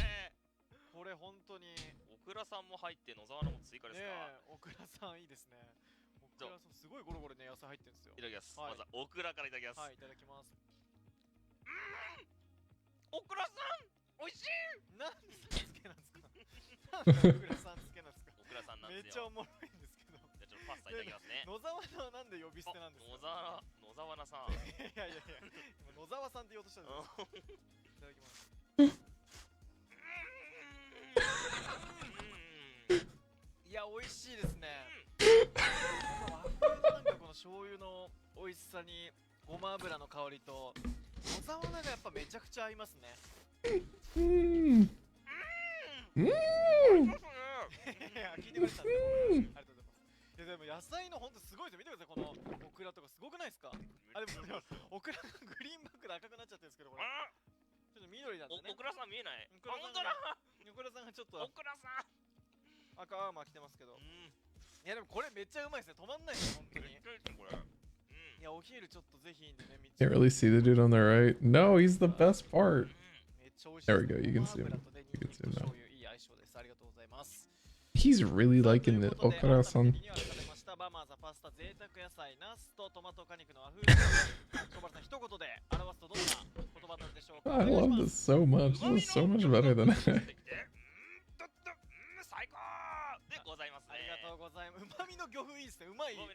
これ本当にオクラさんも入って野沢菜も追加ですか？オクラさんいいですね。オクラさんすごいゴロゴロね野菜入ってるんですよ。いただきます。まずはオクラからいただきます。はい、いただきます。オクラさん美味しい。なんでさん付けなんですか？なんでオクラさん付けなんですか？オクラさんなんめっですよ。ちゃおもろいんですけど。じゃあちょっとパスタいただきますね。野沢菜はなんで呼び捨てなんですか？野沢菜さん。いやいやいや、今野沢さんって言おうとしたんです。いただきます。いや、美味しいですね。和風のなんかこの醤油の美味しさにごま油の香りと野沢菜がやっぱめちゃくちゃ合いますね。聞いてくれたんです。ありがとうございます。いやでも野菜のほんとすごいですよ。見てください、このオクラとかすごくないですか？あ、でもオクラがグリーンバックで赤くなっちゃってるんですけど、これちょっと緑なんでね。オクラさん見えない？オクラさんがちょっとオクラさん赤アーマー着てますけど。いやでもこれめっちゃうまいですね。止まんないですよ、本当に。いや、お昼ちょっとぜひね。 Can't really see the dude on the right. No, he's the best part. There we go. You can see him. You can see him now. He's really liking the okara-san. I love this so much. This is so much better than I. 最高でございますね。ありがとうございます。うまみの魚粉いいですね。うまいワ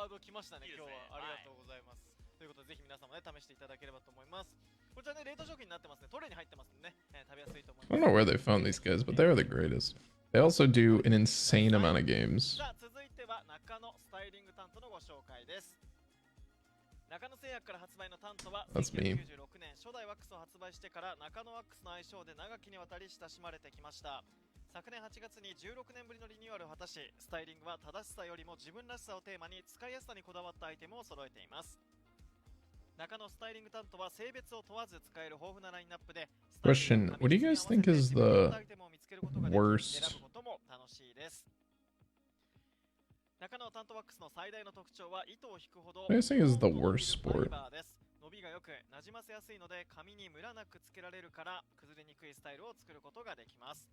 ード来ましたね。今日はありがとうございます。ということでぜひ皆さんもね試していただければと思います。こちらね、冷凍食品になってますね。トレイに入ってますんでね、食べやすいと思い I don't know where they found these guys, but they are the greatest. They also do an insane amount of games. さあ、続いては中野スタイリング担当のご紹介です。中野製薬から発売のタントは1996年初代ワックスを発売してから中野ワックスの愛称で長きにわたり親しまれてきました。昨年8月に16年ぶりのリニューアルを果たし、スタイリングは正しさよりも自分らしさをテーマに使いやすさにこだわったアイテムを揃えています。中野スタイリング担当は性別を問わず使える豊富なラインナップで Question: What do you guys think is the worst? 中野担当ワックスの最大の特徴は糸を引くほど What do you think is the worst sport? 伸びがよくなじませやすいので髪にムラなくつけられるから崩れにくいスタイルを作ることができます。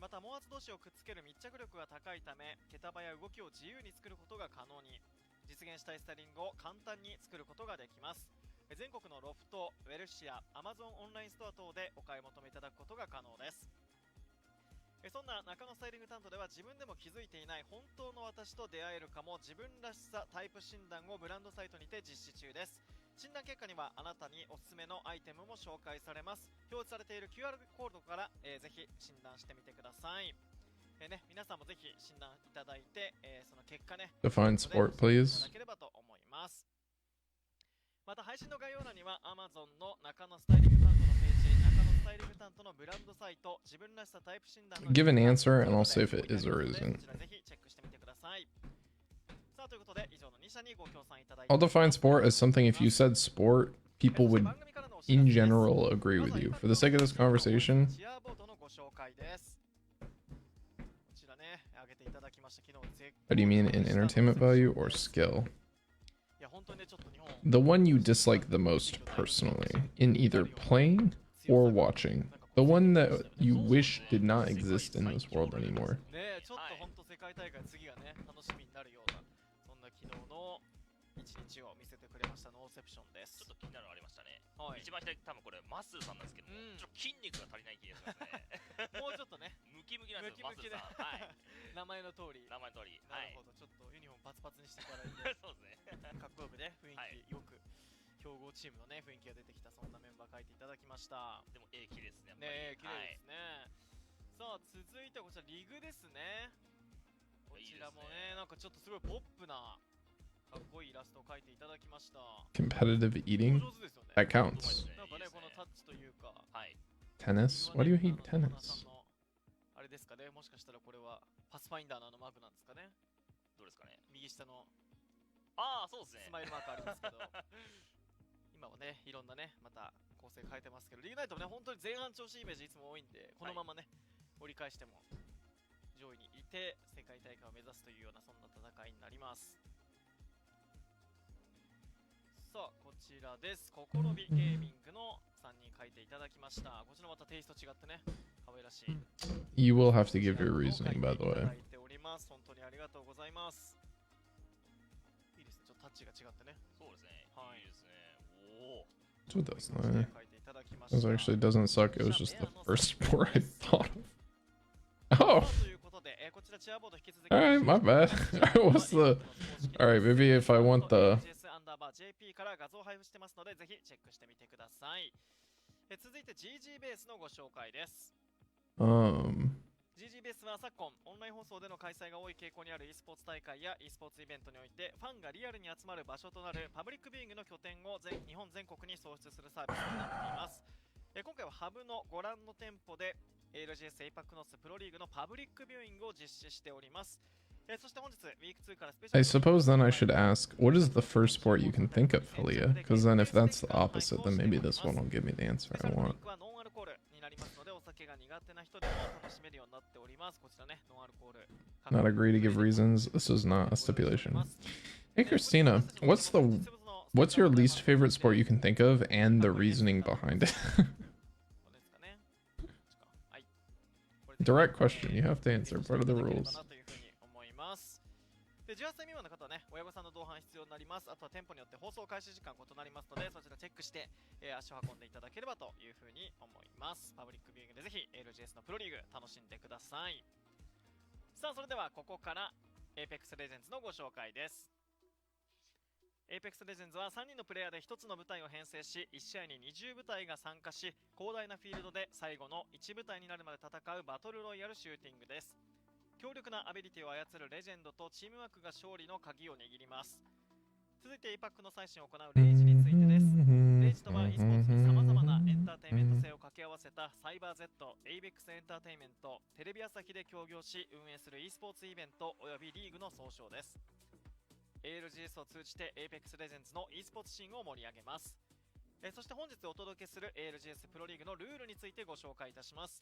また毛圧同士をくっつける密着力が高いため毛束や動きを自由に作ることが可能に、実現したいスタイリングを簡単に作ることができます。全国のロフト、ウェルシア、アマゾンオンラインストア等でお買い求めいただくことが可能です。そんな中野スタイリング担当では自分でも気づいていない本当の私と出会えるかも自分らしさタイプ診断をブランドサイトにて実施中です。診断結果にはあなたにおすすめのアイテムも紹介されます。表示されている QR コードから、ぜひ診断してみてください。皆さんもぜひ診断いただいて、その結果ね、Define sport, please. いただければと思います。また配信の概要欄には Amazon の中野スタイリング担当のページ、中野スタイリング担当のブランドサイト、自分らしさタイプ診断の Give an answer and I'll say if it is or isn't. こちらぜひチェックしてみてください。さあということで以上の2社にご協賛いただい I'll define sport as something if you said sport, people would in general agree with you. For the sake of this conversation, チアボードのご紹介です。こちらね、上げていただきました。昨日絶 what do you mean in entertainment value or skill? The one you dislike the most personally, in either playing or watching. The one that you wish did not exist in this world anymore. ね、ちょっと本当世界大会次がね、楽しみになるようなそんな昨日の一日を見せてくれましたノーセプションです。ちょっと気になるのありましたね。一番左多分これマッスルさんなんですけども、ちょっと筋肉が足りない気がしますね。もうちょっとね、ムキムキなんですよ、マッスルさん。はい。名前の通り。名前の通り。なるほど、ちょっとユニフォームパツパツにしてからいいで。そうですね。かっこよくね、雰囲気よく。強豪チームのね、雰囲気が出てきたそんなメンバー書いていただきました。でも絵綺麗ですね。ね、綺麗ですね。さあ、続いてはこちらリグですね。こちらもね、なんかちょっとすごいポップなかっこいいイラストを描いていただきました。Competitive eating? That counts. なんかね、このタッチというか。はい。Tennis? Why do you hate tennis? あれですかね、もしかしたらこれはパスファインダーのあのマークなんですかね。どうですかね。右下の。ああ、そうですね。スマイルマークありますけど。今はね、いろんなね、また構成変えてますけど、リーグナイトもね、本当に前半調子いいイメージいつも多いんで、このままね、折り返しても上位にいて、世界大会を目指すというようなそんな戦いになります。さあ、こちらです。ココロビゲーミングの3人書いていただきました。こちらまたテイスト違ってね、可愛らしい。You will have to give your reasoning, by the way. いただいております。本当にありがとうございます。いいですね、ちょっとタッチが違ってね。そうですね。はい。いいですね。So it does not. This actually doesn't suck. It was just the first sport I thought of. Oh! Alright, my bad. What's the... Alright, maybe if I want the... JP から画像を配布してますので、ぜひチェックしてみてください。続いて GG ベースのご紹介です。GG ベースは昨今、オンライン放送での開催が多い傾向にある e スポーツ大会や e スポーツイベントにおいて、ファンがリアルに集まる場所となるパブリックビューイングの拠点を日本全国に創出するサービスになっています。今回はハブのご覧の店舗で ALGS エイパックノースプロリーグのパブリックビューイングを実施しております。そして本日、ウィーク2からスペシャル I suppose then I should ask, what is the first sport you can think of, Halia? Because then if that's the opposite, then maybe this one will give me the answer I want. ノンアルコールになりますので、お酒が苦手な人でも楽しめるようになっております。こちらね、ノンアルコール。Not agree to give reasons. This is not a stipulation. Hey Christina, what's your least favorite sport you can think of and the reasoning behind it? Direct question, you have to answer. Part of the rules. 18歳未満の方はね、親御さんの同伴必要になります。あとは店舗によって放送開始時間異なりますので、そちらチェックして、足を運んでいただければというふうに思います。パブリックビューイングでぜひ LGS のプロリーグ楽しんでください。さあ、それではここから Apex Legends のご紹介です。Apex Legends は3人のプレイヤーで1つの部隊を編成し、1試合に20部隊が参加し、広大なフィールドで最後の1部隊になるまで戦うバトルロイヤルシューティングです。強力なアビリティを操るレジェンドとチームワークが勝利の鍵を握ります。続いて APAC の最新を行うレイジについてです。レイジとは e スポーツに様々なエンターテインメント性を掛け合わせたサイバー Z、ABEX エンターテインメント、テレビ朝日で協業し運営する e スポーツイベントおよびリーグの総称です。ALGS を通じて Apex Legends の e スポーツシーンを盛り上げます。そして本日お届けする ALGS プロリーグのルールについてご紹介いたします。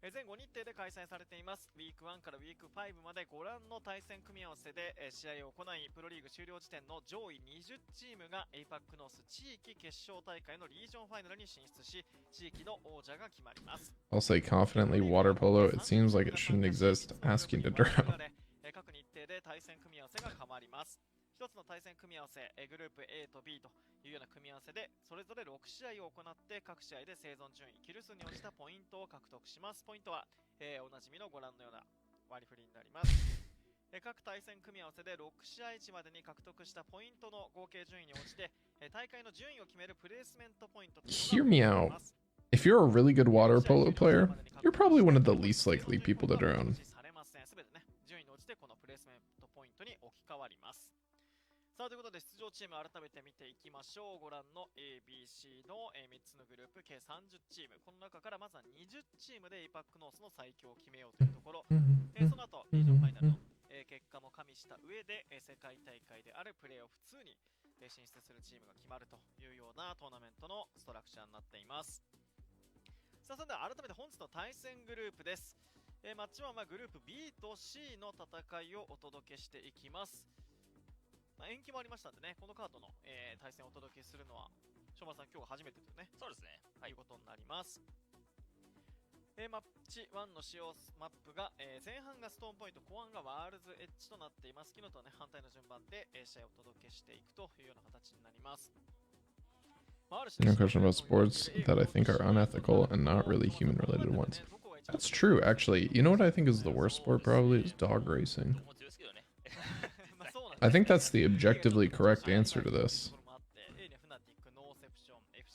全5日程で開催されています。ウィーク1からウィーク5までご覧の対戦組み合わせで試合を行い、プロリーグ終了時点の上位20チームが APAC ノース地域決勝大会のリージョンファイナルに進出し、地域の王者が決まります。I'll say confidently water polo. It seems like it shouldn't exist. Asking to drown. 各日程で対戦組み合わせが変わります。一つの対戦組み合わせ、グループ A と B というような組み合わせで、それぞれ6試合を行って、各試合で生存順位、キル数に応じたポイントを獲得します。ポイントは、おなじみのご覧のような割り振りになります。各対戦組み合わせで6試合時までに獲得したポイントの合計順位に応じて、大会の順位を決めるプレイスメントポイントというのがあります。 Hear me out. If you're a really good water polo player, you're probably one of the least likely people to drown. 順位に応じてこのプレイスメントポイントに置き換わります。さあということで出場チーム改めて見ていきましょう。ご覧の ABC の3つのグループ計30チーム、この中からまずは20チームで APAC ノースの最強を決めようというところ、その後リージョンファイナルの結果も加味した上で世界大会であるプレーオフ2に進出するチームが決まるというようなトーナメントのストラクチャーになっています。さあそれでは改めて本日の対戦グループです。マッチ1はグループ B と C の戦いをお届けしていきます。延期もありましたんでね、このカードの、対戦をお届けするのは、しょうまさん、今日が初めてですね。そうですね。はい。ということになります。マッチ1の使用マップが、前半がストーンポイント、後半がワールズエッジとなっています。昨日とはね、反対の順番で、試合をお届けしていくというような形になります。No question about sports that I think are unethical and not really human related ones. That's true, actually. You know what I think is the worst sport probably is dog racing. I think that's the objectively correct answer to this.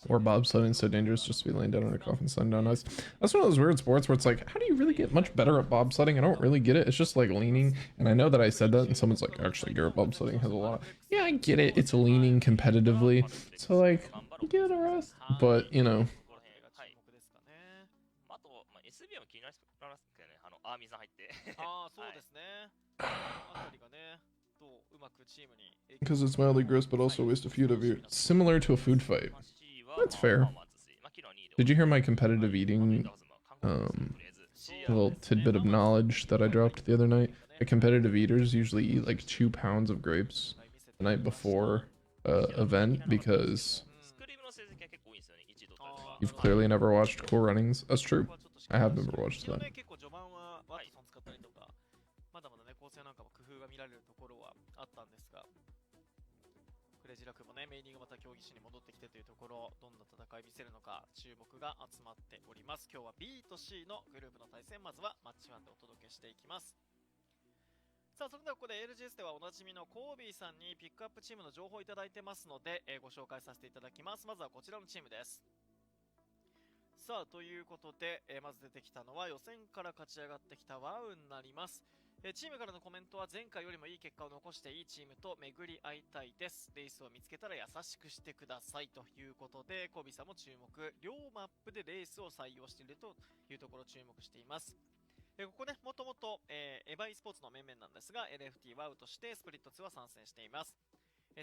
Or bobsledding so dangerous just to be laying down on a coffin sliding down ice. That's one of those weird sports where it's like, how do you really get much better at bobsledding? I don't really get it. It's just like leaning. And I know that I said that and someone's like, actually, Garrett bobsledding has a lot. Yeah, I get it. It's leaning competitively. So like, get a rest. But, you know. うまくチームに Because it's mildly gross, but also a waste of food of your similar to a food fight. That's fair. Did you hear my competitive eating little tidbit of knowledge that I dropped the other night? The competitive eaters usually eat like 2 pounds of grapes the night before event because you've clearly never watched Cool Runnings. That's true. I have never watched that. あったんですが、クレジラクもね、メイニングまた競技士に戻ってきてというところ、どんな戦い見せるのか注目が集まっております。今日は B と C のグループの対戦、まずはマッチ1でお届けしていきます。さあそれではここで LGS ではおなじみのコービーさんにピックアップチームの情報をいただいてますので、ご紹介させていただきます。まずはこちらのチームです。さあということで、まず出てきたのは予選から勝ち上がってきたワウになります。チームからのコメントは前回よりもいい結果を残していいチームと巡り合いたいです。レースを見つけたら優しくしてくださいということで、コービーさんも注目。両マップでレースを採用しているというところを注目しています。ここね、もともとエヴァ e スポーツの面々なんですが、LFT ワウとしてスプリット2は参戦しています。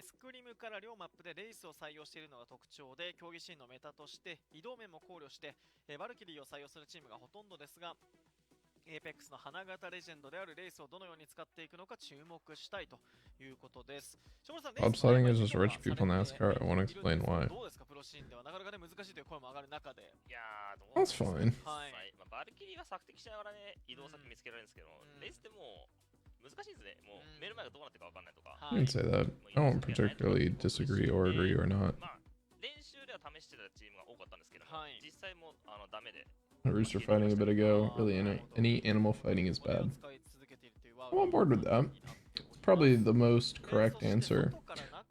スクリムから両マップでレースを採用しているのが特徴で、競技シーンのメタとして移動面も考慮してバルキリーを採用するチームがほとんどですが、Apex の花形レジェンドであるレースをどのように使っていくのか注目したいということです。Bobsledding is just rich people NASCAR. I won't explain why. どうですか、プロシーンではなかなかね難しいという声も上がる中で。いやー、どう That's fine. はい。バルキリーは索敵しながらね、移動先見つけられるんですけど、レースってもう難しいですね。もう目の前がどうなってるか分かんないとか。You can say that. I don't particularly disagree or agree or not. 練習では試してたチームが多かったんですけど、実際もダメで。Rooster fighting a bit ago. Really, any animal fighting is bad. I'm on board with that. probably the most correct answer.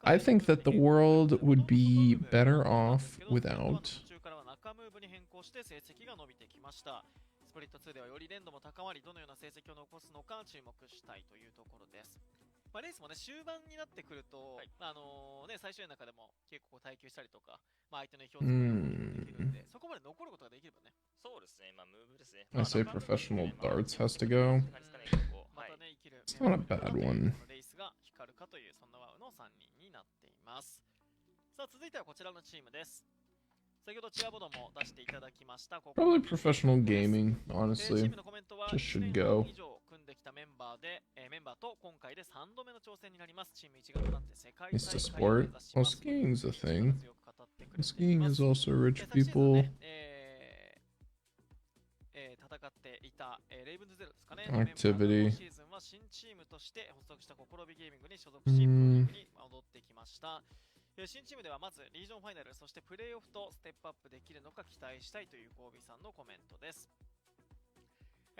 I think that the world would be better off without. スプリット2ではより連動も高まり、どのような成績を残すのか注目したいというところです。まあ、レースもね、終盤になってくると、最終の中でも結構耐久したりとか、まあ、相手の意表をつくことができるんで、そこまで残ることができればね。そうですね、まあ、ムーブですね。I say professional darts has to go. It's not a bad one. レースが光るかという、そんなワウの3人になっています。さあ、続いてはこちらのチームです。Probably professional gaming, honestly. Just should go. It's the sport. Well, skiing's a thing. Skiing is also rich people. Activity. 新チームではまずリージョンファイナル、そしてプレーオフとステップアップできるのか期待したいというゴービーさんのコメントです。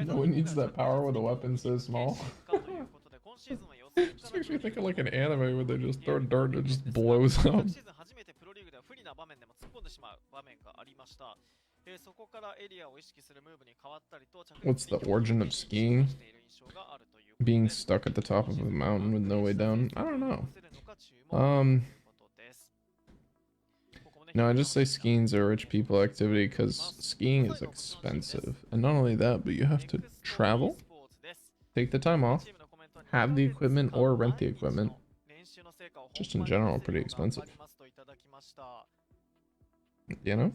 No one needs that power with a weapon so small. This makes me think of like an anime where they just throw a dart and it just blows up. シーズン初めてプロリーグでは不利な場面でも突っ込んでしまう場面がありました。そこからエリアを意識するムーブに変わったりと。What's the origin of skiing? Being stuck at the top of a mountain with no way down? I don't know. No, I just say skiing's a rich people activity because skiing is expensive. And not only that, but you have to travel, take the time off, have the equipment or rent the equipment. Just in general, pretty expensive. You know?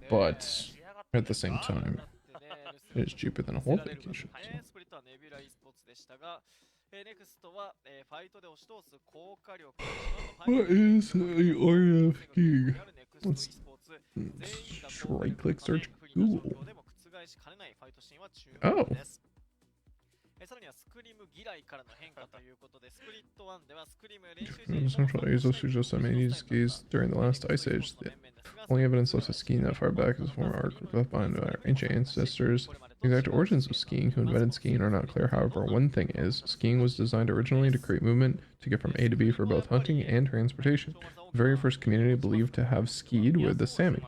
But at the same time, it is cheaper than a whole vacation. What is the order of skiing? Let's right click search Google. Oh. さらにはスクリーム嫌いからの変化ということで、スプリット1ではスクリーム練習時に Central Asia suggests that many skis during the last ice age. The only evidence left of skiing that far back is former art left behind by our ancient ancestors. The exact origins of skiing, who invented skiing, are not clear. However, one thing is, skiing was designed originally to create movement to get from A to B for both hunting and transportation. The very first community believed to have skied were the Sami,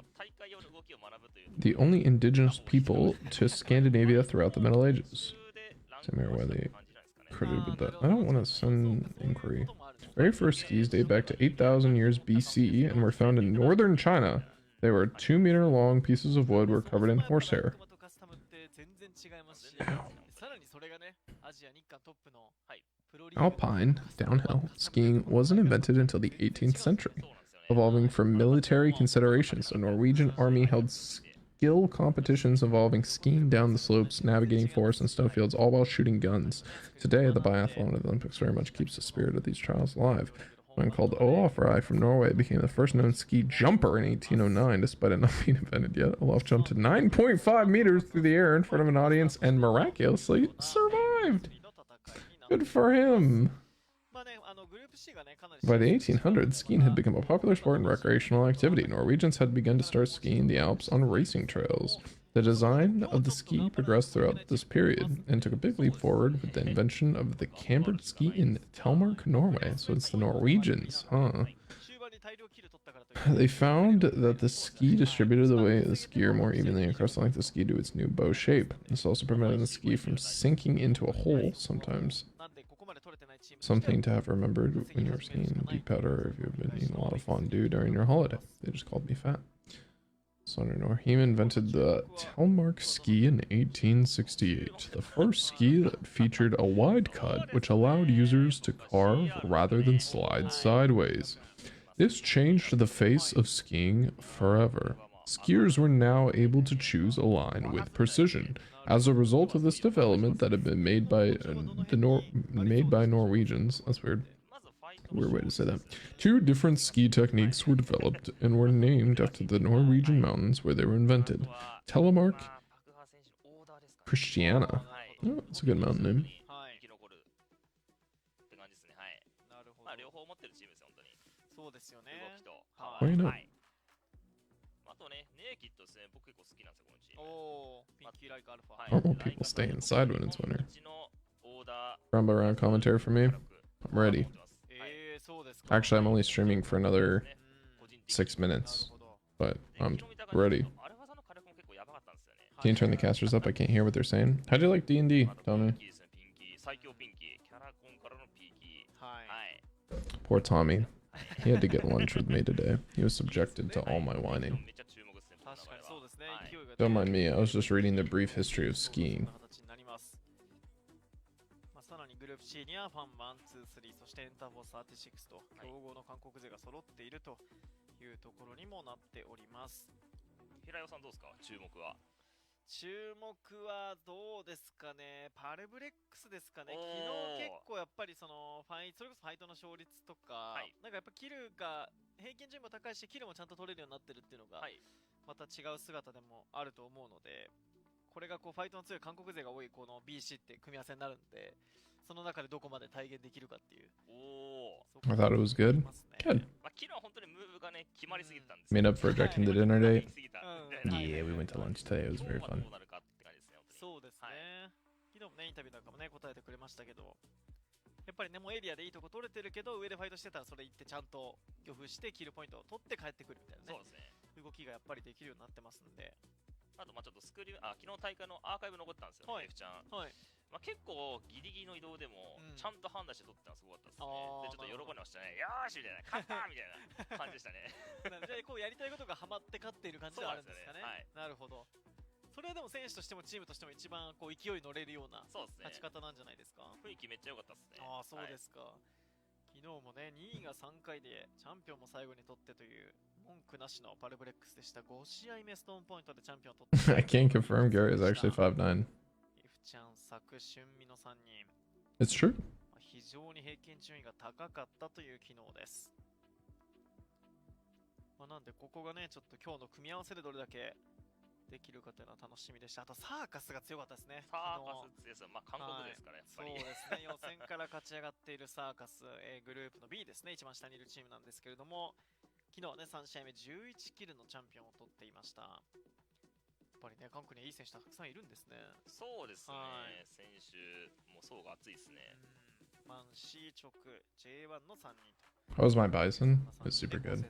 the only indigenous people to Scandinavia throughout the Middle Ages. Sami are widely credited with that. I don't want to send inquiry. Very first skis date back to 8,000 years BC and were found in northern China. They were 2-meter long pieces of wood were covered in horsehair. Alpine, downhill, skiing wasn't invented until the 18th century, evolving from military considerations. The Norwegian army held skill competitions involving skiing down the slopes, navigating forests and snowfields, all while shooting guns. Today, the biathlon of the Olympics very much keeps the spirit of these trials alive. A man called Olaf Rai from Norway became the first known ski jumper in 1809, despite it not being invented yet. Olaf jumped 9.5 meters through the air in front of an audience and miraculously survived. Good for him. By the 1800s, skiing had become a popular sport and recreational activity. Norwegians had begun to start skiing the Alps on racing trails. The design of the ski progressed throughout this period and took a big leap forward with the invention of the cambered ski in Telemark, Norway. So it's the Norwegians, huh? They found that the ski distributed the weight of the skier more evenly across the length of the ski to its new bow shape. This also prevented the ski from sinking into a hole sometimes. Something to have remembered when you were skiing deep powder if you've been eating a lot of fondue during your holiday. They just called me fat. Sonny Norheim invented the Telemark ski in 1868, the first ski that featured a wide cut which allowed users to carve rather than slide sideways. This changed the face of skiing forever. Skiers were now able to choose a line with precision. As a result of this development that had been made by Norwegians, that's weird. Weird way to say that. 2 different ski techniques were developed and were named after the Norwegian mountains where they were invented. Telemark, Christiana. Oh, that's a good mountain name. Why not? I don't want people stay inside when it's winter. Rumble around commentary for me. I'm ready. Actually, I'm only streaming for another 6 minutes, but I'm ready. Can you turn the casters up? I can't hear what they're saying. How'd you like D&D? Tell me. Poor Tommy. He had to get lunch with me today. He was subjected to all my whining. Don't mind me, I was just reading the brief history of skiing. さらにグループ C にはファン1、2、3、そしてエンターフォース36と強豪の韓国勢が揃っているというところにもなっております。平尾さんどうですか？注目は。注目はどうですかね。パルブレックスですかね。昨日結構やっぱりそのそれこそファイトの勝率とか、なんかやっぱキルが平均順位も高いしキルもちゃんと取れるようになってるっていうのが、また違う姿でもあると思うので、これがこうファイトの強い韓国勢が多いこの BC って組み合わせになるんで、その中でどこまで体現できるかっていう。I thought it was good. Good. Made up for rejecting the dinner date. Yeah, we went to lunch today. It was very fun. そうですね。昨日もねインタビューなんかもね答えてくれましたけど、やっぱりねもうエリアでいいとこ取れてるけど上でファイトしてたらそれ行ってちゃんと漁夫してキルポイントを取って帰ってくるみたいなね。動きがやっぱりできるようになってますんで。あとまあちょっとスクリュー昨日大会のアーカイブ残ったんですよ、F ちゃん。まあ結構ギリギリの移動でもちゃんと判断して取ってたのすごかったですね。でちょっと喜んでましたね。よーしみたいな、勝ったみたいな感じでしたね。じゃあこうやりたいことがハマって勝っている感じではあるんですかね。なるほど。それはでも選手としてもチームとしても一番こう勢い乗れるような勝ち方なんじゃないですか。雰囲気めっちゃ良かったですね。ああそうですか。昨日もね2位が3回でチャンピオンも最後に取ってという文句なしのパルブレックスでした。5試合目ストーンポイントでチャンピオンを取って。I can't confirm Gary is actually 5'9". F ちゃん、作、俊美の3人。It's true. 非常に平均順位が高かったという機能です。なんでここがねちょっと今日の組み合わせでどれだけできるかというのは楽しみでした。あとサーカスが強かったですね。サーカス強いですよ。まあ韓国ですからやっぱり。そうですね。予選から勝ち上がっているサーカス、グループの B ですね。一番下にいるチームなんですけれども、昨日はね3試合目11キルのチャンピオンを取っていました。やっぱりね韓国にはいい選手たくさんいるんですね。そうですね。選手も層が厚いですね。マン C 直 J1 の3人と。How was my bison? It was super good.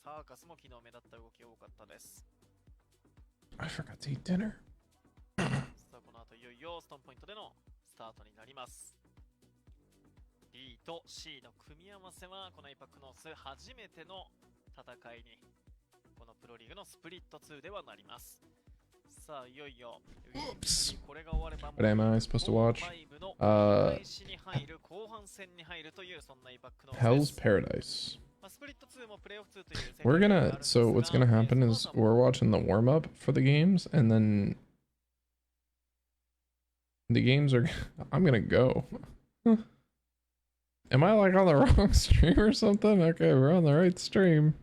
サーカスも昨日目立った動きが多かったです。I forgot to eat dinner. さあこの後いよいよストーンポイントでのスタートになります。B と C の組み合わせはこのエイパックノース初めての戦いにこのプロリーグのスプリット2ではなります。さあいよいよこれが終われば What am I supposed to watch? 後半戦に入るというそんなエイパックノース Hell's Paradise. We're gonna, so what's gonna happen is we're watching the warm-up for the games, and then the games are, I'm gonna go. Am I like on the wrong stream or something? Okay, we're on the right stream.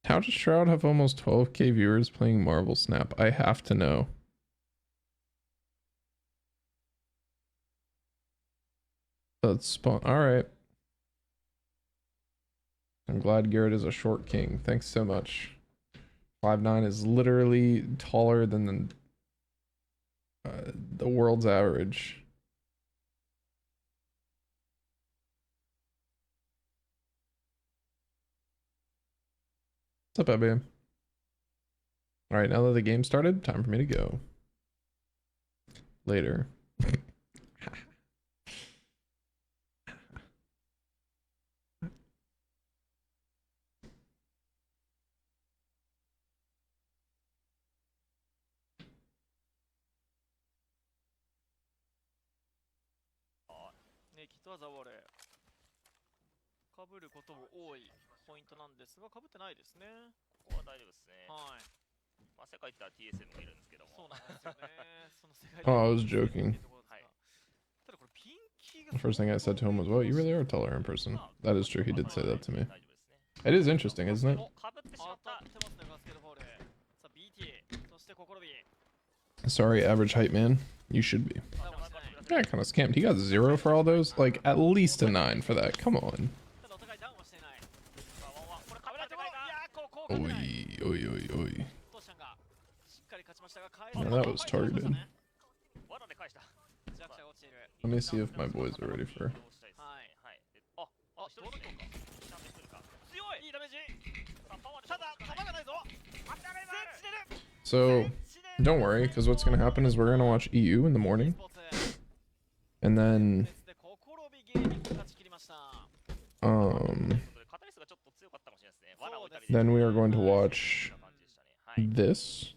How does Shroud have almost 12k viewers playing Marvel Snap? I have to know. That's spawn. Alright. I'm glad Garrett is a short king. Thanks so much. 5'9" is literally taller than the world's average. What's up, babe? Alright, now that the game started, time for me to go. Later. Kit はザワレかぶることも多いポイントなんですが、かぶってないですね。ここは大丈夫ですね。はい。まあ世界行ったら TSM がいるんですけども。そうなんですよね。その世界 Oh, I was joking. The first thing I said to him was, well, you really are taller in person. That is true, he did say that to me. It is interesting, isn't it? Sorry, average height man. You should be. Yeah, kind of scammed. He got 0 for all those? Like, at least a 9 for that. Come on. Oi, oi, oi, oi. Now that was targeted. Let me see if my boys are ready for. So, don't worry, because what's going to happen is we're going to watch EU in the morning. And then... Then we are going to watch this.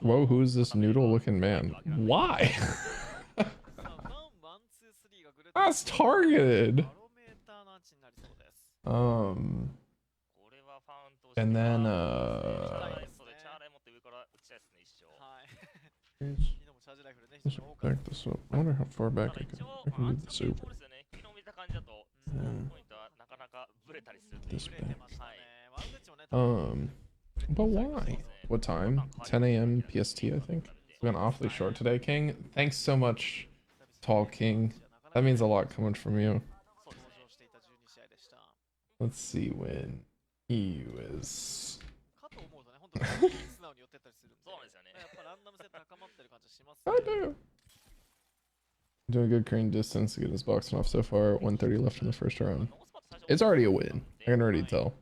Whoa, who is this noodle-looking man? Why? That's targeted. And then back this up. I wonder how far back I can move this over. This back. But why? What time? 10 a.m. PST, I think. It's been awfully short today, King. Thanks so much, Tall King. That means a lot coming from you. Let's see when EU is. I do. Doing a good crane distance to get his boxing off so far. 130 left in the first round. It's already a win. I can already tell.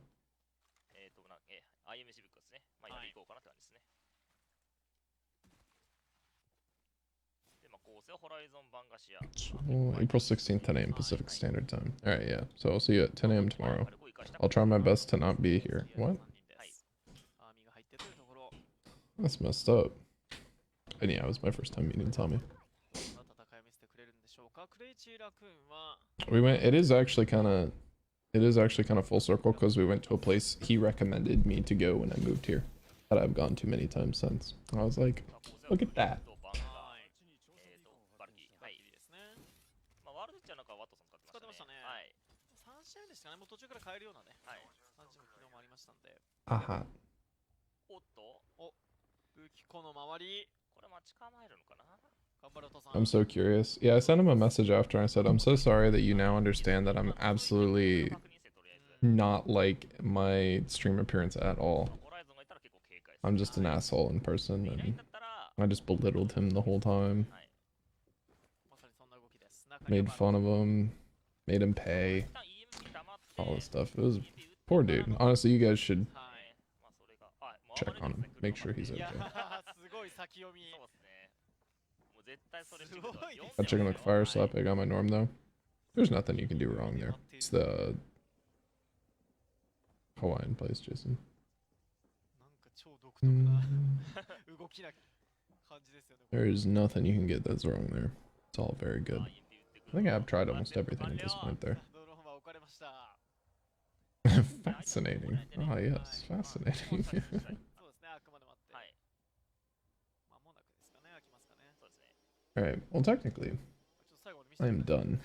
So, April 16th, 10 a.m. Pacific Standard Time. Alright, yeah. So I'll see you at 10 a.m. tomorrow. I'll try my best to not be here. What? That's messed up. And yeah, it was my first time meeting Tommy. We went, it is actually kind of full circle because we went to a place he recommended me to go when I moved here that I've gone to many times since. I was like, look at that. Aha. I'm so curious. Yeah, I sent him a message after. I said, I'm so sorry that you now understand that I'm absolutely not like my stream appearance at all. I'm just an asshole in person, and I just belittled him the whole time. Made fun of him, made him pay, all this stuff. It was poor dude. Honestly, you guys should check on him, make sure he's okay. That chicken look fire slap. I got my norm though. There's nothing you can do wrong there. It's the Hawaiian place, Jason. There is nothing you can get that's wrong there. It's all very good. I think I've tried almost everything at this point there. Fascinating. Oh yes, fascinating. Alright, well technically, I am done.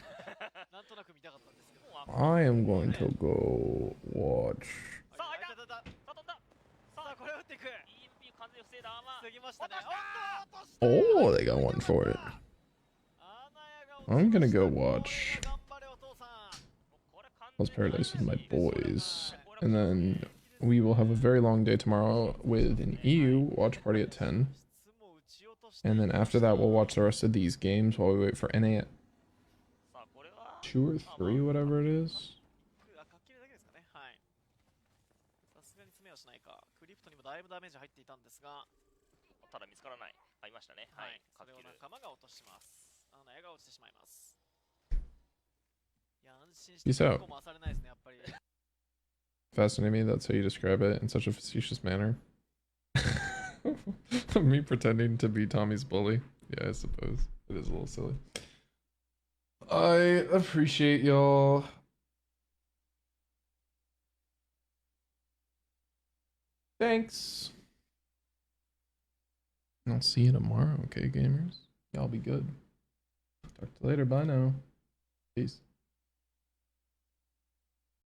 I am going to go watch. Oh, they got one for it. I'm gonna go watch Lost Paradise with my boys. And then we will have a very long day tomorrow with an EU watch party at 10. And then after that, we'll watch the rest of these games while we wait for NA at 2 or 3, whatever it is. Peace out. Fascinating me, that's how you describe it in such a facetious manner. Me pretending to be Tommy's bully. Yeah, I suppose. It is a little silly. I appreciate y'all. Thanks. I'll see you tomorrow, okay, gamers? Y'all be good. Talk to you later. Bye now. Peace.